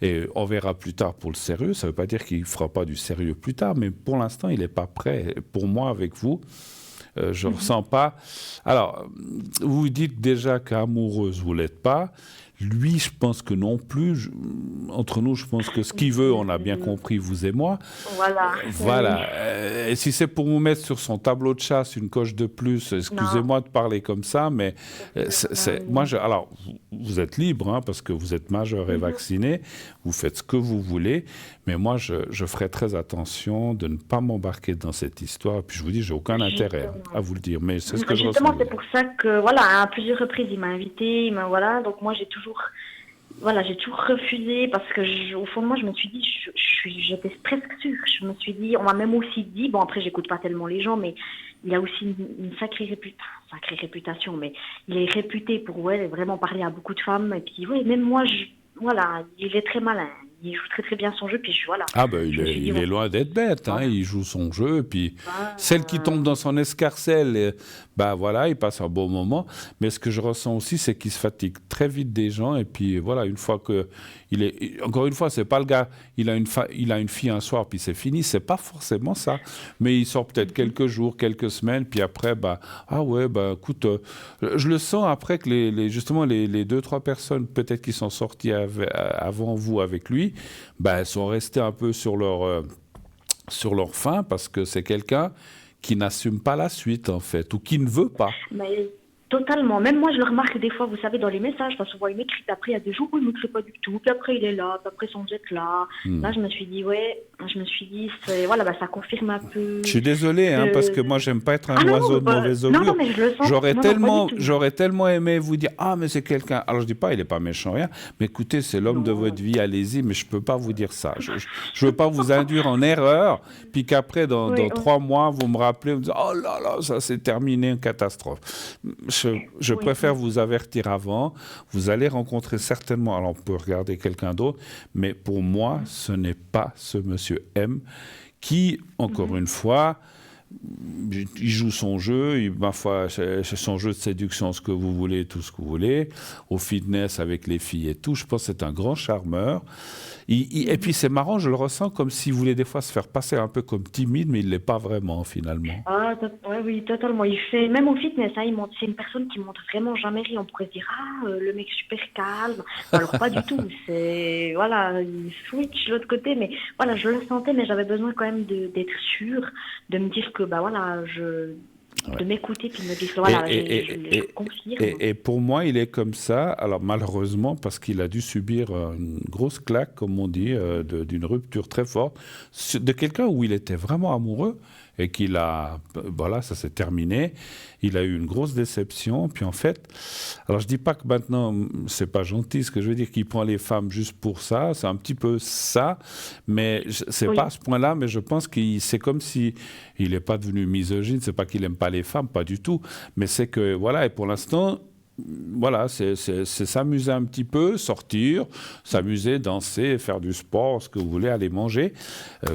et on verra plus tard pour le sérieux. Ça ne veut pas dire qu'il ne fera pas du sérieux plus tard, mais pour l'instant, il n'est pas prêt. Pour moi, avec vous, je ne ressens pas... Alors, vous dites déjà qu'amoureuse, vous ne l'êtes pas. Lui, je pense que non plus. Entre nous, je pense que ce qu'il veut, on a bien compris, vous et moi. Voilà. Et si c'est pour vous mettre sur son tableau de chasse une coche de plus, excusez-moi de parler comme ça, mais moi, alors, vous êtes libre, parce que vous êtes majeur et vacciné, vous faites ce que vous voulez, mais moi, je ferai très attention de ne pas m'embarquer dans cette histoire. Puis je vous dis, j'ai aucun intérêt à vous le dire, mais c'est ce que je ressens. Justement, c'est pour ça que, à plusieurs reprises, il m'a invité, donc moi, j'ai toujours refusé parce que au fond de moi je me suis dit, j'étais presque sûre, je me suis dit, on m'a même aussi dit, après j'écoute pas tellement les gens, mais il a aussi une sacrée réputation, mais il est réputé pour vraiment parler à beaucoup de femmes, et puis même moi, il est très malin, il joue très très bien son jeu. Puis voilà. Ah ben Je me suis dit, il est loin d'être bête, hein, voilà. il joue son jeu, puis Bah, celle qui tombe dans son escarcelle, ben voilà, il passe un bon moment, mais ce que je ressens aussi, c'est qu'il se fatigue très vite des gens, et puis voilà, une fois que, encore une fois, c'est pas le gars, il a une fille un soir, puis c'est fini, c'est pas forcément ça, mais il sort peut-être quelques jours, quelques semaines, puis après, bah, ah ouais, bah écoute, je le sens après que justement les deux, trois personnes peut-être qui sont sorties avant vous avec lui, bah, elles sont restées un peu sur leur faim parce que c'est quelqu'un qui n'assume pas la suite en fait, ou qui ne veut pas. mais totalement. Même moi, je le remarque des fois, vous savez, dans les messages, parce qu'on voit une écrite, après, il y a des jours où il ne m'écrit pas du tout, puis après, il est là, puis après, sans être là. Là, je me suis dit, voilà, bah, ça confirme un peu. Je suis désolé, hein, parce que moi, j'aime pas être un oiseau de mauvaise non, augure. mais je le sens. J'aurais Non, tellement, pas du tout. j'aurais tellement aimé vous dire, ah, mais c'est quelqu'un. Alors, je dis pas, il est pas méchant, rien. Mais écoutez, c'est l'homme de votre vie, allez-y, mais je peux pas vous dire ça. Je veux pas vous induire en erreur, puis qu'après, dans 3 mois, vous me rappelez, vous dites, oh là là, ça s'est terminé, une catastrophe. Je préfère vous avertir avant. Vous allez rencontrer certainement, alors on peut regarder quelqu'un d'autre, mais pour moi, ce n'est pas ce monsieur M qui, encore une fois, il joue son jeu, ma foi, c'est son jeu de séduction, ce que vous voulez, tout ce que vous voulez, au fitness avec les filles et tout. Je pense que c'est un grand charmeur. Et puis c'est marrant, je le ressens comme s'il voulait des fois se faire passer un peu comme timide, mais il ne l'est pas vraiment finalement. Oui, totalement. Il fait, même au fitness, hein, c'est une personne qui montre vraiment jamais rien. On pourrait se dire, le mec super calme. Alors pas du tout. Voilà, il switch de l'autre côté, mais voilà, je le sentais, mais j'avais besoin quand même d'être sûre, de me dire que, bah voilà, de m'écouter puis de me dire que voilà, je confirme. Et pour moi, il est comme ça, alors malheureusement, parce qu'il a dû subir une grosse claque, comme on dit, d'une rupture très forte, de quelqu'un où il était vraiment amoureux, et qu'il a, voilà, ça s'est terminé. Il a eu une grosse déception. Puis en fait, alors je dis pas que maintenant, c'est pas gentil, ce que je veux dire, qu'il prend les femmes juste pour ça. C'est un petit peu ça, mais c'est pas à ce point-là. Mais je pense que c'est comme si il n'est pas devenu misogyne. C'est pas qu'il aime pas les femmes, pas du tout. Mais c'est que voilà, et pour l'instant. Voilà, c'est s'amuser un petit peu, sortir, s'amuser, danser, faire du sport, ce que vous voulez, aller manger,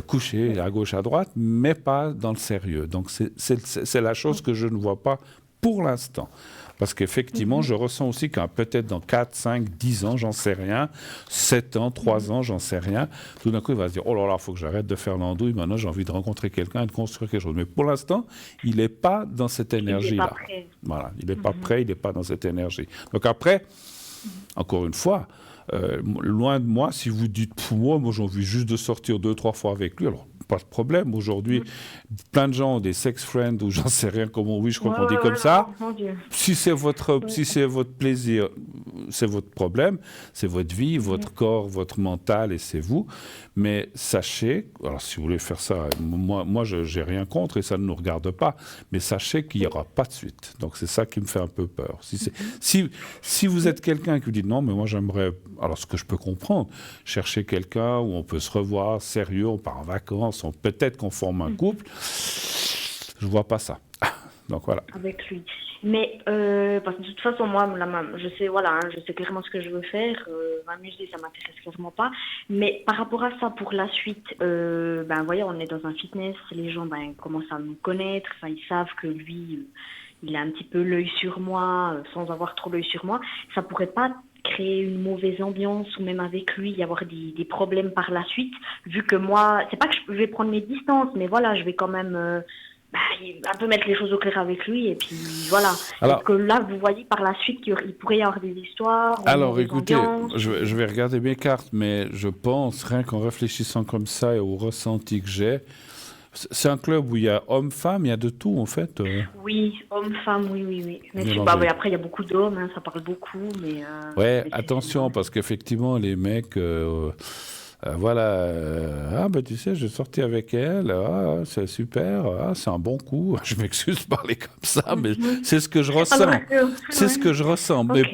coucher à gauche, à droite, mais pas dans le sérieux. Donc c'est la chose que je ne vois pas pour l'instant. Parce qu'effectivement, je ressens aussi qu'un peut-être dans 4, 5, 10 ans, j'en sais rien, 7 ans, 3 ans, j'en sais rien, tout d'un coup, il va se dire, oh là là, il faut que j'arrête de faire l'andouille, maintenant j'ai envie de rencontrer quelqu'un et de construire quelque chose. Mais pour l'instant, il n'est pas dans cette énergie-là. Voilà, il n'est pas prêt, il n'est pas dans cette énergie. Donc après, encore une fois, loin de moi, si vous dites, moi j'ai envie juste de sortir 2-3 fois avec lui, alors pas de problème. Aujourd'hui, plein de gens ont des sex friends ou j'en sais rien comment, oui, je crois qu'on dit comme ça. Si c'est votre plaisir, c'est votre problème, c'est votre vie, votre corps, votre mental et c'est vous. Mais sachez, alors si vous voulez faire ça, moi je n'ai rien contre et ça ne nous regarde pas, mais sachez qu'il n'y aura pas de suite. Donc c'est ça qui me fait un peu peur. Si vous êtes quelqu'un qui vous dit non, mais moi j'aimerais, alors ce que je peux comprendre, chercher quelqu'un où on peut se revoir, sérieux, on part en vacances, peut-être qu'on forme un couple, je ne vois pas ça. Donc voilà. Avec lui. Mais parce que de toute façon, moi, je sais clairement ce que je veux faire. M'amuser, ça m'intéresse clairement pas. Mais par rapport à ça, pour la suite, voyez, on est dans un fitness, les gens commencent à nous connaître, ils savent que lui, il a un petit peu l'œil sur moi, sans avoir trop l'œil sur moi. Ça pourrait pas créer une mauvaise ambiance ou même avec lui y avoir des problèmes par la suite, vu que moi, c'est pas que je vais prendre mes distances, mais voilà, je vais quand même un peu mettre les choses au clair avec lui et puis voilà. Alors, est-ce que là, vous voyez par la suite qu'il pourrait y avoir des histoires? Alors écoutez, je vais regarder mes cartes, mais je pense, rien qu'en réfléchissant comme ça et au ressenti que j'ai, c'est un club où il y a hommes-femmes, il y a de tout en fait. Oui, hommes-femmes, oui. Mais après, il y a beaucoup d'hommes, ça parle beaucoup. Mais attention, parce qu'effectivement, les mecs, tu sais, j'ai sorti avec elle, c'est super, c'est un bon coup. Je m'excuse de parler comme ça, mais c'est ce que je ressens. C'est ce que je ressens. Okay. Mais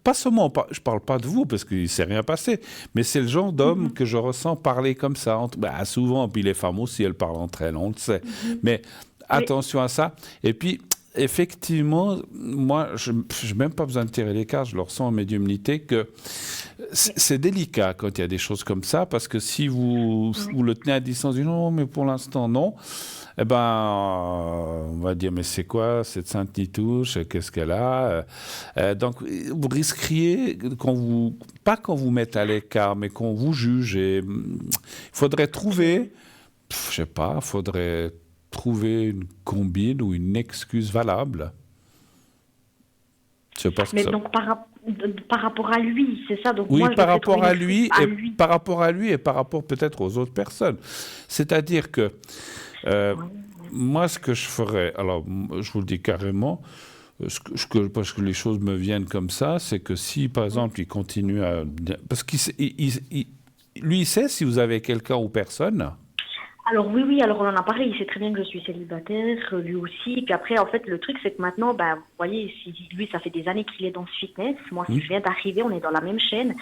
pas seulement, je parle pas de vous, parce qu'il ne s'est rien passé, mais c'est le genre d'homme que je ressens parler comme ça. Souvent, puis les femmes aussi, elles parlent entre elles, on le sait. Mais attention à ça. Et puis, effectivement, moi, je n'ai même pas besoin de tirer les cartes, je le ressens en médiumnité que C'est délicat quand il y a des choses comme ça, parce que si vous le tenez à distance, vous dites non, mais pour l'instant, non, eh ben, on va dire, mais c'est quoi cette sainte Nitouche? Qu'est-ce qu'elle a? Donc, vous risqueriez, pas qu'on vous mette à l'écart, mais qu'on vous juge. Et il faudrait trouver, je sais pas, faudrait trouver une combine ou une excuse valable. Je sais pas ce que Mais ça... donc par rapport à lui, c'est ça. Donc Oui, moi, je par devrais rapport trouver à une lui, excuse à et lui. par rapport à lui et par rapport peut-être aux autres personnes. C'est-à-dire que moi, ce que je ferais, alors je vous le dis carrément, parce que les choses me viennent comme ça, c'est que si, par exemple, il continue à... Parce lui, il sait si vous avez quelqu'un ou personne. Alors oui, alors on en a parlé, il sait très bien que je suis célibataire, lui aussi. Et puis après, en fait, le truc, c'est que maintenant, ben, vous voyez, lui, ça fait des années qu'il est dans ce fitness. Moi, si je viens d'arriver, on est dans la même chaîne.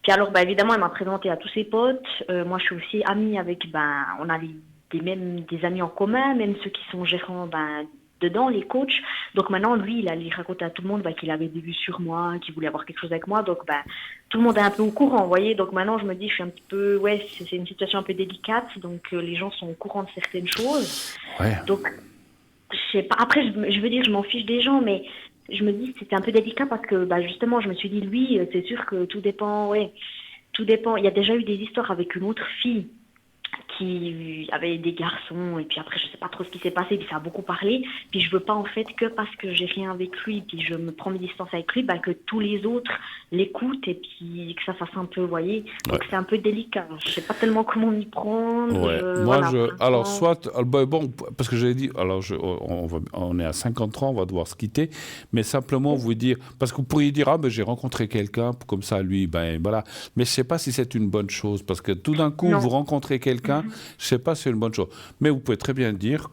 Puis alors, ben, évidemment, il m'a présenté à tous ses potes. Moi, je suis aussi amie avec, ben, on a des amis en commun, même ceux qui sont gérants, ben, dedans, les coachs. Donc maintenant, lui, il racontait à tout le monde ben, qu'il avait des vues sur moi, qu'il voulait avoir quelque chose avec moi. Donc, ben, tout le monde est un peu au courant, vous voyez. Donc maintenant, je me dis, je suis un petit peu... Ouais, c'est une situation un peu délicate. Donc, les gens sont au courant de certaines choses. Ouais. Donc, je sais pas. Après, je veux dire, je m'en fiche des gens, mais je me dis, c'était un peu délicat parce que, bah, justement, je me suis dit, lui, c'est sûr que tout dépend, ouais. Tout dépend. Il y a déjà eu des histoires avec une autre fille qui avait des garçons, et puis après je sais pas trop ce qui s'est passé, puis ça a beaucoup parlé, puis je veux pas en fait que parce que j'ai rien avec lui, puis je me prends mes distances avec lui, bah, que tous les autres l'écoutent et puis que ça fasse un peu, vous voyez, donc c'est un peu délicat, je sais pas tellement comment m'y prendre. Ouais. Alors soit, bon, parce que j'avais dit, alors on est à 53 ans, on va devoir se quitter, mais simplement vous dire, parce que vous pourriez dire, ah ben j'ai rencontré quelqu'un, comme ça lui, ben voilà, mais je sais pas si c'est une bonne chose, parce que tout d'un coup, vous rencontrez quelqu'un, je sais pas si c'est une bonne chose. Mais vous pouvez très bien dire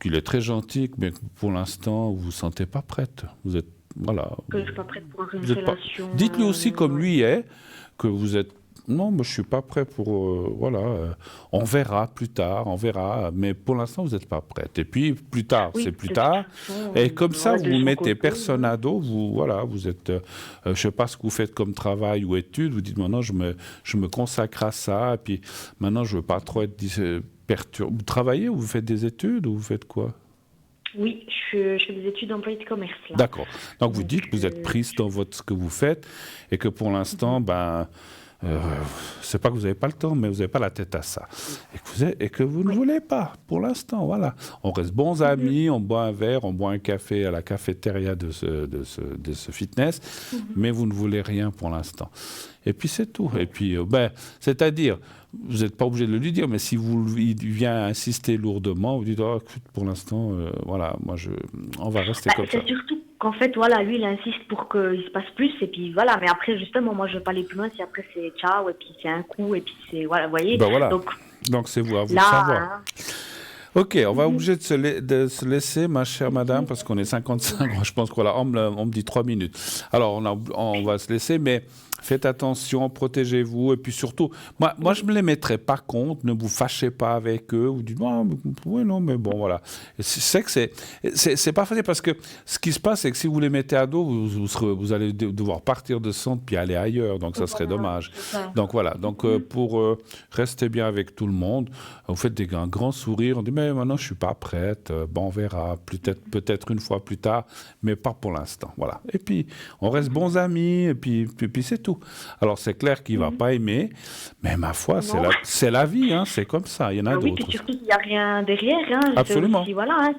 qu'il est très gentil, mais que pour l'instant, vous vous sentez pas prête. Vous êtes, voilà. Que je suis pas prête pour une relation. Dites-lui aussi comme lui est, que vous êtes... Non, moi je suis pas prêt pour... voilà, on verra plus tard, on verra, mais pour l'instant, vous n'êtes pas prête. Et puis, plus tard, c'est plus tard. Et comme ça, vous mettez personne à dos, vous êtes... je sais pas ce que vous faites comme travail ou études, vous dites maintenant, je me consacre à ça, et puis maintenant, je veux pas trop être perturbé. Vous travaillez ou vous faites des études ou vous faites quoi? Oui, je fais des études d'employé de commerce. D'accord. Donc, vous dites que vous êtes prise dans ce que vous faites et que pour l'instant, c'est pas que vous n'avez pas le temps, mais vous n'avez pas la tête à ça. Et que vous ne voulez pas, pour l'instant, voilà. On reste bons amis, on boit un verre, on boit un café à la cafétéria de ce fitness, mais vous ne voulez rien pour l'instant. Et puis c'est tout. Et puis, c'est-à-dire, vous n'êtes pas obligé de le lui dire, mais si il vient insister lourdement, vous dites, oh, écoute, pour l'instant, voilà, on va rester comme ça. C'est surtout qu'en fait, voilà, lui, il insiste pour qu'il se passe plus, et puis voilà, mais après, justement, moi, je veux pas aller plus loin, si après c'est ciao, et puis c'est un coup, et puis c'est, voilà, vous voyez. Voilà. Donc c'est à vous de savoir. Ok, on va obligé de se laisser, ma chère madame, parce qu'on est 55, je pense qu'on on me dit 3 minutes. Alors, on va se laisser, mais faites attention, protégez-vous, et puis surtout, moi je ne me les mettrai pas contre, ne vous fâchez pas avec eux, vous dites, non, mais bon, voilà. Et c'est que c'est pas facile, parce que ce qui se passe, c'est que si vous les mettez à dos, vous allez devoir partir de centre, puis aller ailleurs, donc ça serait dommage. Donc voilà, pour rester bien avec tout le monde, vous faites un grand sourire, on dit, mais maintenant je ne suis pas prête, on verra, peut-être une fois plus tard, mais pas pour l'instant, voilà. Et puis, on reste bons amis, et puis c'est tout. Alors, c'est clair qu'il ne va pas aimer, mais ma foi, c'est la vie, hein, c'est comme ça, il y en a d'autres. Oui, puis surtout, il n'y a rien derrière. Hein, absolument. Aussi, voilà, hein.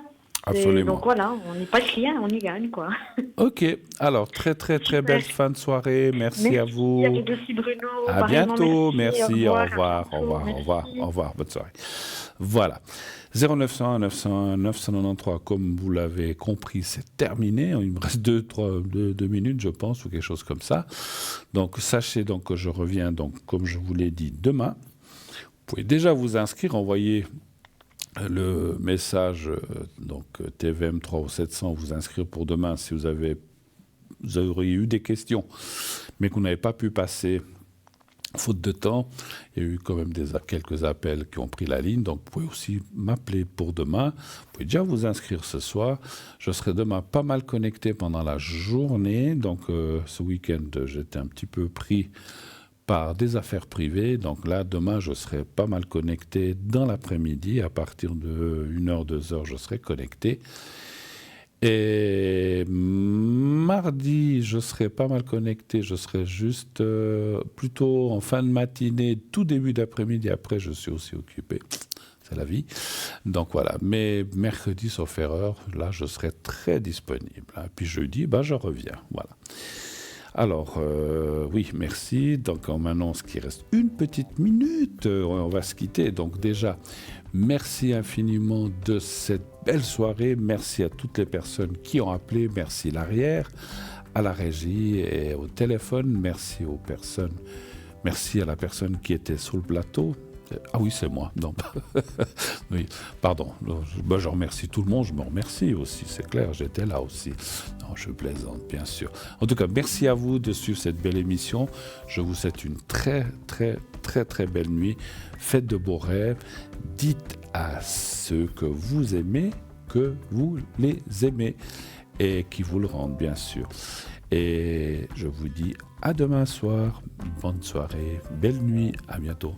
Absolument. Donc voilà, on n'est pas client, on y gagne, quoi. Ok, alors très belle fin de soirée, merci à vous. Merci à vous aussi, Bruno. À bientôt, merci, au revoir, bonne soirée. Voilà. 0901 901 993, comme vous l'avez compris, c'est terminé. Il me reste 2 minutes, je pense, ou quelque chose comme ça. Donc, sachez donc que je reviens, donc, comme je vous l'ai dit, demain. Vous pouvez déjà vous inscrire, envoyer le message, donc TVM 3 ou 700, vous inscrire pour demain si vous auriez eu des questions, mais que vous n'avez pas pu passer Faute de temps, il y a eu quand même quelques appels qui ont pris la ligne, donc vous pouvez aussi m'appeler pour demain. Vous pouvez déjà vous inscrire ce soir. Je serai demain pas mal connecté pendant la journée, donc ce week-end j'étais un petit peu pris par des affaires privées, donc là demain je serai pas mal connecté dans l'après-midi, à partir de 1h, 2h je serai connecté. Et mardi, je serai pas mal connecté. Je serai juste plutôt en fin de matinée, tout début d'après-midi. Après, je suis aussi occupé. C'est la vie. Donc voilà. Mais mercredi, sauf erreur, là, je serai très disponible. Puis jeudi, je reviens. Voilà. Alors, oui, merci. Donc, on m'annonce qu'il reste une petite minute. On va se quitter. Donc déjà, merci infiniment de cette belle soirée. Merci à toutes les personnes qui ont appelé. Merci l'arrière, à la régie et au téléphone. Merci aux personnes. Merci à la personne qui était sur le plateau. Ah oui, c'est moi. Non. Oui, pardon. Je remercie tout le monde. Je me remercie aussi, c'est clair. J'étais là aussi. Non, je plaisante, bien sûr. En tout cas, merci à vous de suivre cette belle émission. Je vous souhaite une très, très, très, très belle nuit. Faites de beaux rêves. Dites à ceux que vous aimez que vous les aimez et qui vous le rendent, bien sûr. Et je vous dis à demain soir. Bonne soirée, belle nuit. À bientôt.